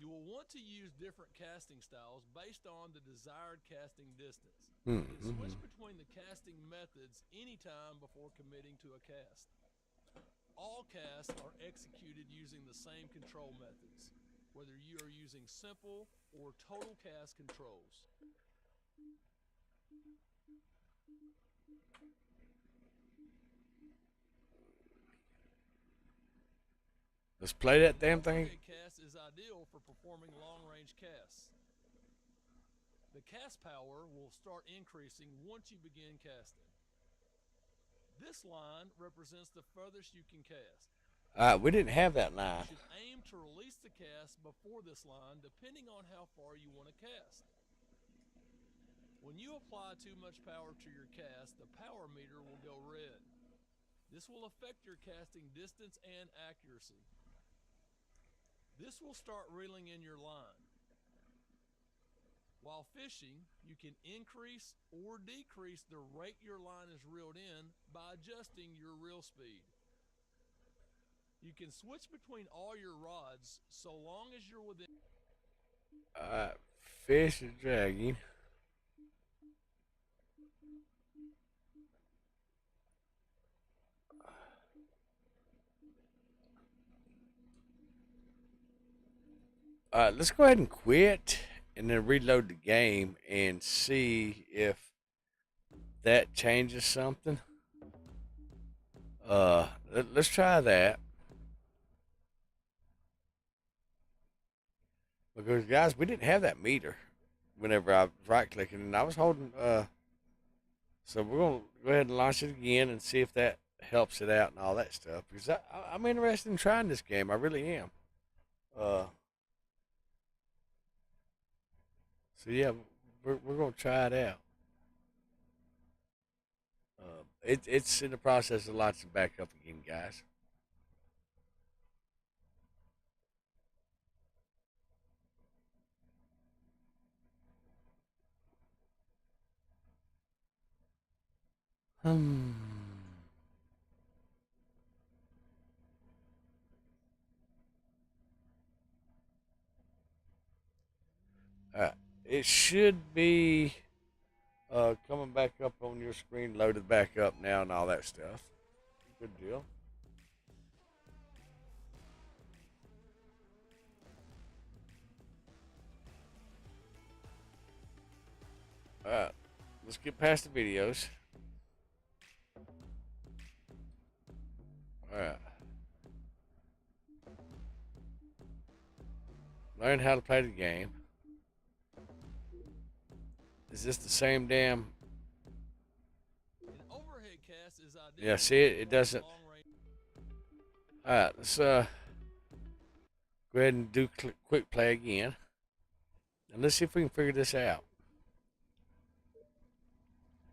You will want to use different casting styles based on the desired casting distance. You can switch between the casting methods anytime before committing to a cast. All casts are executed using the same control methods, whether you are using simple or total cast controls. Let's play that damn thing. A cast is ideal for performing long-range casts. The cast power will start increasing once you begin casting. This line represents the furthest you can cast. We didn't have that line. You should aim to release the cast before this line, depending on how far you want to cast. When you apply too much power to your cast, the power meter will go red. This will affect your casting distance and accuracy. This will start reeling in your line. While fishing, you can increase or decrease the rate your line is reeled in by adjusting your reel speed. You can switch between all your rods so long as you're within... Fish is dragging. Let's go ahead and quit and then reload the game and see if that changes something. Let's try that. Because guys, we didn't have that meter whenever I was right clicking and I was holding so we're gonna go ahead and launch it again and see if that helps it out and all that stuff. Because I'm interested in trying this game. I really am. So yeah, we're gonna try it out. it's in the process of lots of back up again, guys. Hmm. It should be coming back up on your screen, loaded back up now, and all that stuff. Good deal. All right, let's get past the videos. All right. Learn how to play the game. Is this the same damn? An overhead cast is ideal. Yeah, see it. It doesn't. All right, let's go ahead and do quick play again, and let's see if we can figure this out.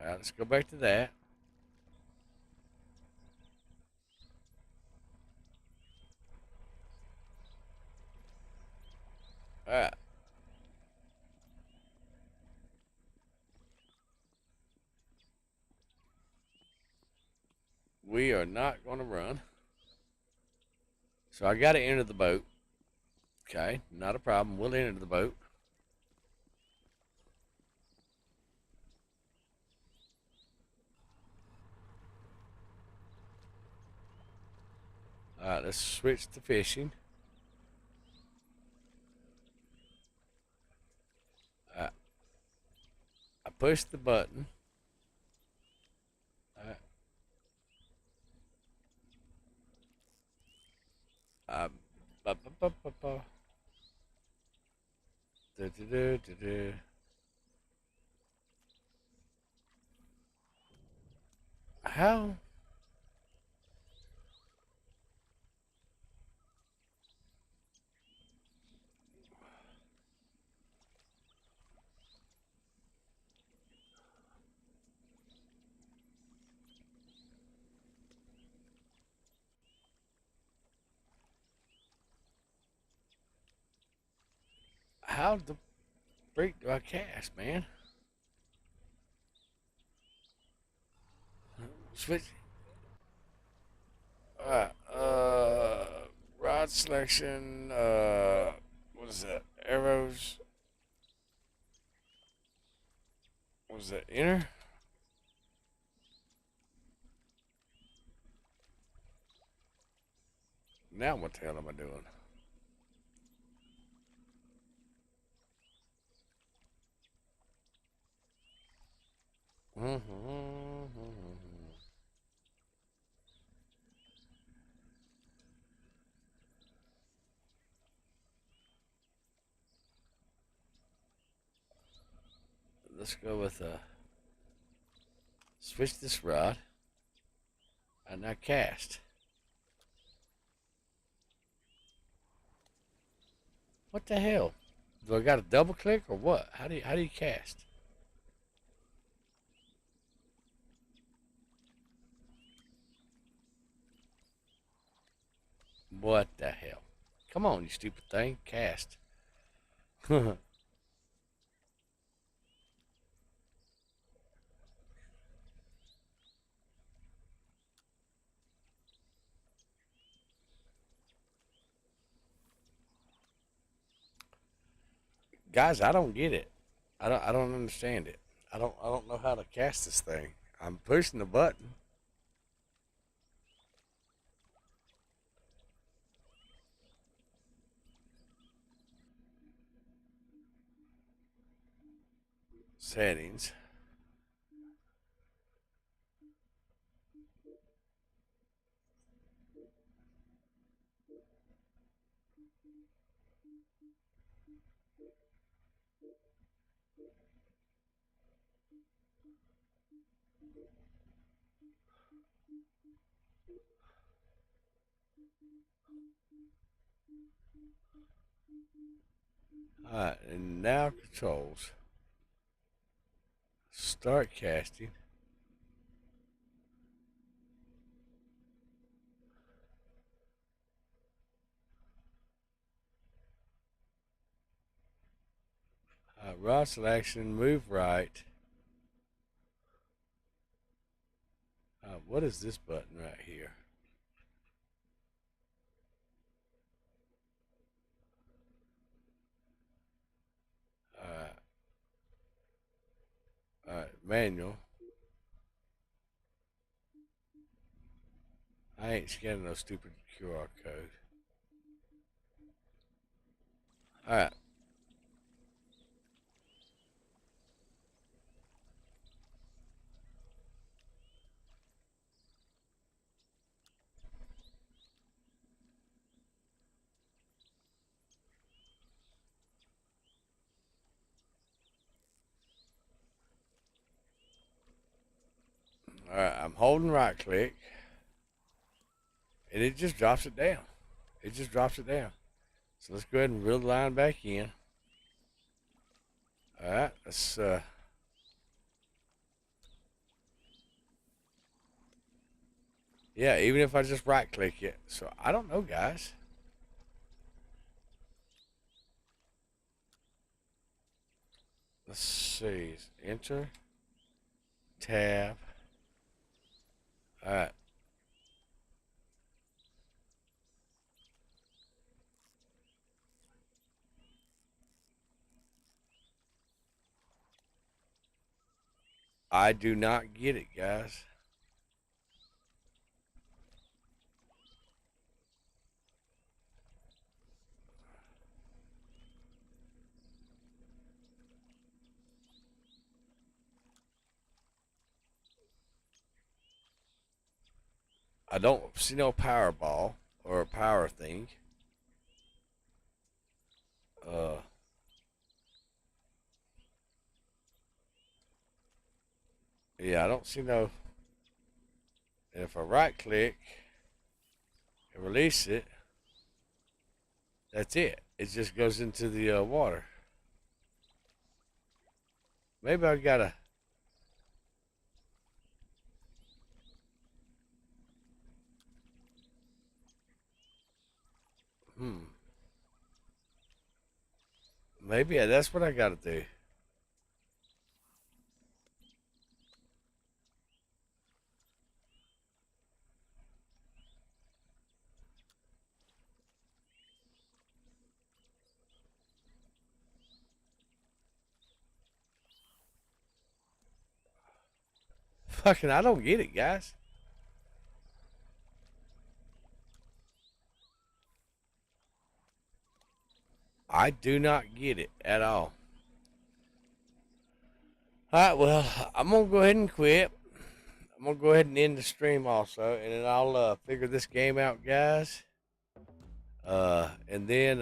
All right, let's go back to that. All right. We are not going to run. So I got to enter the boat. Okay, not a problem. We'll enter the boat. All right, let's switch to fishing. I push the button. All right. Ba, ba, ba, ba, ba. Du, du, du, du, du. How? How the freak do I cast, man? Switch. Alright, rod selection, what is that? Arrows. What is that? Enter? Now what the hell am I doing? Let's go with switch this rod and now cast. What the hell? Do I got to double click or what? How do you cast? What the hell? Come on, you stupid thing. Cast. Guys, I don't get it. I don't understand it. I don't know how to cast this thing. I'm pushing the button. Settings. Alright, and now controls. Start casting. Rod selection, move right. What is this button right here? Alright, manual. I ain't scanning no stupid QR code. Alright. Alright, I'm holding right click. And it just drops it down. It just drops it down. So let's go ahead and reel the line back in. Alright, let's yeah, even if I just right click it. So I don't know, guys. Let's see. Enter. Tab. Alright. I do not get it, guys. I don't see no power ball or a power thing. Yeah, I don't see no. And if I right click and release it, that's it. It just goes into the water. Maybe I gotta. Maybe that's what I gotta do. Fucking, I don't get it, guys. I do not get it at all. Alright, well, I'm going to go ahead and quit. I'm going to go ahead and end the stream also. And then I'll figure this game out, guys. And then,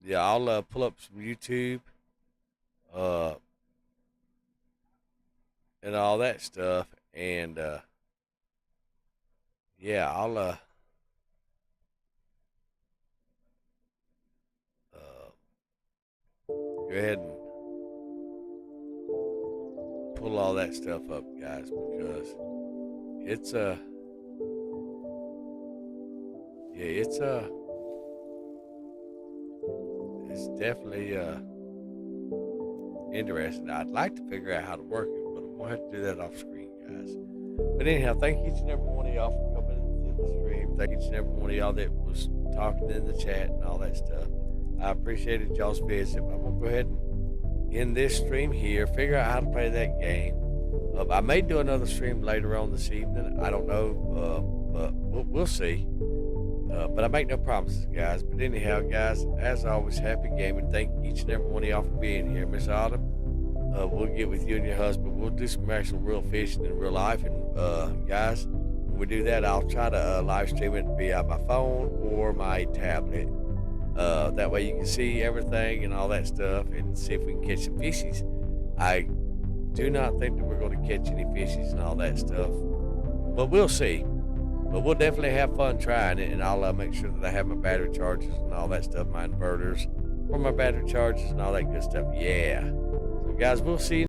yeah, I'll pull up some YouTube. And all that stuff. And, yeah, I'll, go ahead and pull all that stuff up, guys, because it's it's definitely interesting. I'd like to figure out how to work it, but I'm gonna have to do that off screen, guys. But anyhow, thank each and every one of y'all for coming into the stream. Thank each and every one of y'all that was talking in the chat and all that stuff. I appreciated y'all's visit. I'm gonna go ahead and end this stream here, figure out how to play that game. I may do another stream later on this evening. I don't know, but we'll see. But I make no promises, guys. But anyhow, guys, as always, happy gaming. Thank each and every one of y'all for being here. Miss Autumn, we'll get with you and your husband. We'll do some actual real fishing in real life. And guys, when we do that, I'll try to live stream it via my phone or my tablet. That way you can see everything and all that stuff and see if we can catch some fishies. I do not think that we're going to catch any fishies and all that stuff, but we'll see. But we'll definitely have fun trying it, and I'll make sure that I have my battery chargers and all that stuff, my inverters, for my battery chargers and all that good stuff. Yeah. So guys, we'll see you